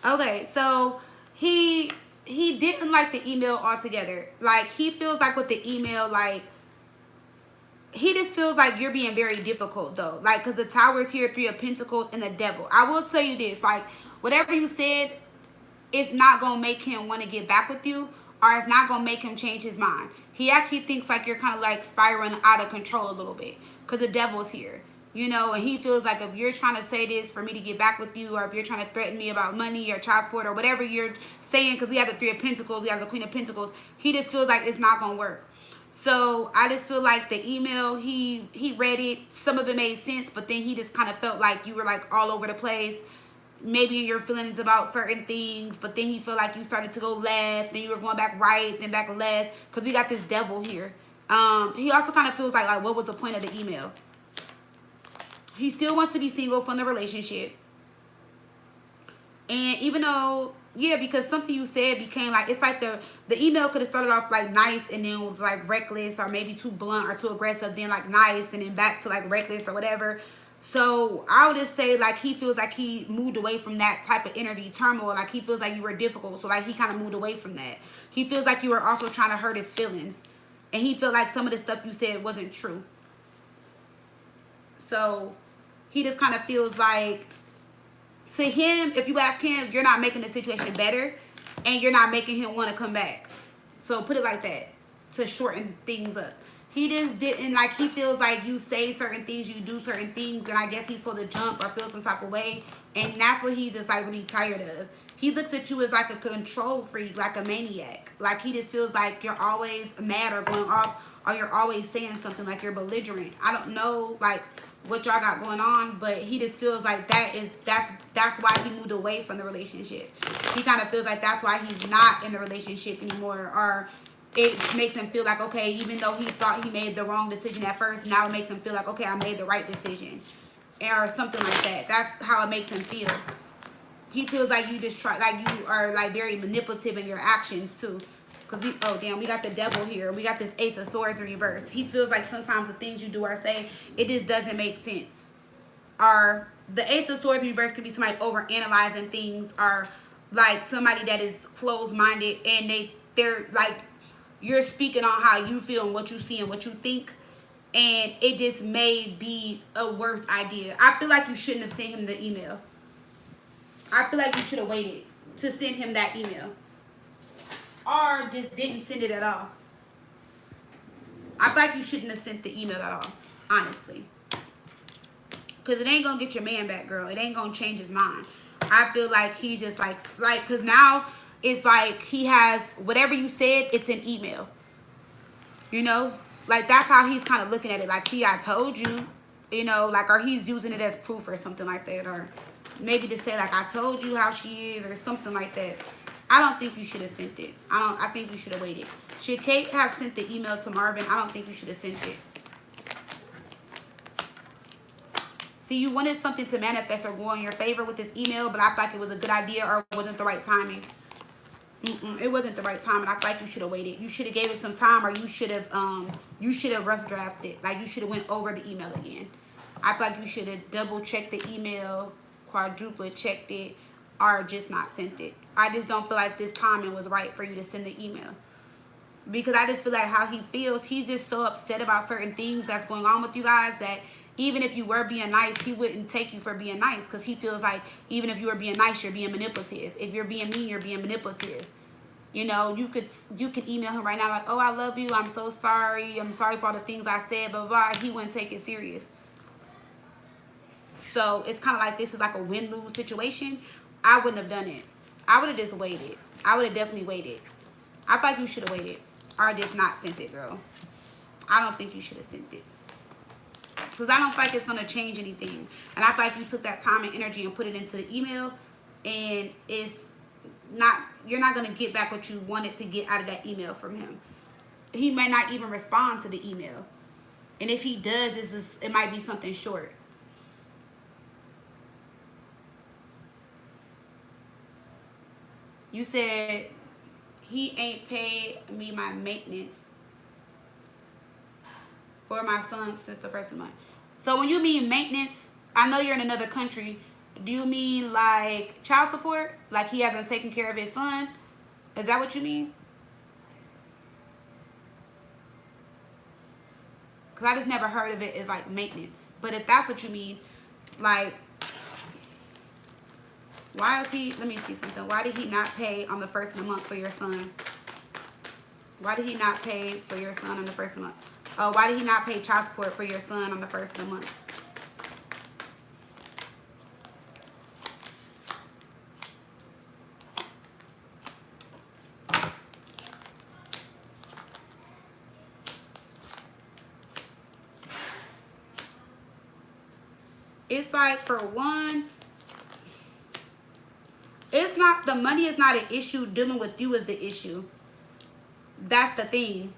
Okay, so he didn't like the email altogether. Like he feels like with the email, like he just feels like you're being very difficult though. Like because the tower is here, 3 of Pentacles, and the Devil. I will tell you this, like whatever you said, it's not gonna make him want to get back with you, or it's not gonna make him change his mind. He actually thinks like you're kind of like spiraling out of control a little bit because the Devil's here, you know, and he feels like if you're trying to say this for me to get back with you, or if you're trying to threaten me about money or child support or whatever you're saying, because we have the 3 of Pentacles, we have the Queen of Pentacles, he just feels like it's not gonna work. So I just feel like the email, he read it, some of it made sense, but then he just kind of felt like you were like all over the place, maybe in your feelings about certain things, but then he felt like you started to go left, then you were going back right, then back left, because we got this Devil here. He also kind of feels like what was the point of the email? He still wants to be single from the relationship. And even though, yeah, because something you said became like, it's like the email could have started off like nice and then was like reckless, or maybe too blunt or too aggressive, then like nice and then back to like reckless or whatever. So I would just say like he feels like he moved away from that type of energy turmoil. Like he feels like you were difficult. So like he kind of moved away from that. He feels like you were also trying to hurt his feelings. And he felt like some of the stuff you said wasn't true. So he just kind of feels like, to him, if you ask him, you're not making the situation better, and you're not making him want to come back. So put it like that, to shorten things up. He just didn't, like, he feels like you say certain things, you do certain things, and I guess he's supposed to jump or feel some type of way, and that's what he's just like really tired of. He looks at you as like a control freak, like a maniac. Like he just feels like you're always mad or going off, or you're always saying something, like you're belligerent. I don't know, like, what y'all got going on, but he just feels like that's why he moved away from the relationship. He kind of feels like that's why he's not in the relationship anymore, or it makes him feel like, okay, even though he thought he made the wrong decision at first, now it makes him feel like, okay, I made the right decision, or something like that. That's how it makes him feel. He feels like you just try, like you are like very manipulative in your actions too. Because oh damn, we got the Devil here. We got this Ace of Swords in reverse. He feels like sometimes the things you do or say, it just doesn't make sense. Or the Ace of Swords in reverse could be somebody over analyzing things, or like somebody that is closed minded, and they're like, you're speaking on how you feel and what you see and what you think, and it just may be a worse idea. I feel like you shouldn't have sent him the email. I feel like you should have waited to send him that email. Or just didn't send it at all. I feel like you shouldn't have sent the email at all, honestly. Because it ain't going to get your man back, girl. It ain't going to change his mind. I feel like he's just like, because now it's like he has, whatever you said, it's an email. You know? Like, that's how he's kind of looking at it. Like, see, I told you. You know, like, or he's using it as proof or something like that. Or maybe to say, like, I told you how she is or something like that. I don't think you should have sent it. I think you should have waited. Should Kate have sent the email to Marvin? I don't think you should have sent it. See, you wanted something to manifest or go in your favor with this email, but I feel like it was a good idea, or it wasn't the right timing. It wasn't the right time, and I feel like you should have waited. You should have gave it some time, or you should have rough drafted. Like, you should have went over the email again. I feel like you should have double checked the email, quadruple checked it, or just not sent it. I just don't feel like this timing was right for you to send the email. Because I just feel like how he feels, he's just so upset about certain things that's going on with you guys, that even if you were being nice, he wouldn't take you for being nice, because he feels like even if you were being nice, you're being manipulative. If you're being mean, you're being manipulative. You know, you could email him right now like, oh, I love you, I'm so sorry, I'm sorry for all the things I said, blah, blah, blah. He wouldn't take it serious. So it's kind of like this is like a win-lose situation. I wouldn't have done it. I would have just waited. I would have definitely waited. I feel like you should have waited, or just not sent it, girl. I don't think you should have sent it. Because I don't feel like it's going to change anything. And I feel like you took that time and energy and put it into the email, and it's not, you're not going to get back what you wanted to get out of that email from him. He may not even respond to the email. And if he does, it might be something short. You said he ain't paid me my maintenance for my son since the first month. So when you mean maintenance, I know you're in another country. Do you mean like child support? Like he hasn't taken care of his son? Is that what you mean? Because I just never heard of it as like maintenance. But if that's what you mean, like, why is he, let me see something. Why did he not pay on the first of the month for your son? Why did he not pay for your son on the first of the month? Oh, why did he not pay child support for your son on the first of the month? It's like, for one, it's not, the money is not an issue. Dealing with you is the issue. That's the thing.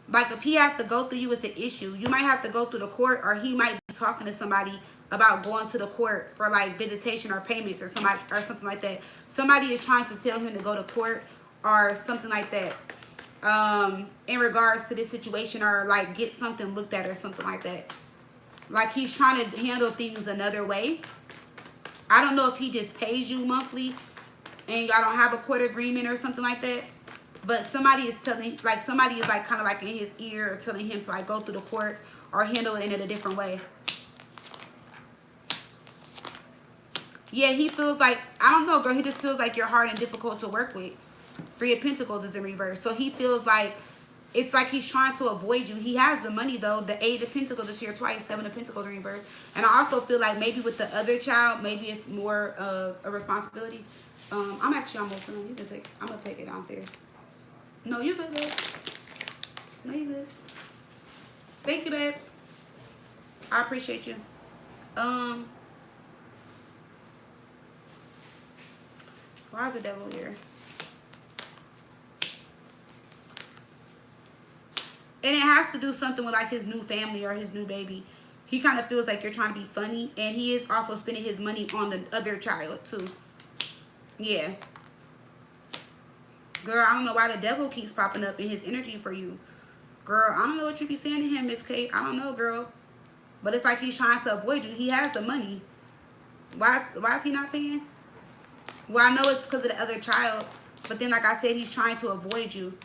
Like, if he has to go through you, it's an issue. You might have to go through the court, or he might be talking to somebody about going to the court for like visitation or payments or somebody or something like that. Somebody is trying to tell him to go to court or something like that. In regards to this situation, or like get something looked at or something like that. Like he's trying to handle things another way. I don't know if he just pays you monthly and y'all don't have a court agreement or something like that. But somebody is telling, like somebody is like kind of like in his ear or telling him to like go through the courts or handle it in a different way. Yeah, he feels like, I don't know, girl, he just feels like you're hard and difficult to work with. Three of Pentacles is in reverse. So he feels like, it's like he's trying to avoid you. He has the money though. The Eight of Pentacles is here twice. Seven of Pentacles in reverse. And I also feel like maybe with the other child, maybe it's more of a responsibility. I'm actually almost done. You can take, I'm going to take it downstairs. No, you good, babe. No, you good. Thank you, babe. I appreciate you. Why is the devil here? And it has to do something with like his new family or his new baby. He kind of feels like you're trying to be funny. And he is also spending his money on the other child too. Yeah. Girl, I don't know why the devil keeps popping up in his energy for you. Girl, I don't know what you be saying to him, Miss Kate. I don't know, girl. But it's like he's trying to avoid you. He has the money. Why is he not paying? Well, I know it's because of the other child. But then, like I said, he's trying to avoid you.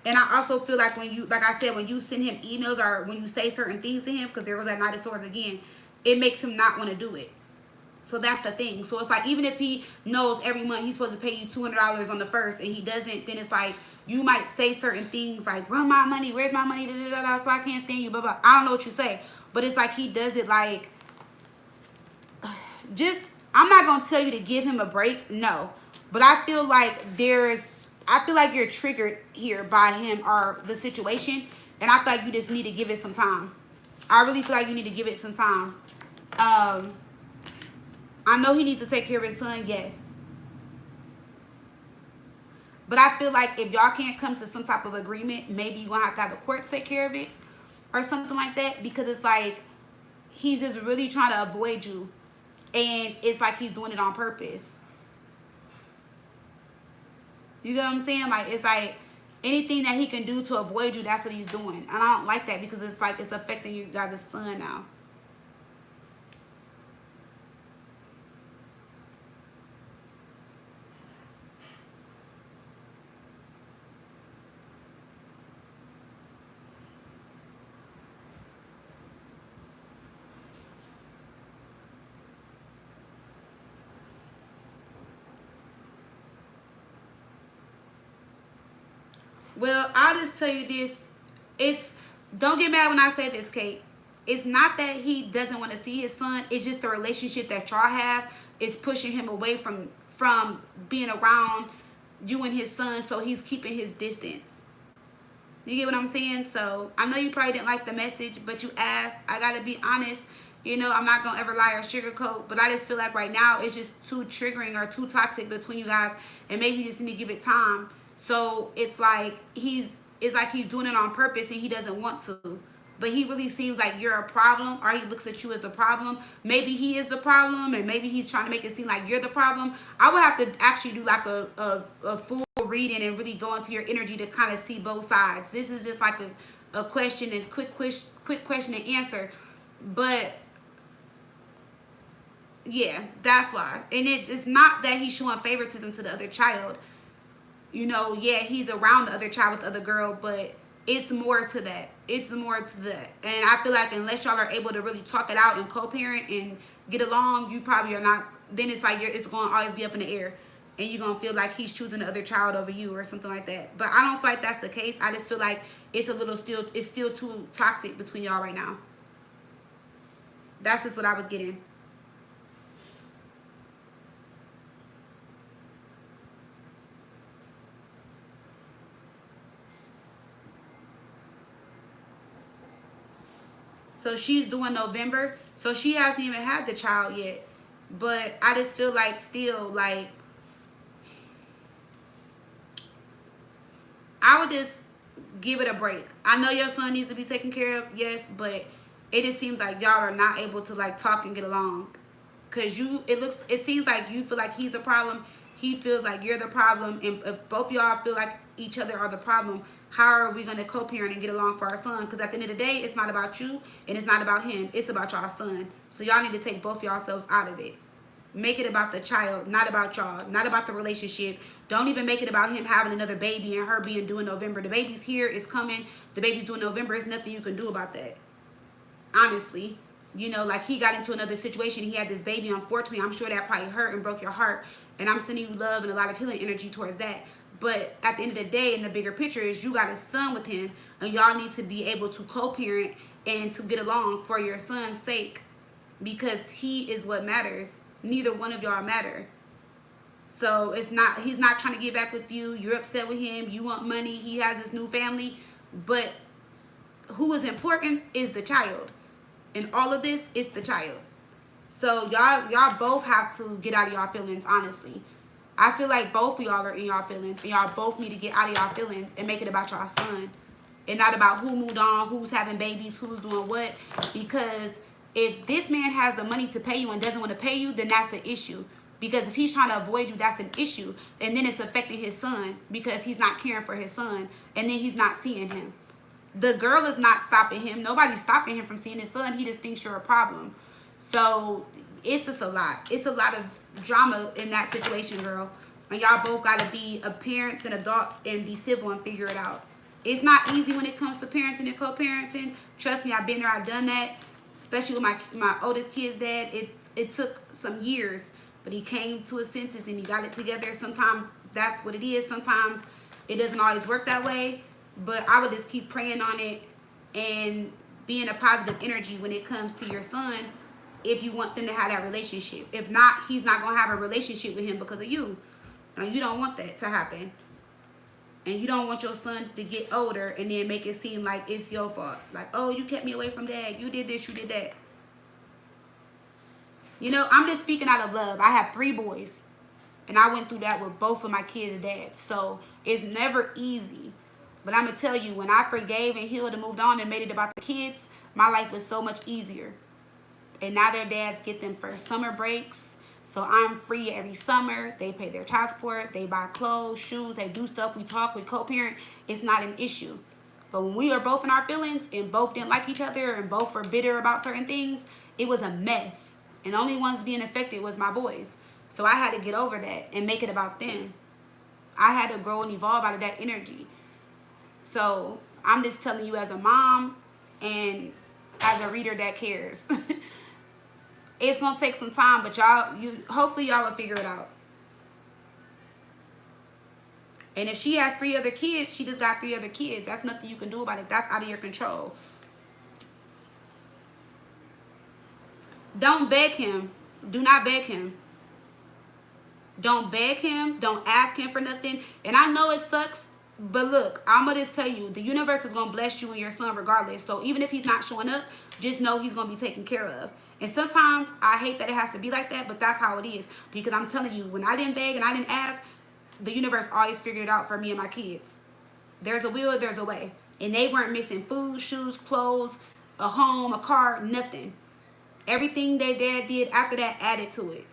And I also feel like when you, like I said, when you send him emails or when you say certain things to him, because there was that Knight of Swords again, it makes him not want to do it. So that's the thing. So it's like, even if he knows every month he's supposed to pay you $200 on the first and he doesn't, then it's like, you might say certain things like, run my money, where's my money, da, da, da, da, so I can't stand you, blah, blah. I don't know what you say. But it's like he does it like, just, I'm not going to tell you to give him a break, no. But I feel like you're triggered here by him or the situation. And I feel like you just need to give it some time. I really feel like you need to give it some time. I know he needs to take care of his son, yes. But I feel like if y'all can't come to some type of agreement, maybe you're going to have the court take care of it or something like that. Because it's like he's just really trying to avoid you. And it's like he's doing it on purpose. You know what I'm saying? Like, it's like anything that he can do to avoid you, that's what he's doing. And I don't like that because it's like it's affecting you guys' son now. Well, I'll just tell you this. Don't get mad when I say this, Kate. It's not that he doesn't want to see his son. It's just the relationship that y'all have is pushing him away from being around you and his son. So he's keeping his distance. You get what I'm saying? So I know you probably didn't like the message, but you asked. I got to be honest. You know, I'm not going to ever lie or sugarcoat. But I just feel like right now it's just too triggering or too toxic between you guys. And maybe you just need to give it time. So it's like he's doing it on purpose and he doesn't want to. But he really seems like you're a problem, or he looks at you as the problem. Maybe he is the problem, and maybe he's trying to make it seem like you're the problem. I would have to actually do like a full reading and really go into your energy to kind of see both sides. This is just like a question and quick question and answer. But Yeah, that's why. And it's not that he's showing favoritism to the other child. You know, yeah, he's around the other child with the other girl, but it's more to that. It's more to that. And I feel like unless y'all are able to really talk it out and co-parent and get along, you probably are not. Then it's like it's going to always be up in the air, and you're going to feel like he's choosing the other child over you or something like that. But I don't feel like that's the case. I just feel like it's still too toxic between y'all right now. That's just what I was getting. So she's doing November. So she hasn't even had the child yet. But I just feel like still like I would just give it a break. I know your son needs to be taken care of, yes, but it just seems like y'all are not able to like talk and get along. Cause it seems like you feel like he's the problem, he feels like you're the problem, and if both y'all feel like each other are the problem, how are we gonna co-parent and get along for our son? Because at the end of the day, it's not about you and it's not about him. It's about y'all son. So y'all need to take both y'all selves out of it. Make it about the child, not about y'all, not about the relationship. Don't even make it about him having another baby and her being due in November. The baby's here, it's coming. The baby's due in November. There's nothing you can do about that. Honestly. You know, like he got into another situation. He had this baby. Unfortunately, I'm sure that probably hurt and broke your heart. And I'm sending you love and a lot of healing energy towards that. But at the end of the day, in the bigger picture, is you got a son with him. And y'all need to be able to co-parent and to get along for your son's sake. Because he is what matters. Neither one of y'all matter. So he's not trying to get back with you. You're upset with him. You want money. He has his new family. But who is important is the child. In all of this, it's the child. So y'all both have to get out of y'all feelings, honestly. I feel like both of y'all are in y'all feelings, and y'all both need to get out of y'all feelings and make it about y'all son. And not about who moved on, who's having babies, who's doing what. Because if this man has the money to pay you and doesn't want to pay you, then that's an issue. Because if he's trying to avoid you, that's an issue. And then it's affecting his son because he's not caring for his son. And then he's not seeing him. The girl is not stopping him. Nobody's stopping him from seeing his son. He just thinks you're a problem. So it's just a lot. It's a lot of drama in that situation, girl. And y'all both got to be parents and adults and be civil and figure it out. It's not easy when it comes to parenting and co-parenting. Trust me, I've been there. I've done that. Especially with my oldest kid's dad. It took some years. But he came to his senses and he got it together. Sometimes that's what it is. Sometimes it doesn't always work that way. But I would just keep praying on it and being a positive energy when it comes to your son if you want them to have that relationship. If not, he's not going to have a relationship with him because of you. Now, you don't want that to happen. And you don't want your son to get older and then make it seem like it's your fault. Like, oh, you kept me away from dad. You did this, you did that. You know, I'm just speaking out of love. I have 3 boys. And I went through that with both of my kids' dads. So it's never easy. But I'm going to tell you, when I forgave and healed and moved on and made it about the kids, my life was so much easier. And now their dads get them for summer breaks. So I'm free every summer. They pay their child support. They buy clothes, shoes. They do stuff. We talk. We co-parent. It's not an issue. But when we are both in our feelings and both didn't like each other and both were bitter about certain things, it was a mess. And the only ones being affected was my boys. So I had to get over that and make it about them. I had to grow and evolve out of that energy. So I'm just telling you as a mom and as a reader that cares. It's going to take some time, but hopefully y'all will figure it out. And if she has 3 other kids, she just got 3 other kids. That's nothing you can do about it. That's out of your control. Don't beg him. Do not beg him. Don't beg him. Don't ask him for nothing. And I know it sucks. But look, I'm going to just tell you, the universe is going to bless you and your son regardless. So even if he's not showing up, just know he's going to be taken care of. And sometimes I hate that it has to be like that, but that's how it is. Because I'm telling you, when I didn't beg and I didn't ask, the universe always figured it out for me and my kids. There's a will, there's a way. And they weren't missing food, shoes, clothes, a home, a car, nothing. Everything their dad did after that added to it.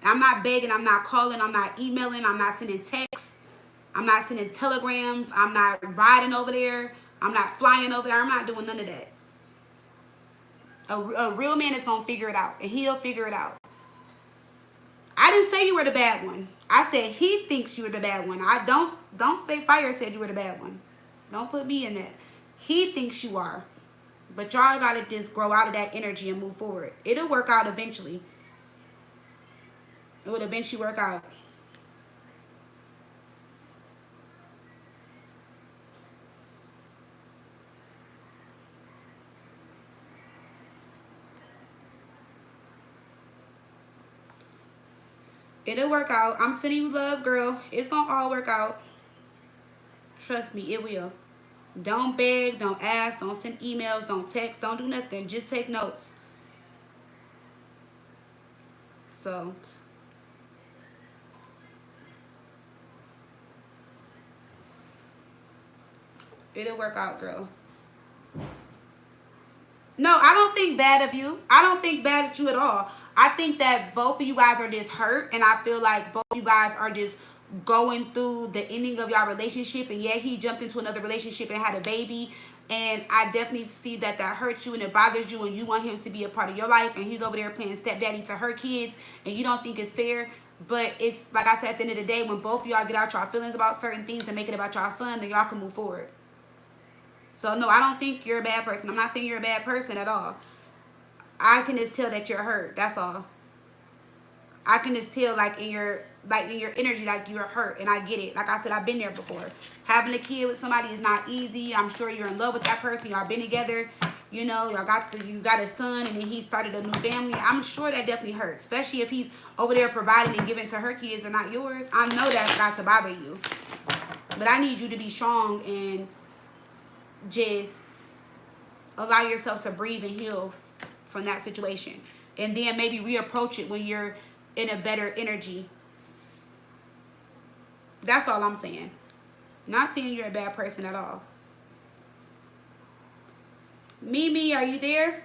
I'm not begging, I'm not calling, I'm not emailing, I'm not sending texts. I'm not sending telegrams. I'm not riding over there. I'm not flying over there. I'm not doing none of that. A real man is going to figure it out. And he'll figure it out. say you were the bad one. I said he thinks you were the bad one. I don't say Fire said you were the bad one. Don't put me in that. He thinks you are. But y'all gotta just grow out of that energy and move forward. It'll work out eventually. It will eventually work out. It'll work out. I'm sending you love, girl. It's gonna all work out. Trust me, it will. Don't beg, don't ask, don't send emails, don't text, don't do nothing. Just take notes. So, it'll work out, girl. No, I don't think bad of you. I don't think bad at you at all. I think that both of you guys are just hurt, and I feel like both of you guys are just going through the ending of y'all relationship. And yeah, he jumped into another relationship and had a baby, and I definitely see that hurts you and it bothers you, and you want him to be a part of your life, and he's over there playing stepdaddy to her kids, and you don't think it's fair. But it's like I said, at the end of the day, when both of y'all get out y'all feelings about certain things and make it about y'all son, then y'all can move forward. So no, I don't think you're a bad person. I'm not saying you're a bad person at all. I can just tell that you're hurt. That's all. I can just tell, like in your energy, like you're hurt, and I get it. Like I said, I've been there before. Having a kid with somebody is not easy. I'm sure you're in love with that person. Y'all been together. You know, you got a son, and then he started a new family. I'm sure that definitely hurts, especially if he's over there providing and giving to her kids and not yours. I know that's got to bother you, but I need you to be strong and just allow yourself to breathe and heal from that situation, and then maybe reapproach it when you're in a better energy. That's all I'm saying. Not saying you're a bad person at all. Mimi, are you there?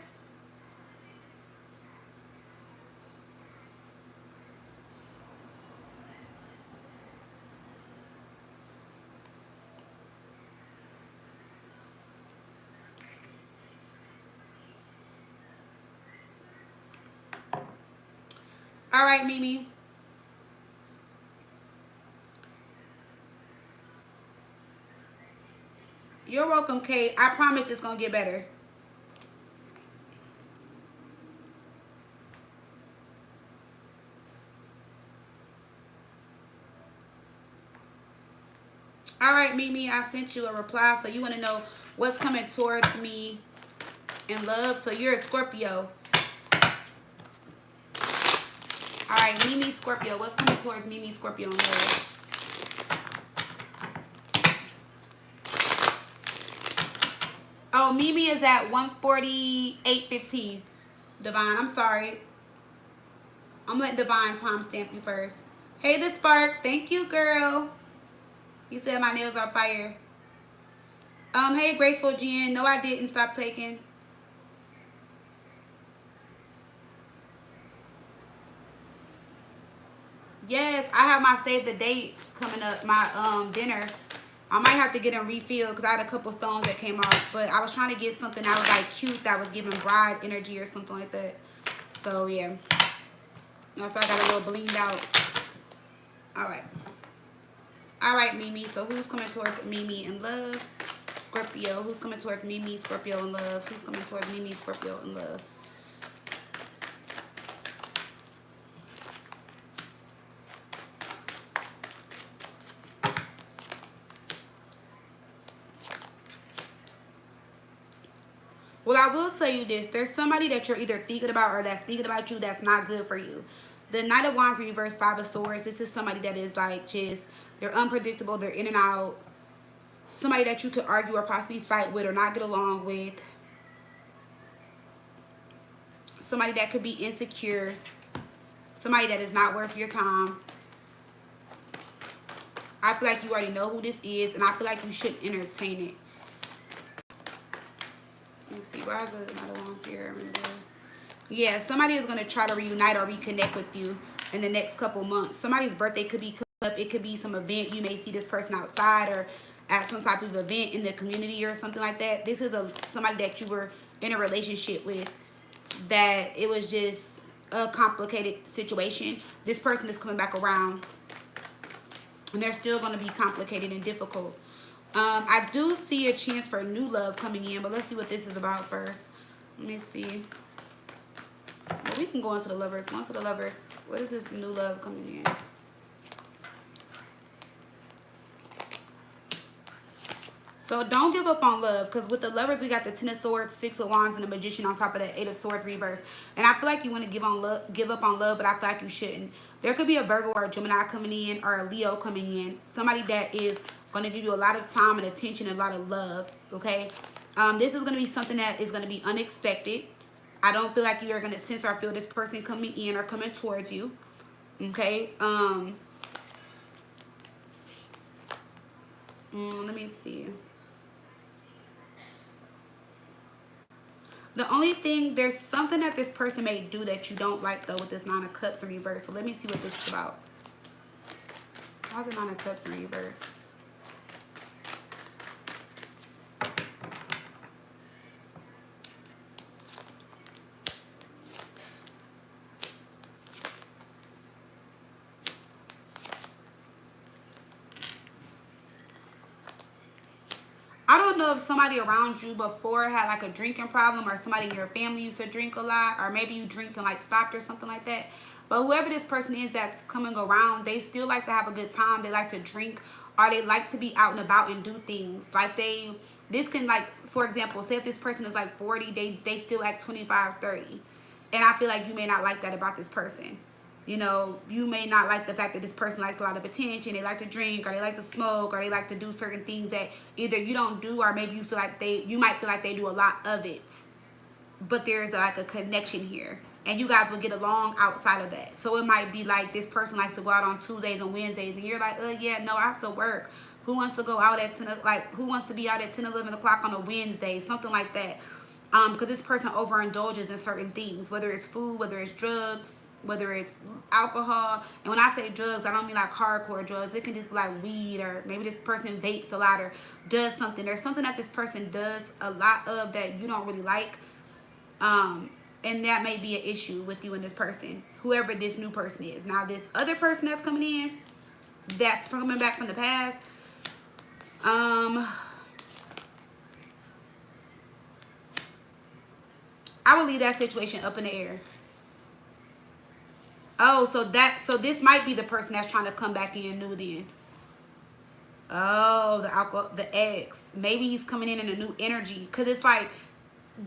All right, Mimi. You're welcome, Kate. I promise it's going to get better. All right, Mimi, I sent you a reply, so you want to know what's coming towards me in love. So you're a Scorpio. All right, Mimi, Scorpio. What's coming towards Mimi, Scorpio in love? Oh, Mimi is at 148.15. Divine, I'm sorry. I'm letting Divine timestamp you first. Hey, the Spark. Thank you, girl. You said my nails are fire. Hey, Graceful Jen. No, I didn't stop taking. Yes, I have my save the date coming up. My dinner. I might have to get them refilled because I had a couple stones that came off. But I was trying to get something that was like cute, that was giving bride energy or something like that. So yeah. So I got a little blinged out. All right. All right, Mimi. So who's coming towards Mimi in love? Scorpio. Who's coming towards Mimi, Scorpio in love? Who's coming towards Mimi, Scorpio in love? Well, I will tell you this. There's somebody that you're either thinking about or that's thinking about you that's not good for you. The Knight of Wands reverse, Five of Swords. This is somebody that is like just, they're unpredictable. They're in and out. Somebody that you could argue or possibly fight with or not get along with. Somebody that could be insecure. Somebody that is not worth your time. I feel like you already know who this is, and I feel like you shouldn't entertain it. Let's see, why is the Knight of Wands here? Yeah, somebody is going to try to reunite or reconnect with you in the next couple months. Somebody's birthday could be coming up. It could be some event. You may see this person outside or at some type of event in the community or something like that. This is somebody that you were in a relationship with, that it was just a complicated situation. This person is coming back around, and they're still going to be complicated and difficult. I do see a chance for new love coming in, but let's see what this is about first. Let me see. Well, we can go into the lovers. Go into the lovers. What is this new love coming in? So don't give up on love, because with the lovers, we got the Ten of Swords, Six of Wands, and the Magician on top of the Eight of Swords reverse. And I feel like you want to give up on love, but I feel like you shouldn't. There could be a Virgo or a Gemini coming in, or a Leo coming in. Somebody that is going to give you a lot of time and attention and a lot of love, okay? This is going to be something that is going to be unexpected. I don't feel like you are going to sense or feel this person coming in or coming towards you, okay? Let me see. The only thing, there's something that this person may do that you don't like, though, with this Nine of Cups in reverse. So let me see what this is about. How's the Nine of Cups in reverse? I don't know if somebody around you before had like a drinking problem, or somebody in your family used to drink a lot, or maybe you drinked and like stopped or something like that. But whoever this person is that's coming around, they still like to have a good time. They like to drink, or they like to be out and about and do things. Like this can, like, for example, say if this person is like 40, they still act 25, 30. And I feel like you may not like that about this person. You know, you may not like the fact that this person likes a lot of attention. They like to drink, or they like to smoke, or they like to do certain things that either you don't do, or maybe you feel like you might feel like they do a lot of it. But there's like a connection here, and you guys will get along outside of that. So it might be like this person likes to go out on Tuesdays and Wednesdays, and you're like, yeah, no, I have to work. Who wants to go out at 10, like, who wants to be out at 10, 11 o'clock on a Wednesday, something like that. Because this person overindulges in certain things, whether it's food, whether it's drugs, whether it's alcohol. And when I say drugs, I don't mean like hardcore drugs. It can just be like weed, or maybe this person vapes a lot or does something. There's something that this person does a lot of that you don't really like. And that may be an issue with you and this person, whoever this new person is. Now, this other person that's coming in, that's coming back from the past, I would leave that situation up in the air. Oh, so this might be the person that's trying to come back in new then. Oh, the ex. Maybe he's coming in a new energy. Because it's like,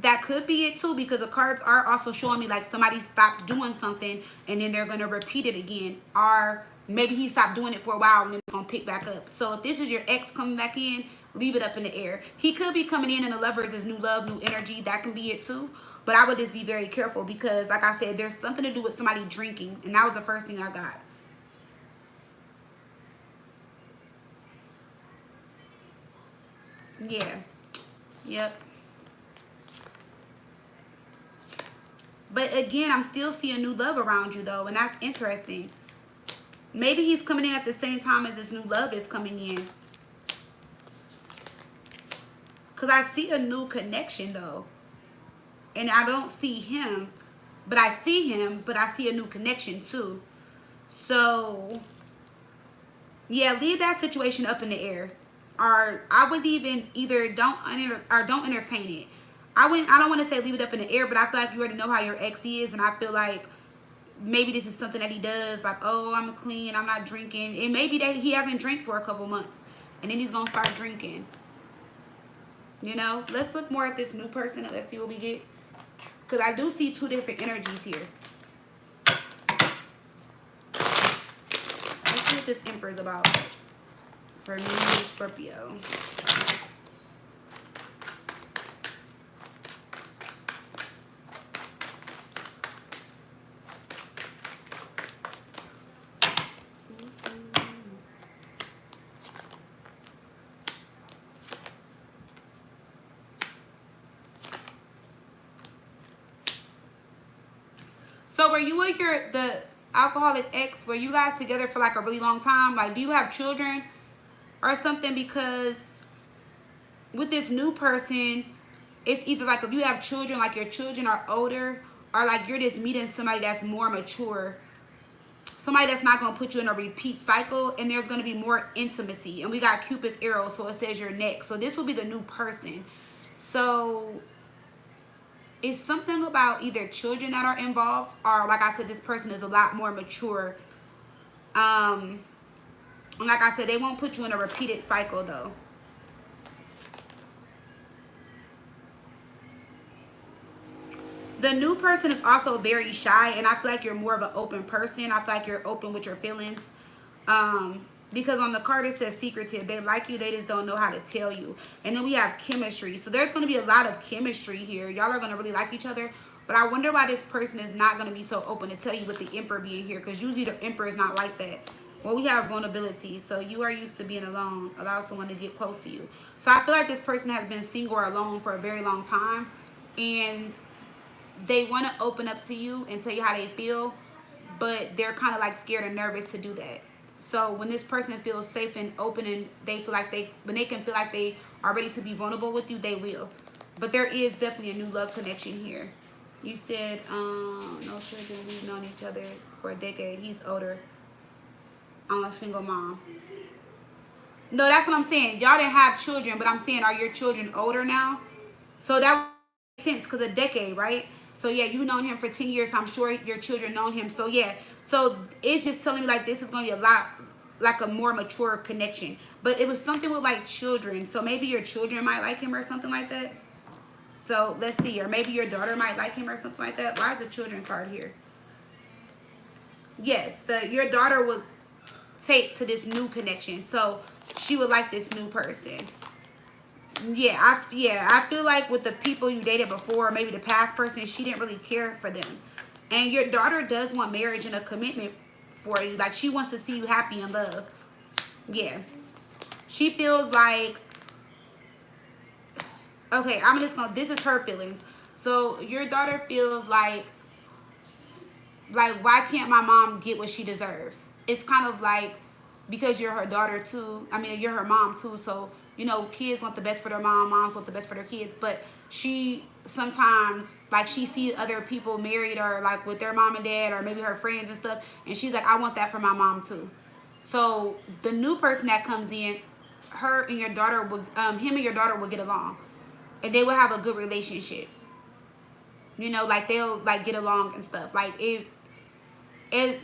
that could be it too. Because the cards are also showing me like somebody stopped doing something, and then they're going to repeat it again. Or maybe he stopped doing it for a while, and then they're going to pick back up. So if this is your ex coming back in, leave it up in the air. He could be coming in, and the lovers is new love, new energy. That can be it too. But I would just be very careful, because, like I said, there's something to do with somebody drinking. And that was the first thing I got. Yeah. Yep. But again, I'm still seeing new love around you, though. And that's interesting. Maybe he's coming in at the same time as this new love is coming in. Because I see a new connection, though. And I don't see him, but I see him, but I see a new connection too. So, yeah, leave that situation up in the air. Or I would even either don't entertain it. I don't want to say leave it up in the air, but I feel like you already know how your ex is, and I feel like maybe this is something that he does, like, oh, I'm clean, I'm not drinking. It may be that he hasn't drank for a couple months, and then he's going to start drinking. You know, let's look more at this new person, and let's see what we get. Because I do see two different energies here. Let's see what this Emperor is about for me, Scorpio. So were you with the alcoholic ex, were you guys together for like a really long time? Like, do you have children or something? Because with this new person, it's either like if you have children, like your children are older, or like you're just meeting somebody that's more mature, somebody that's not going to put you in a repeat cycle, and there's going to be more intimacy. And we got Cupid's arrow, so it says you're next. So this will be the new person. So it's something about either children that are involved, or like I said, this person is a lot more mature. And like I said, they won't put you in a repeated cycle though. The new person is also very shy, and I feel like you're more of an open person. I feel like you're open with your feelings. Because on the card it says secretive. They like you, they just don't know how to tell you. And then we have chemistry. So there's going to be a lot of chemistry here. Y'all are going to really like each other. But I wonder why this person is not going to be so open to tell you with the Emperor being here. Because usually the Emperor is not like that. Well, we have vulnerability. So you are used to being alone. Allow someone to get close to you. So I feel like this person has been single or alone for a very long time. And they want to open up to you and tell you how they feel, but they're kind of like scared and nervous to do that. So when this person feels safe and open, and they feel like when they can feel like they are ready to be vulnerable with you, they will. But there is definitely a new love connection here. You said no children, we've known each other for a decade. He's older. I'm a single mom. No, that's what I'm saying. Y'all didn't have children, but I'm saying, are your children older now? So that makes sense, because a decade, right? So yeah, you've known him for 10 years. So I'm sure your children known him. So yeah, so it's just telling me like this is going to be a lot, like a more mature connection. But it was something with like children. So maybe your children might like him or something like that. So let's see. Or maybe your daughter might like him or something like that. Why is the children card here? Yes, your daughter will take to this new connection. So she would like this new person. Yeah, I feel like with the people you dated before, maybe the past person, she didn't really care for them. And your daughter does want marriage and a commitment for you. Like, she wants to see you happy in love. Yeah. She feels like, okay, I'm just gonna, this is her feelings. So your daughter feels like why can't my mom get what she deserves? It's kind of like, because you're her daughter too. I mean, you're her mom too. So, you know, kids want the best for their mom, moms want the best for their kids. But she sometimes, like, she sees other people married or like with their mom and dad, or maybe her friends and stuff. And she's like, I want that for my mom too. So the new person that comes in, her and your daughter will, him and your daughter will get along. And they will have a good relationship. You know, like they'll like get along and stuff. Like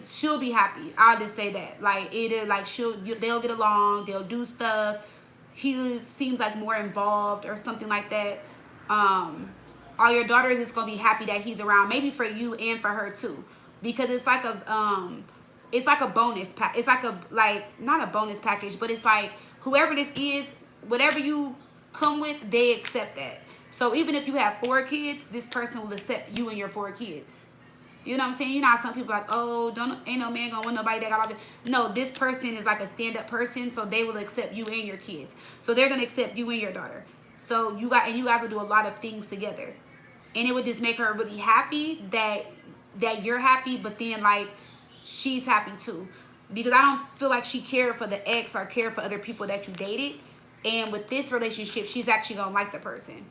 she'll be happy. I'll just say that. Like either like they'll get along, they'll do stuff. He seems like more involved or something like that. Or your daughter is just gonna be happy that he's around, maybe for you and for her too, because it's like a bonus pack. It's like not a bonus package, but it's like whoever this is, whatever you come with, they accept that. So even if you have 4 kids, this person will accept you and your 4 kids. You know what I'm saying? You know how some people are like, oh, ain't no man gonna want nobody that got all this. No, this person is like a stand-up person, so they will accept you and your kids. So they're gonna accept you and your daughter. So you guys will do a lot of things together. And it would just make her really happy that you're happy, but then like she's happy too. Because I don't feel like she cared for the ex or cared for other people that you dated. And with this relationship, she's actually gonna like the person.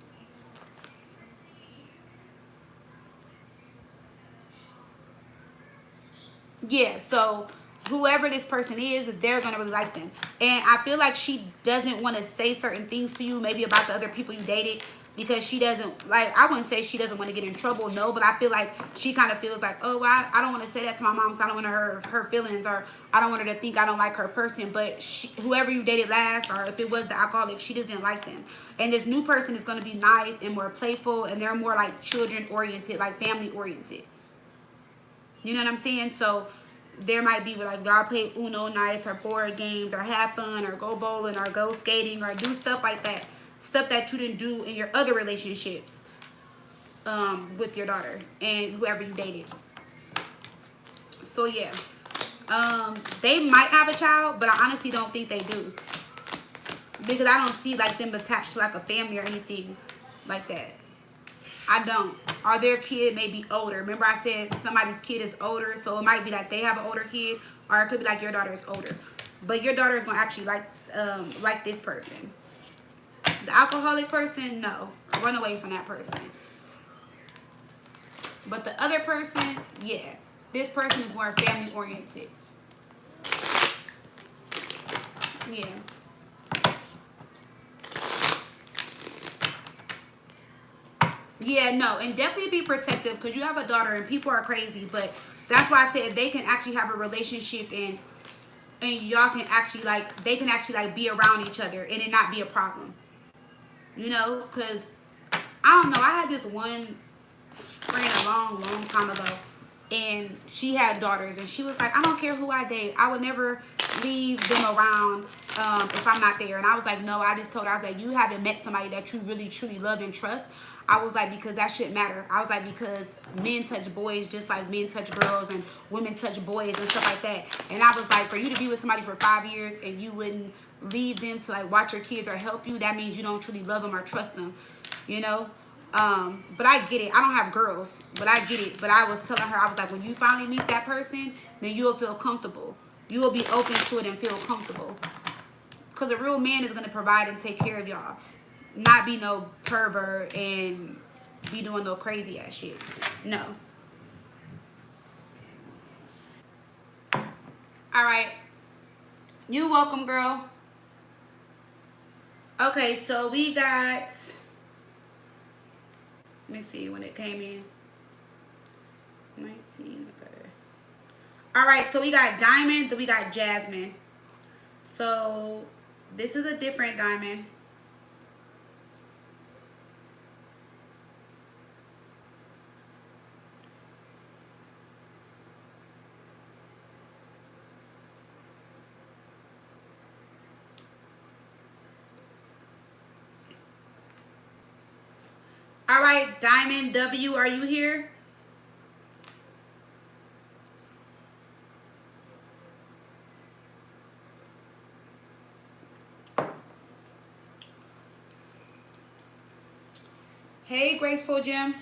Yeah, so whoever this person is, they're going to really like them. And I feel like she doesn't want to say certain things to you, maybe about the other people you dated, because she doesn't, like, I wouldn't say she doesn't want to get in trouble, no, but I feel like she kind of feels like, oh, well, I don't want to say that to my mom because I don't want to hurt her feelings, or I don't want her to think I don't like her person. But whoever you dated last, or if it was the alcoholic, she just didn't like them. And this new person is going to be nice and more playful, and they're more like children-oriented, like family-oriented. You know what I'm saying? So there might be like y'all play Uno nights or board games or have fun or go bowling or go skating or do stuff like that. Stuff that you didn't do in your other relationships with your daughter and whoever you dated. So yeah. They might have a child, but I honestly don't think they do. Because I don't see like them attached to like a family or anything like that. I don't. Or their kid may be older. Remember I said somebody's kid is older, so it might be that they have an older kid, or it could be like your daughter is older. But your daughter is going to actually like this person. The alcoholic person, no. Run away from that person. But the other person, yeah, this person is more family oriented. Yeah. Yeah, no, and definitely be protective because you have a daughter and people are crazy. But that's why I said they can actually have a relationship and y'all can actually like they can actually like be around each other and it not be a problem. You know, because I don't know. I had this one friend a long time ago, and she had daughters, and she was like, I don't care who I date, I would never leave them around if I'm not there. And I was like, no, I just told her, I was like, you haven't met somebody that you really truly love and trust. I was like, because that shouldn't matter. I was like, because men touch boys just like men touch girls and women touch boys and stuff like that. And I was like, for you to be with somebody for 5 years and you wouldn't leave them to like watch your kids or help you, that means you don't truly love them or trust them, you know. But I get it. I don't have girls, but I get it. But I was telling her, I was like, when you finally meet that person, then you'll feel comfortable. You will be open to it and feel comfortable. Because a real man is going to provide and take care of y'all. Not be no pervert and be doing no crazy ass shit. No. All right. You welcome, girl. Okay, so we got... Let me see when it came in. 19, okay. All right, so we got Diamond, then we got Jasmine. So this is a different Diamond. All right, Diamond W, are you here? Hey, Graceful Gem.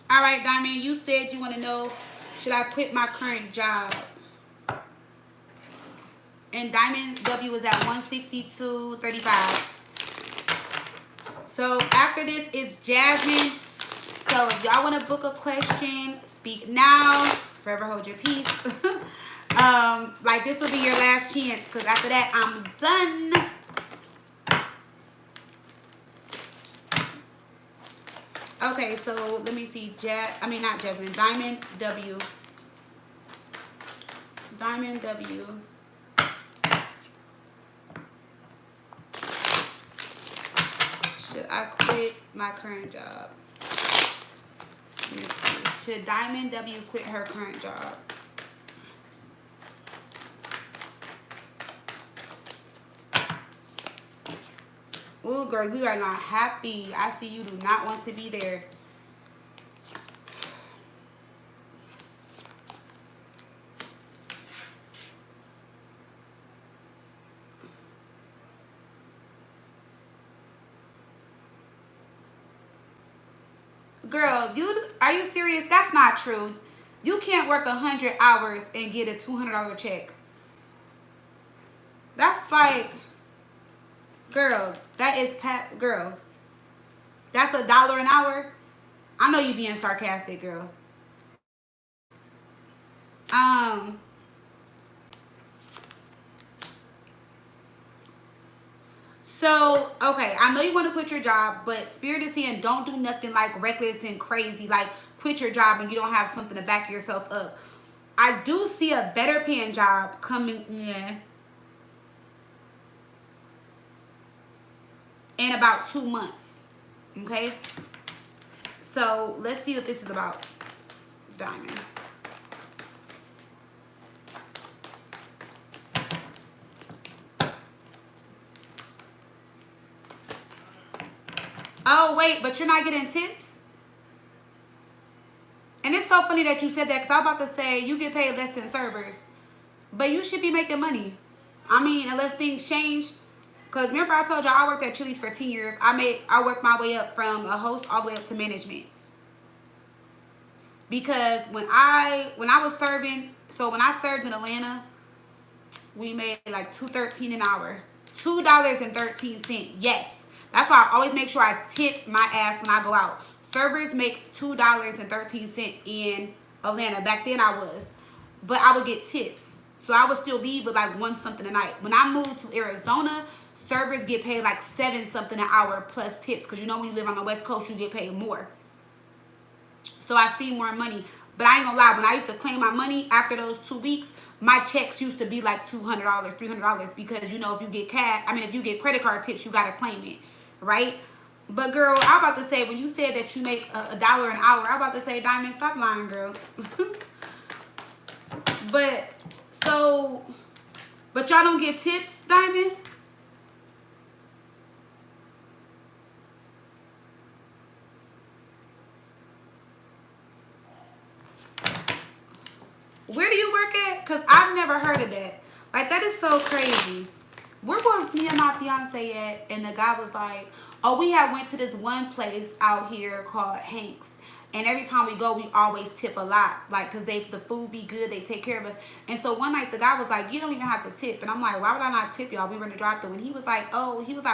All right, Diamond, you said you want to know, should I quit my current job? And Diamond W was at 162.35. So after this is Jasmine. So if y'all want to book a question, speak now. Forever hold your peace. Like this will be your last chance because after that I'm done. Okay, so let me see. Not Jasmine. Diamond W. Diamond W. Should I quit my current job? Let me see. Should Diamond W quit her current job? Ooh, girl, you are not happy. I see you do not want to be there. Girl, are you serious? That's not true. You can't work 100 hours and get a $200 check. That's like, girl, that is girl. That's $1 an hour. I know you being sarcastic, girl. So, okay, I know you want to quit your job, but Spirit is saying don't do nothing like reckless and crazy, like quit your job and you don't have something to back yourself up. I do see a better paying job coming in about 2 months. Okay? So, let's see what this is about, Diamond. Oh, wait, but you're not getting tips? And it's so funny that you said that because I was about to say you get paid less than servers. But you should be making money. I mean, unless things change. Because remember I told y'all I worked at Chili's for 10 years. I worked my way up from a host all the way up to management. Because when I was serving, so when I served in Atlanta, we made like $2.13 an hour. $2.13. Yes. That's why I always make sure I tip my ass when I go out. Servers make $2.13 in Atlanta. Back then I was. But I would get tips. So I would still leave with like 1 something a night. When I moved to Arizona, servers get paid like 7 something an hour plus tips. Because you know when you live on the West Coast, you get paid more. So I see more money. But I ain't gonna lie, when I used to claim my money after those 2 weeks, my checks used to be like $200, $300 because you know if you get if you get credit card tips, you gotta claim it, right? But girl, I'm about to say when you said that you make $1 an hour, I'm about to say, Diamond, stop lying, girl. But y'all don't get tips, Diamond? Where do you work at? Because I've never heard of that. Like, that is so crazy. Where was me and my fiance at? And the guy was like, oh, we had went to this one place out here called Hank's. And every time we go, we always tip a lot. Like, because the food be good. They take care of us. And so one night, the guy was like, you don't even have to tip. And I'm like, why would I not tip y'all? We were in the drive-thru. And he was like,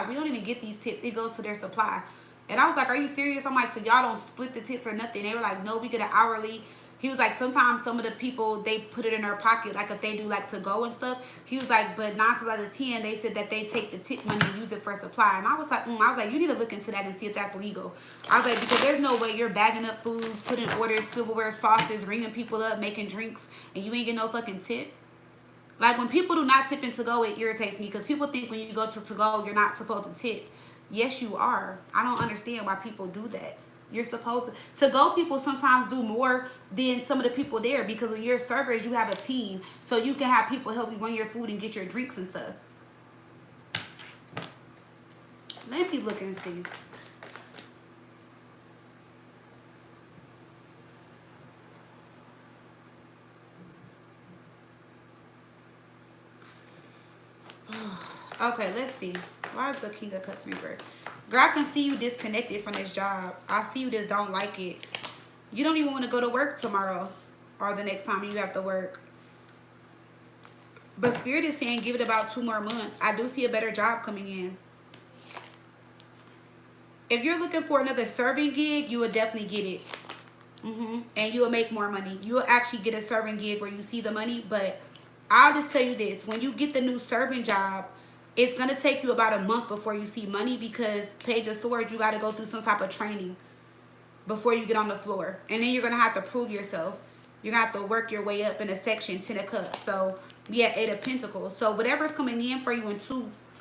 we don't even get these tips. It goes to their supply. And I was like, are you serious? I'm like, so y'all don't split the tips or nothing? They were like, no, we get an hourly. He was like, sometimes some of the people, they put it in their pocket, like if they do like to go and stuff. He was like, but 9 times out of 10, they said that they take the tip money and use it for supply. And I was like, you need to look into that and see if that's legal. I was like, because there's no way you're bagging up food, putting orders, silverware, sauces, ringing people up, making drinks, and you ain't get no fucking tip. Like when people do not tip in to go, it irritates me because people think when you go to go, you're not supposed to tip. Yes, you are. I don't understand why people do that. You're supposed to go. People sometimes do more than some of the people there because when you're servers, you have a team, so you can have people help you run your food and get your drinks and stuff. Let me look and see. Okay, let's see. Why is the King of Cups reversed? Girl, I can see you disconnected from this job. I see you just don't like it. You don't even want to go to work tomorrow or the next time you have to work. But Spirit is saying give it about 2 more months. I do see a better job coming in. If you're looking for another serving gig, you will definitely get it. And you will make more money. You'll actually get a serving gig where you see the money. But I'll just tell you this. When you get the new serving job, it's going to take you about a month before you see money because Page of Swords, you got to go through some type of training before you get on the floor. And then you're going to have to prove yourself. You're going to have to work your way up in a section, 10 of Cups. So, yeah, 8 of Pentacles. So, whatever's coming in for you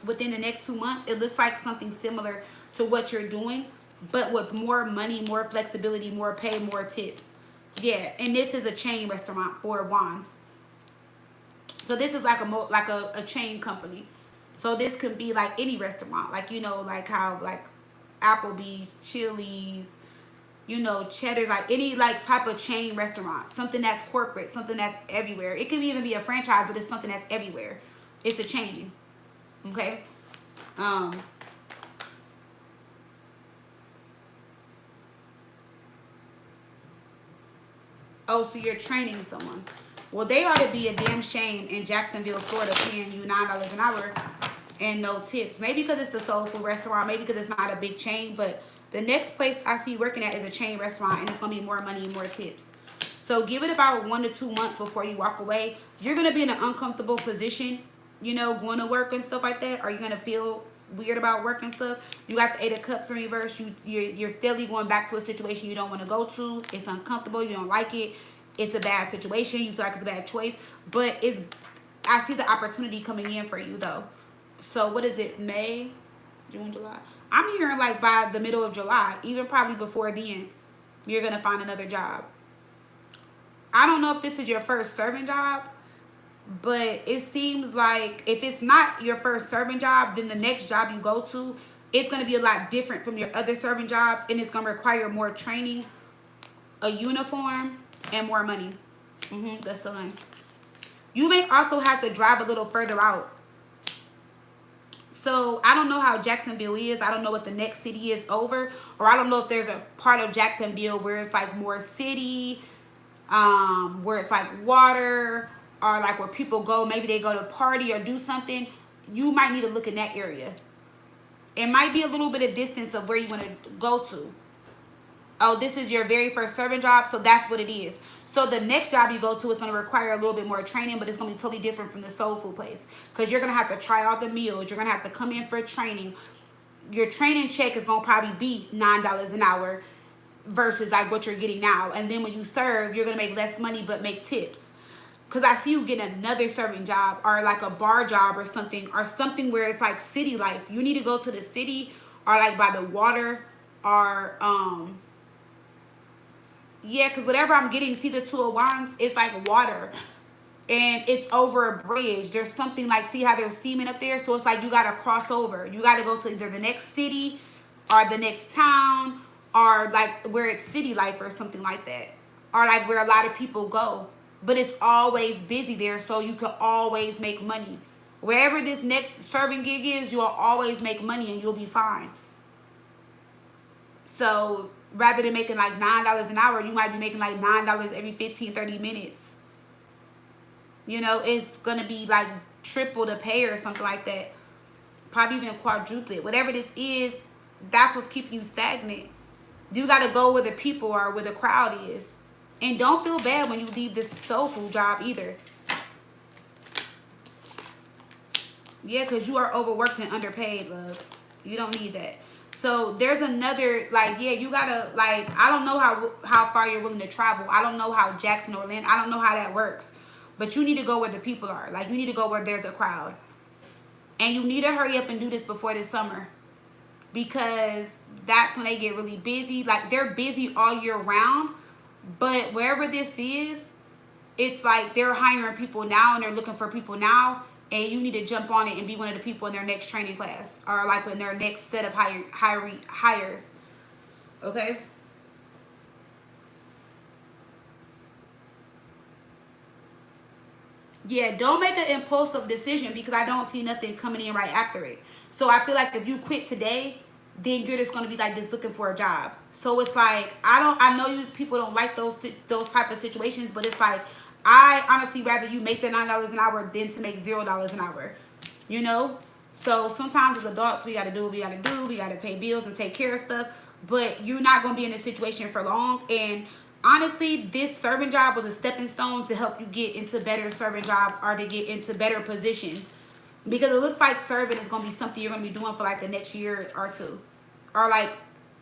within the next 2 months, it looks like something similar to what you're doing, but with more money, more flexibility, more pay, more tips. Yeah, and this is a chain restaurant for Wands. So, this is like a chain company. So this could be like any restaurant, like, you know, like how like Applebee's, Chili's, you know, Cheddar's, like any like type of chain restaurant, something that's corporate, something that's everywhere. It could even be a franchise, but it's something that's everywhere. It's a chain. Okay. Oh, so you're training someone. Well, they ought to be a damn shame in Jacksonville, Florida, paying you $9 an hour and no tips. Maybe because it's the soul food restaurant. Maybe because it's not a big chain. But the next place I see you working at is a chain restaurant, and it's going to be more money and more tips. So give it about 1 to 2 months before you walk away. You're going to be in an uncomfortable position, you know, going to work and stuff like that. Are you going to feel weird about work and stuff? You got the 8 of Cups in reverse. You're steadily going back to a situation you don't want to go to. It's uncomfortable. You don't like it. It's a bad situation. You feel like it's a bad choice. But I see the opportunity coming in for you, though. So, what is it? May? June, July? I'm hearing like by the middle of July, even probably before then, you're going to find another job. I don't know if this is your first serving job, but it seems like if it's not your first serving job, then the next job you go to, it's going to be a lot different from your other serving jobs, and it's going to require more training, a uniform, and more money. The Sun. You may also have to drive a little further out. So I don't know how Jacksonville is. I don't know what the next city is over. Or I don't know if there's a part of Jacksonville where it's like more city, where it's like water, or like where people go. Maybe they go to party or do something. You might need to look in that area. It might be a little bit of distance of where you want to go to. oh, this is your very first serving job, so that's what it is. So the next job you go to is going to require a little bit more training, but it's going to be totally different from the soul food place, because you're going to have to try out the meals. You're going to have to come in for training. Your training check is going to probably be $9 an hour versus like what you're getting now. And then when you serve, you're going to make less money but make tips. Because I see you getting another serving job or like a bar job or something where it's like city life. You need to go to the city or like by the water or yeah, because whatever I'm getting, see the 201s, it's like water and it's over a bridge. There's something like, see how there's cement up there? So it's like you got to cross over. You got to go to either the next city or the next town or like where it's city life or something like that. Or like where a lot of people go. But it's always busy there, so you can always make money. Wherever this next serving gig is, you'll always make money and you'll be fine. So rather than making like $9 an hour, you might be making like $9 every 15, 30 minutes. You know, it's going to be like triple the pay or something like that. Probably even quadruple it. Whatever this is, that's what's keeping you stagnant. You got to go where the people are, where the crowd is. And don't feel bad when you leave this soul food job either. Yeah, because you are overworked and underpaid, love. You don't need that. So there's another, like, yeah, you got to, like, I don't know how far you're willing to travel. I don't know how Jackson or Orlando, I don't know how that works. But you need to go where the people are. Like, you need to go where there's a crowd. And you need to hurry up and do this before this summer. Because that's when they get really busy. Like, they're busy all year round. But wherever this is, it's like they're hiring people now and they're looking for people now. And you need to jump on it and be one of the people in their next training class. Or like in their next set of hires. Okay? Yeah, don't make an impulsive decision because I don't see nothing coming in right after it. So I feel like if you quit today, then you're just gonna be like just looking for a job. So it's like I know you people don't like those type of situations, but it's like I honestly rather you make the $9 an hour than to make $0 an hour. You know? So sometimes as adults we gotta do what we gotta do, we gotta pay bills and take care of stuff, but you're not gonna be in a situation for long. And honestly, this serving job was a stepping stone to help you get into better serving jobs or to get into better positions. Because it looks like serving is going to be something you're going to be doing for like the next year or two. Or like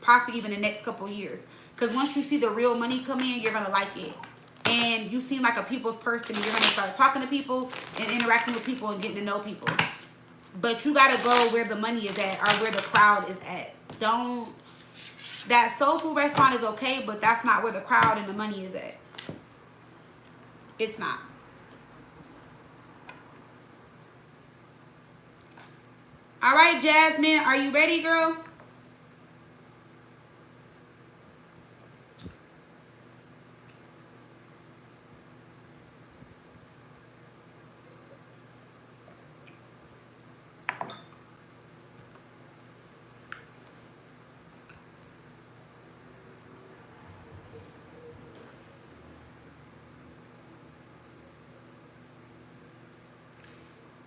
possibly even the next couple years. Because once you see the real money come in, you're going to like it. And you seem like a people's person. You're going to start talking to people and interacting with people and getting to know people. But you got to go where the money is at or where the crowd is at. Don't... That soul food restaurant is okay, but that's not where the crowd and the money is at. It's not. All right, Jasmine, are you ready, girl?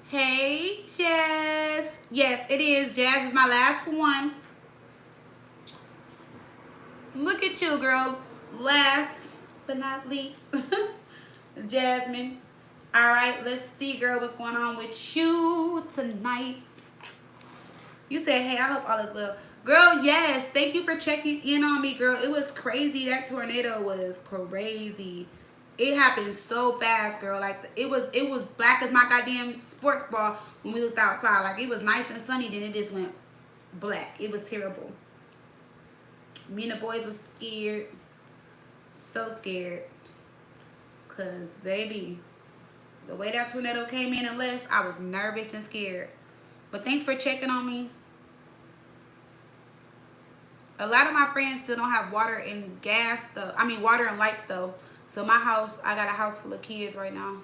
Hey, Jazz. Yes, it is. Jazz is my last one. Look at you, girl. Last but not least. Jasmine. All right, let's see, girl, what's going on with you tonight. You said, hey, I hope all is well. Girl, yes. Thank you for checking in on me, girl. It was crazy. That tornado was crazy. It happened so fast, girl. Like it was black as my goddamn sports ball when we looked outside. Like it was nice and sunny, then it just went black. It was terrible. Me and the boys were scared. So scared. Cause baby, the way that tornado came in and left, I was nervous and scared. But thanks for checking on me. A lot of my friends still don't have water and gas though. I mean water and lights though. So my house, I got a house full of kids right now.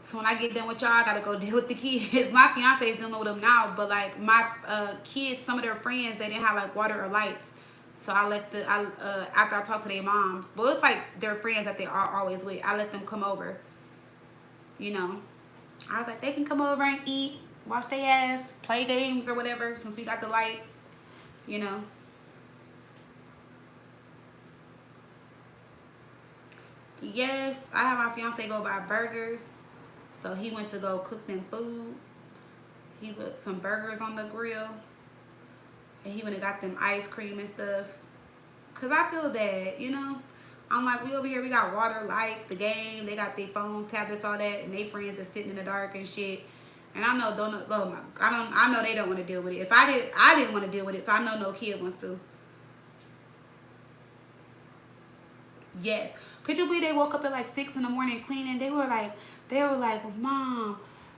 So when I get done with y'all, I gotta go deal with the kids. My fiance is dealing with them now, but like my kids, some of their friends, they didn't have like water or lights. So I let after I talked to their moms, well it's like their friends that they are always with. I let them come over. You know, I was like they can come over and eat, wash their ass, play games or whatever. Since we got the lights, you know. Yes, I have my fiance go buy burgers. So he went to go cook them food. He put some burgers on the grill. And he went and got them ice cream and stuff. Cause I feel bad, you know. I'm like, we over here, we got water, lights, the game. They got their phones, tablets, all that, and they friends are sitting in the dark and shit. And I know I know they don't want to deal with it. If I didn't want to deal with it, so I know no kid wants to. Yes. Could you believe they woke up at like 6 in the morning cleaning? They were like, Mom.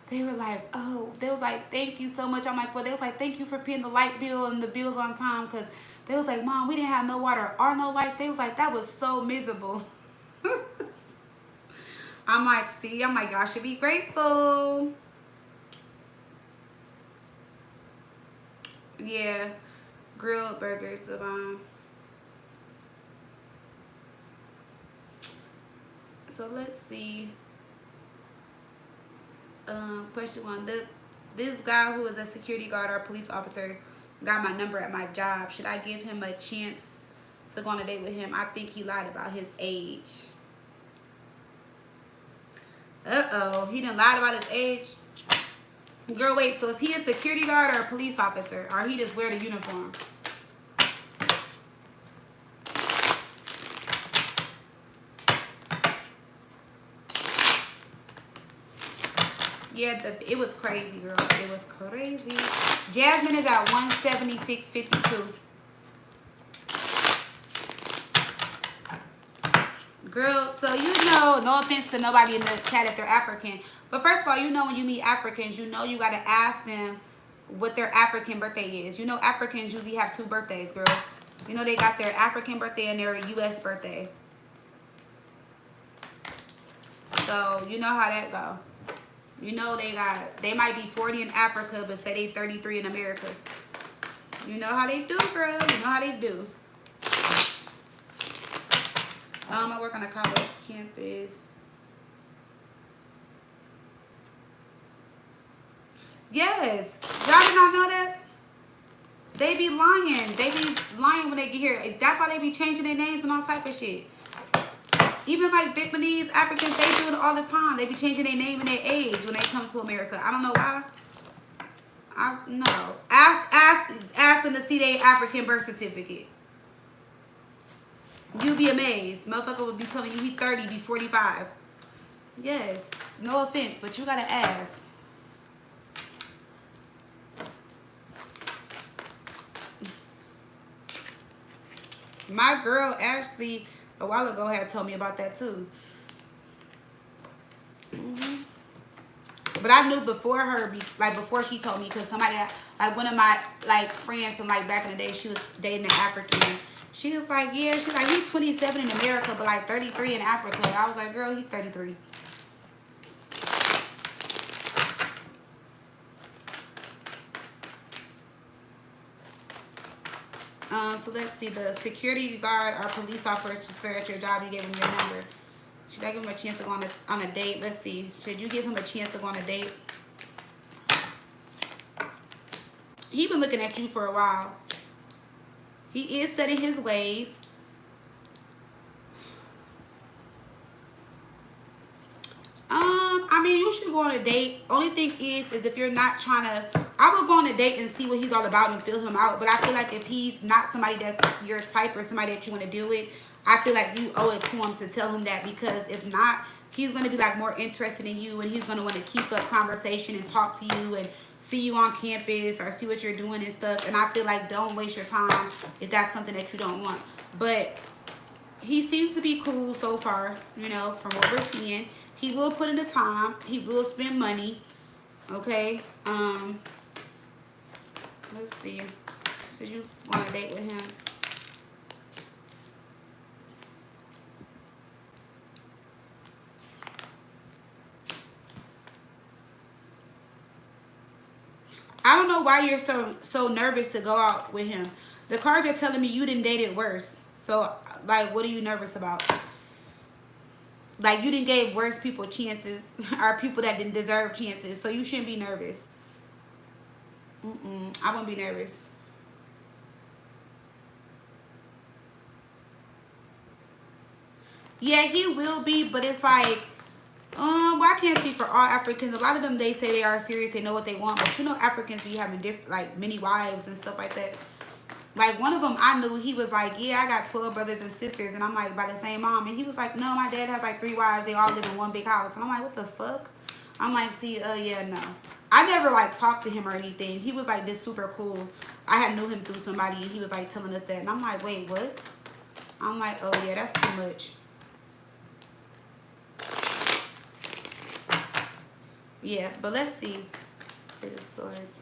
They were like, oh, they was like, thank you so much. I'm like, well, they was like, thank you for paying the light bill and the bills on time. Because they was like, Mom, we didn't have no water or no lights. They was like, that was so miserable. I'm like, see, y'all should be grateful. Yeah. Grilled burgers, Devon. So let's see. Question one. This guy who is a security guard or a police officer got my number at my job. Should I give him a chance to go on a date with him? I think he lied about his age. Uh-oh. He done lied about his age? Girl, wait. So is he a security guard or a police officer? Or he just wear the uniform? Yeah, it was crazy, girl. It was crazy. Jasmine is at 176.52. Girl, so you know, no offense to nobody in the chat if they're African, but first of all, you know when you meet Africans, you know you got to ask them what their African birthday is. You know Africans usually have 2 birthdays, girl. You know they got their African birthday and their U.S. birthday. So you know how that go. You know they might be 40 in Africa, but say they 33 in America. You know how they do, girl. You know how they do. I work on a college campus. Yes. Y'all did not know that? They be lying. They be lying when they get here. That's why they be changing their names and all type of shit. Even like Vietnamese Africans, they do it all the time. They be changing their name and their age when they come to America. I don't know why. No. Ask them to see their African birth certificate. You'll be amazed. Motherfucker would be telling you he 30, be 45. Yes. No offense, but you gotta ask. My girl Ashley a while ago had told me about that too. But I knew before her, before she told me, because somebody, like one of my friends from back in the day, she was dating an African. She was like, yeah, she's like, he's 27 in America, but 33 in Africa. I was like, girl, he's 33. So let's see, the security guard or police officer at your job, you gave him your number. Should I give him a chance to go on a date? Let's see. Should you give him a chance to go on a date? He been looking at you for a while. He is studying his ways. I mean, you should go on a date. Only thing is if you're not trying to, I would go on a date and see what he's all about and feel him out. But I feel like if he's not somebody that's your type or somebody that you want to deal with, I feel like you owe it to him to tell him that, because if not, he's going to be more interested in you, and he's going to want to keep up conversation and talk to you and see you on campus or see what you're doing and stuff. And I feel like don't waste your time if that's something that you don't want. But he seems to be cool so far, you know, from what we're seeing. He will put in the time. He will spend money. Okay. Let's see. So you want a date with him? I don't know why you're so nervous to go out with him. The cards are telling me you didn't date it worse. So, what are you nervous about? You didn't give worse people chances, or people that didn't deserve chances. So you shouldn't be nervous. I wouldn't be nervous. Yeah, he will be, but it's like, well, I can't speak for all Africans. A lot of them, they say they are serious, they know what they want, but you know, Africans be having different, like, many wives and stuff like that. Like, one of them I knew, he was like, yeah, I got 12 brothers and sisters, and I'm like, by the same mom, and he was like, no, my dad has like 3 wives, they all live in one big house, and I'm like, what the fuck? I'm like, see, yeah, no. I never like talked to him or anything. He was like this super cool. I had knew him through somebody, and he was like telling us that, and I'm like, wait, what? I'm like, oh yeah, that's too much. Yeah, but let's see. Eight of Swords.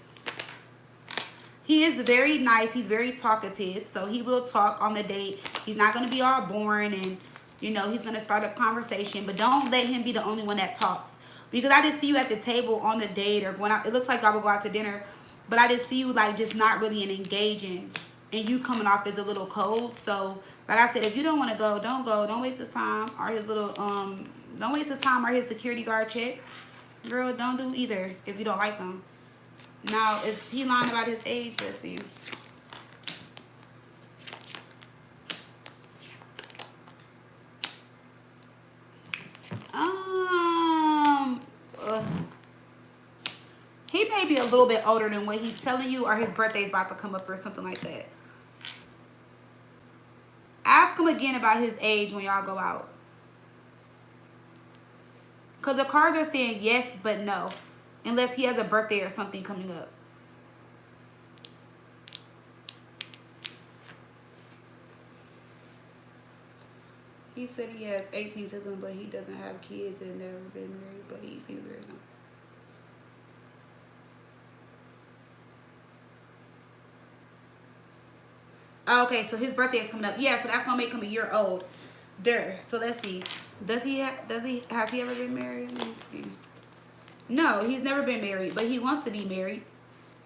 He is very nice. He's very talkative. So he will talk on the date. He's not going to be all boring, and, you know, he's going to start up conversation. But don't let him be the only one that talks. Because I just see you at the table on the date or going out. It looks like y'all will go out to dinner. But I just see you, like, just not really engaging. And you coming off as a little cold. So, like I said, if you don't want to go, don't go. Don't waste his time or his little, don't waste his time or his security guard check. Girl, don't do either if you don't like him. Now, is he lying about his age? Let's see. Uh, he may be a little bit older than what he's telling you, or his birthday's about to come up or something like that. Ask him again about his age when y'all go out. Because the cards are saying yes, but no. Unless he has a birthday or something coming up. He said he has 18 siblings, but he doesn't have kids and never been married, but he seems very young. Okay, so his birthday is coming up. Yeah, so that's gonna make him a year old. There. So let's see. Has he ever been married? Let me see. No, he's never been married, but he wants to be married.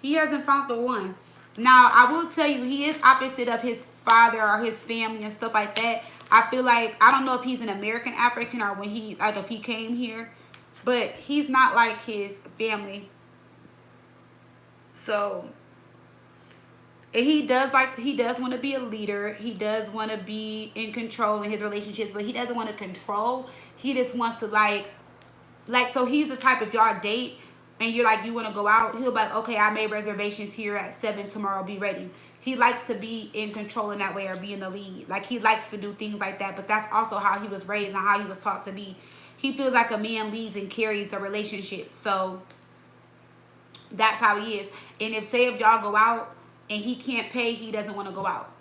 He hasn't found the one. Now, I will tell you, he is opposite of his father or his family and stuff like that. I feel like, I don't know if he's an American African or when he, like, if he came here, but he's not like his family. So, and he does want to be a leader. He does want to be in control in his relationships, but he doesn't want to control. He just wants to like, so he's the type, if y'all date and you're like, you want to go out, he'll be like, okay, I made reservations here at 7 tomorrow, be ready. He likes to be in control in that way or be in the lead. Like, he likes to do things like that, but that's also how he was raised and how he was taught to be. He feels like a man leads and carries the relationship. So that's how he is. And if, say, if y'all go out and he can't pay, he doesn't want to go out.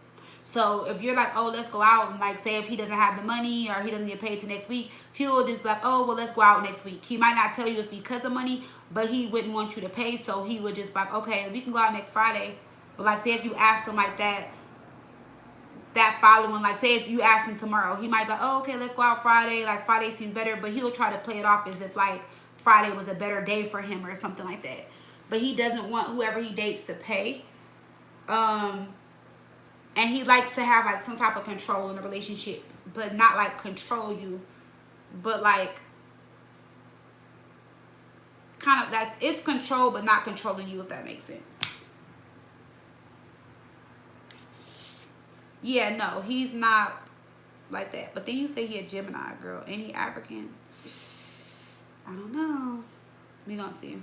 So if you're like, oh, let's go out, and like, say if he doesn't have the money or he doesn't get paid till next week, he'll just be like, oh, well, let's go out next week. He might not tell you it's because of money, but he wouldn't want you to pay, so he would just be like, okay, we can go out next Friday. But like, say if you asked him like that following, like, say if you ask him tomorrow, he might be like, oh, okay, let's go out Friday. Like, Friday seems better, but he'll try to play it off as if like Friday was a better day for him or something like that. But he doesn't want whoever he dates to pay. And he likes to have like some type of control in a relationship, but not like control you, but like kind of like it's control, but not controlling you, if that makes sense. Yeah, no, he's not like that. But then you say he a Gemini, girl, and he African. I don't know. We gonna see.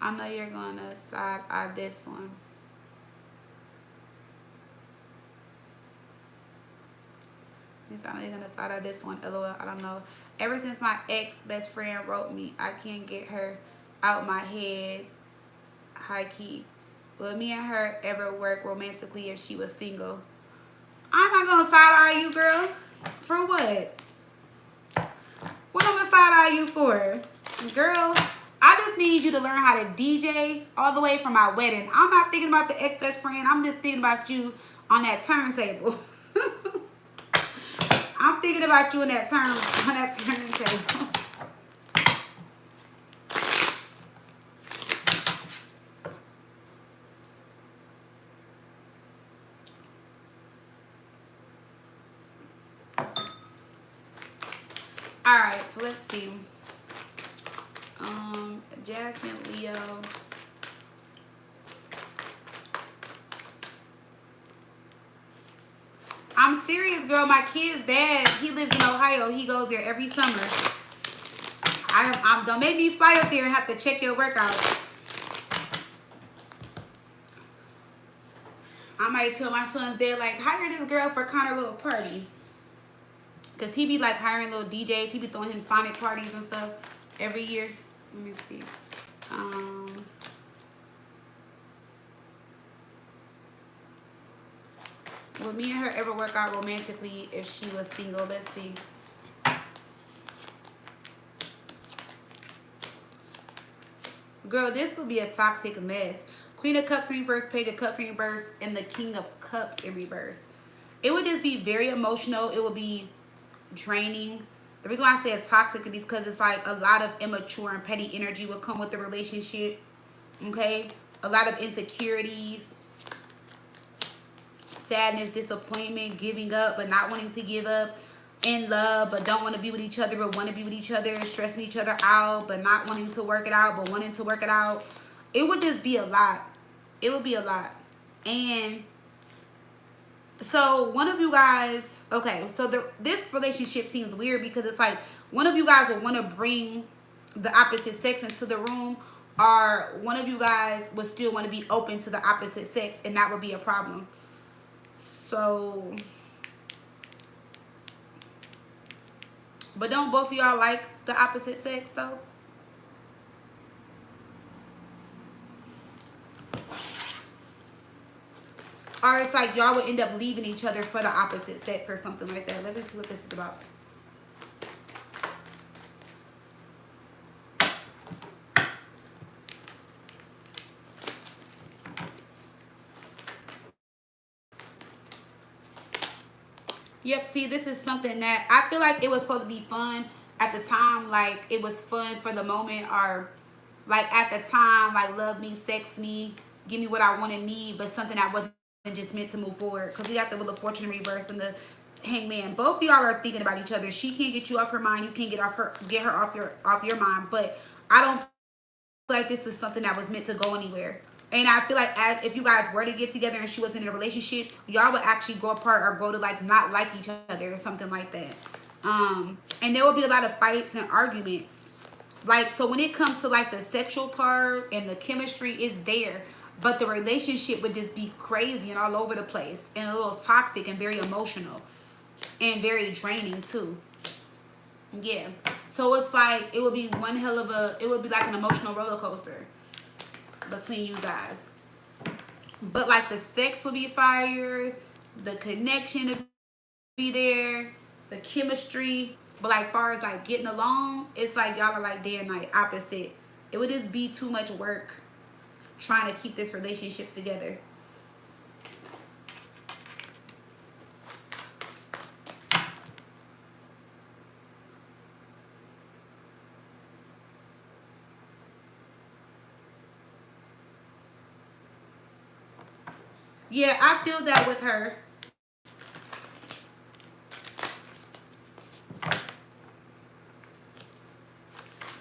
I know you're gonna side eye this one. I know you're gonna side eye this one. LOL. I don't know. Ever since my ex best friend wrote me, I can't get her out my head. High key. Will me and her ever work romantically if she was single? I'm not gonna side eye you, girl. For what? What I'm gonna side eye you for? Girl, I just need you to learn how to DJ all the way from my wedding. I'm not thinking about the ex-best friend. I'm just thinking about you on that turntable. I'm thinking about you on that turntable. Alright, so let's see. Jasmine, Leo. I'm serious, girl. My kid's dad, he lives in Ohio. He goes there every summer. Don't make me fly up there and have to check your workouts. I might tell my son's dad, like, hire this girl for Connor little party. Because he be, like, hiring little DJs. He be throwing him Sonic parties and stuff every year. Let me see. Would me and her ever work out romantically if she was single? Let's see. Girl, this would be a toxic mess. Queen of Cups in reverse, Page of Cups in reverse, and the King of Cups in reverse. It would just be very emotional. It would be draining. The reason why I say toxic is because it's like a lot of immature and petty energy will come with the relationship. Okay? A lot of insecurities, sadness, disappointment, giving up but not wanting to give up, in love but don't want to be with each other but want to be with each other, stressing each other out but not wanting to work it out but wanting to work it out. It would just be a lot. It would be a lot. And so one of you guys, okay, so this relationship seems weird because it's like one of you guys would want to bring the opposite sex into the room, or one of you guys would still want to be open to the opposite sex, and that would be a problem. So, but don't both of y'all like the opposite sex though? Or it's like y'all would end up leaving each other for the opposite sex or something like that. Let me see what this is about. Yep, see, this is something that I feel like it was supposed to be fun at the time. Like, it was fun for the moment, or like at the time, like love me, sex me, give me what I want and need, but something that wasn't just meant to move forward. Because we got the Wheel of Fortune in reverse and the Hangman. Both of y'all are thinking about each other. She can't get you off her mind. You can't get her off your mind. But I don't feel like this is something that was meant to go anywhere. And I feel like if you guys were to get together and she wasn't in a relationship, y'all would actually go apart or go to like not like each other or something like that. And there will be a lot of fights and arguments. Like, so when it comes to like the sexual part and the chemistry is there, but the relationship would just be crazy and all over the place and a little toxic and very emotional and very draining too. Yeah. So it's like, it would be one hell of a, it would be like an emotional roller coaster between you guys. But like the sex will be fire, the connection will be there, the chemistry. But like far as like getting along, it's like y'all are like day and night opposite. It would just be too much work trying to keep this relationship together. Yeah, I feel that with her.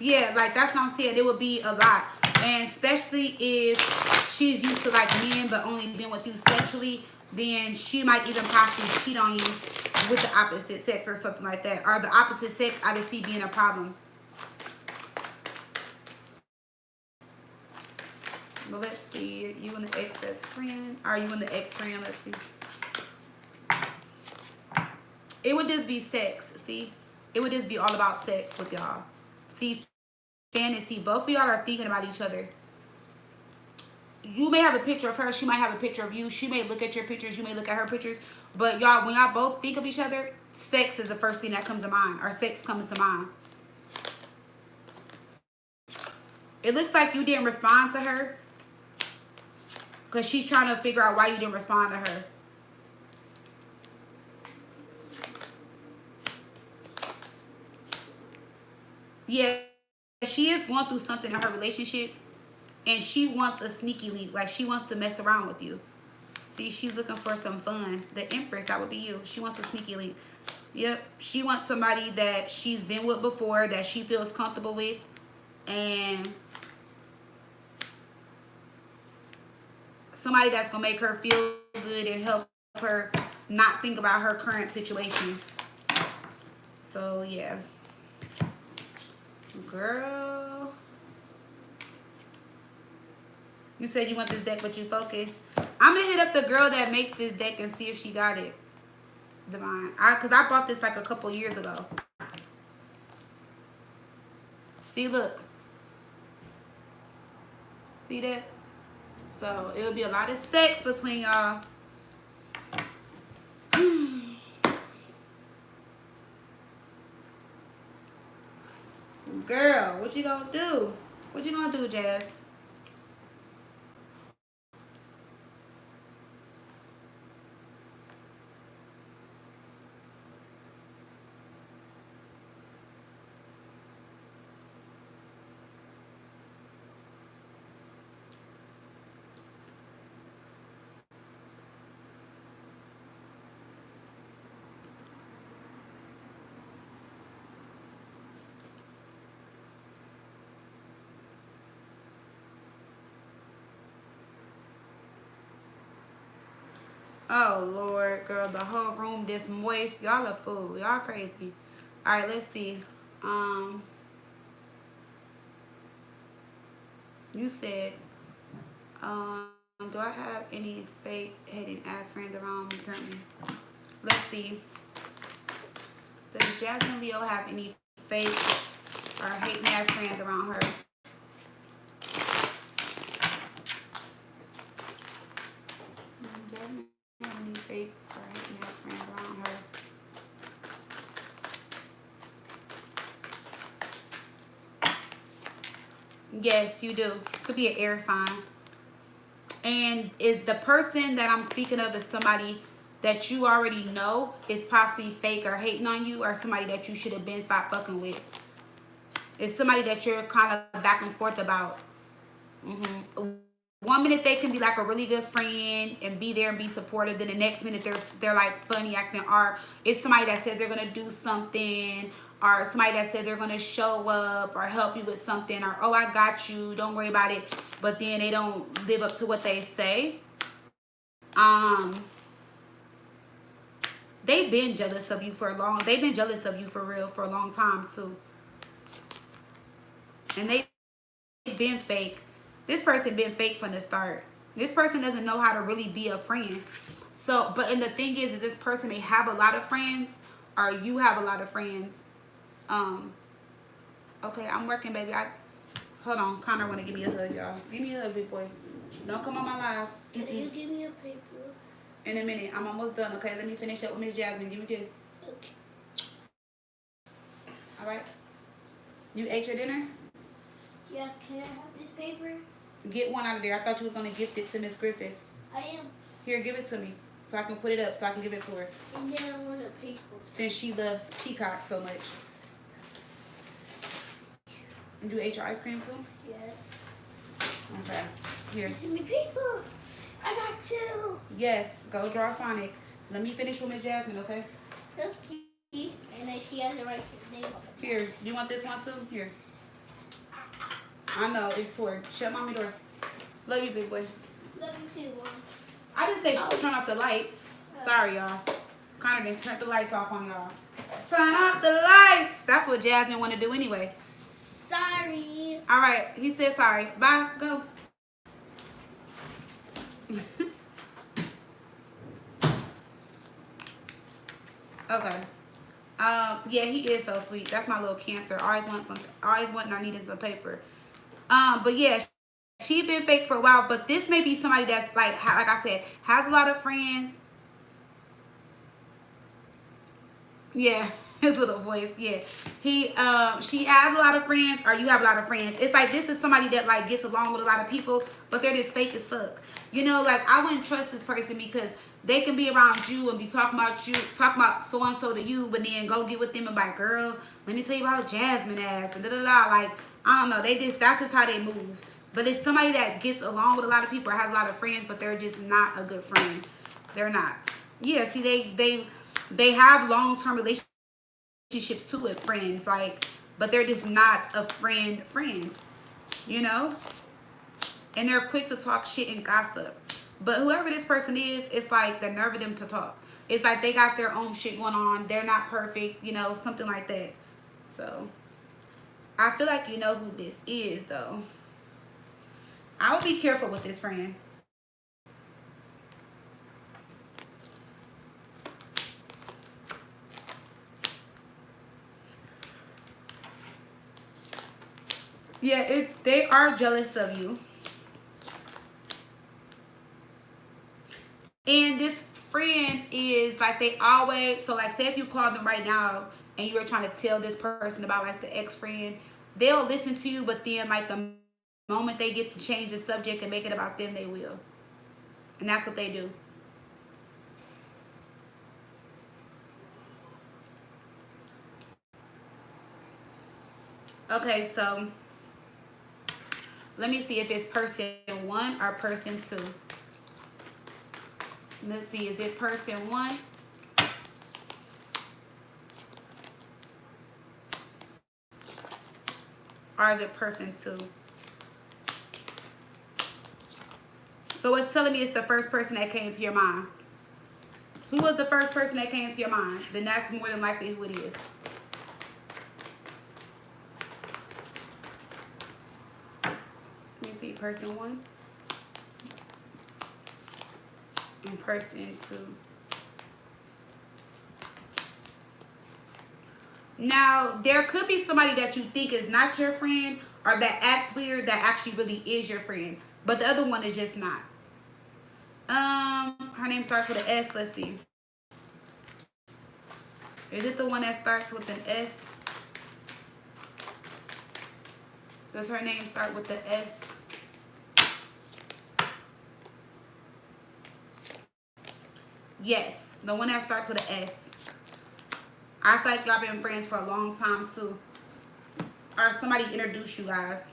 Yeah, like that's what I'm saying. It would be a lot. And especially if she's used to like men but only been with you sexually, then she might even possibly cheat on you with the opposite sex or something like that. Or the opposite sex, I just see being a problem. But let's see. You and the ex best friend? Are you and the ex friend? Let's see. It would just be sex. See? It would just be all about sex with y'all. See? Fantasy. Both of y'all are thinking about each other. You may have a picture of her. She might have a picture of you. She may look at your pictures. You may look at her pictures. But y'all, when y'all both think of each other, sex is the first thing that comes to mind. Or sex comes to mind. It looks like you didn't respond to her. Because she's trying to figure out why you didn't respond to her. Yeah, she is going through something in her relationship. And she wants a sneaky link. Like, she wants to mess around with you. See, she's looking for some fun. The Empress, that would be you. She wants a sneaky link. Yep. She wants somebody that she's been with before, that she feels comfortable with. And somebody that's going to make her feel good and help her not think about her current situation. So yeah, girl, you said you want this deck, but you focus. I'm gonna hit up the girl that makes this deck and see if she got it. Divine, cause I bought this like a couple years ago. See, look, see that? So it'll be a lot of sex between y'all. Girl, what you gonna do? What you gonna do, Jazz? Oh Lord, girl, the whole room this moist. Y'all a fool. Y'all crazy. All right, let's see. You said, do I have any fake hating ass friends around me currently? Let's see. Does Jasmine Leo have any fake or hating ass friends around her? Jasmine have any fake or hating ass friends around her? Yes, you do. Could be an air sign. And if the person that I'm speaking of is somebody that you already know is possibly fake or hating on you, or somebody that you should have been stopped fucking with. It's somebody that you're kind of back and forth about. One minute they can be like a really good friend and be there and be supportive. Then the next minute they're like funny acting. Or it's somebody that says they're gonna do something, or somebody that says they're gonna show up or help you with something, or oh I got you, don't worry about it. But then they don't live up to what they say. They've been jealous of you for a long. They've been jealous of you for real for a long time too. And they've been fake. This person been fake from the start. This person doesn't know how to really be a friend. So, but and the thing is this person may have a lot of friends, or you have a lot of friends. Okay, I'm working, baby. Hold on. Connor want to give me a hug, y'all. Give me a hug, big boy. Don't come on my live. Can you give me a paper? In a minute. I'm almost done, okay? Let me finish up with Miss Jasmine. Give me a kiss. Okay. All right? You ate your dinner? Yeah, can I have this paper? Get one out of there. I thought you was going to gift it to Miss Griffiths. I am. Here, give it to me so I can put it up so I can give it to her. And then I want a paper. Since she loves Peacock so much. And you ate your ice cream too? Yes. Okay. Here. This is my paper. I got two. Yes. Go draw Sonic. Let me finish with Miss Jasmine, okay? Okay. And then she has to write his name on it. Here. You want this one too? Here. I know. It's Tori. Shut mommy door. Love you, big boy. Love you too, Mom. I didn't say turn off the lights. Sorry, y'all. Connor didn't turn the lights off on y'all. Turn off the lights. That's what Jasmine want to do anyway. Sorry. All right. He said sorry. Bye. Go. Okay. Yeah, he is so sweet. That's my little Cancer. Always wanting or needing some paper. But yeah, she been fake for a while. But this may be somebody that's like I said, has a lot of friends. Yeah, his little voice. Yeah, she has a lot of friends, or you have a lot of friends. It's like this is somebody that like gets along with a lot of people, but they're just fake as fuck. You know, like I wouldn't trust this person because they can be around you and be talking about so and so to you, but then go get with them and be like, girl, let me tell you about Jasmine ass and da da da. Like I don't know, that's just how they move. But it's somebody that gets along with a lot of people or has a lot of friends, but they're just not a good friend. They're not. Yeah, see, they have long-term relationships too with friends, like, but they're just not a friend, you know? And they're quick to talk shit and gossip. But whoever this person is, it's like the nerve of them to talk. It's like they got their own shit going on. They're not perfect, you know, something like that. So I feel like you know who this is, though. I would be careful with this friend. Yeah, they are jealous of you. And this friend is like they always, so like say if you call them right now and you were trying to tell this person about like the ex-friend, they'll listen to you, but then like the moment they get to change the subject and make it about them, they will. And that's what they do. Okay, so let me see if it's person 1 or person 2. Let's see, is it person 1? Or is it person 2? So it's telling me it's the first person that came to your mind. Who was the first person that came to your mind? Then that's more than likely who it is. Let me see, person 1 and person 2. Now, there could be somebody that you think is not your friend or that acts weird that actually really is your friend. But the other one is just not. Her name starts with an S. Let's see. Is it the one that starts with an S? Does her name start with the S? Yes, the one that starts with an S. I feel like y'all been friends for a long time too. Or somebody introduced you guys.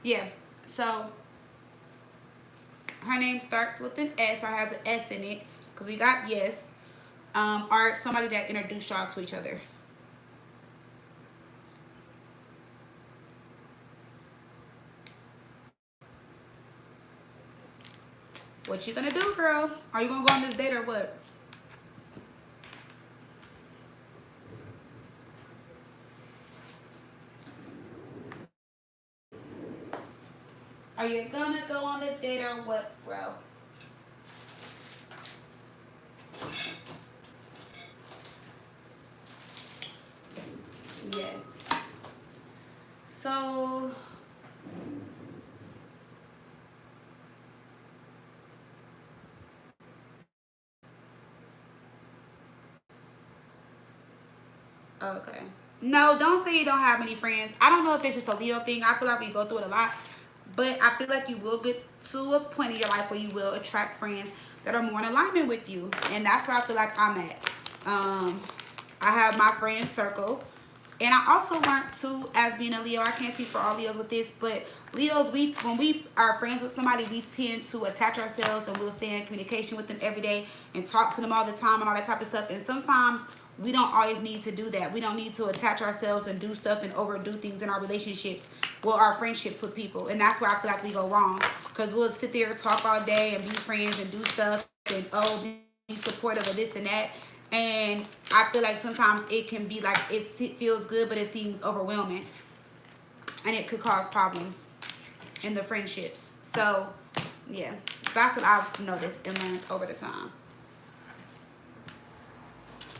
Yeah, so her name starts with an S or has an S in it because we got yes. Or somebody that introduced y'all to each other. What you gonna do, girl? Are you gonna go on this date or what? Are you gonna go on the date or what, bro? Yes. So okay. No, don't say you don't have any friends. I don't know if it's just a Leo thing. I feel like we go through it a lot. But I feel like you will get to a point in your life where you will attract friends that are more in alignment with you. And that's where I feel like I'm at. I have my friend circle. And I also learned too, as being a Leo, I can't speak for all Leos with this, but Leos, when we are friends with somebody, we tend to attach ourselves and we'll stay in communication with them every day and talk to them all the time and all that type of stuff. And sometimes we don't always need to do that. We don't need to attach ourselves and do stuff and overdo things in our relationships, well, our friendships with people. And that's where I feel like we go wrong, because we'll sit there and talk all day and be friends and do stuff and be supportive of this and that. And I feel like sometimes it can be like it feels good, but it seems overwhelming, and it could cause problems in the friendships. So yeah, that's what I've noticed and learned over the time.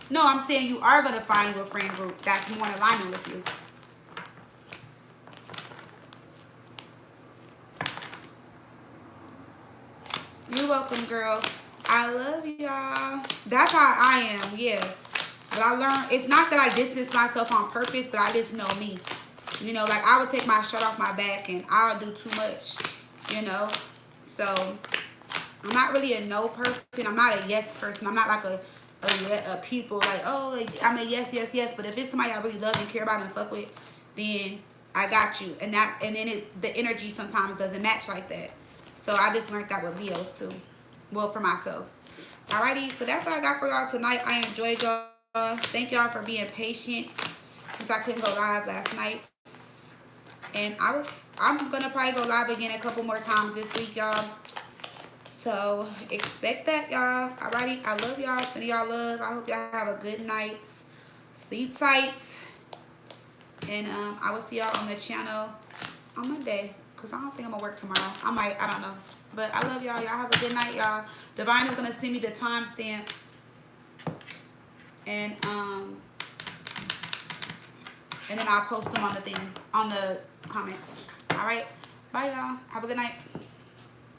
No, I'm saying you are going to find you a friend group that's more in alignment with you. You're welcome, girl. I love y'all. That's how I am, yeah. But I learned, it's not that I distance myself on purpose, but I just know me. You know, like I would take my shirt off my back and I'll do too much, you know. So I'm not really a no person. I'm not a yes person. I'm not like a people like, oh, like, I'm a yes, yes, yes. But if it's somebody I really love and care about and fuck with, then I got you. And then the energy sometimes doesn't match like that. So I just learned that with Leos too. Well, for myself. Alrighty, so that's what I got for y'all tonight. I enjoyed y'all. Thank y'all for being patient since I couldn't go live last night. And I'm gonna probably go live again a couple more times this week, y'all. So expect that, y'all. Alrighty, I love y'all. Sending y'all love. I hope y'all have a good night. Sleep tight. And I will see y'all on the channel on Monday. Because I don't think I'm going to work tomorrow. I might. I don't know. But I love y'all. Y'all have a good night, y'all. Divine is going to send me the timestamps. And then I'll post them on the thing. On the comments. Alright. Bye, y'all. Have a good night.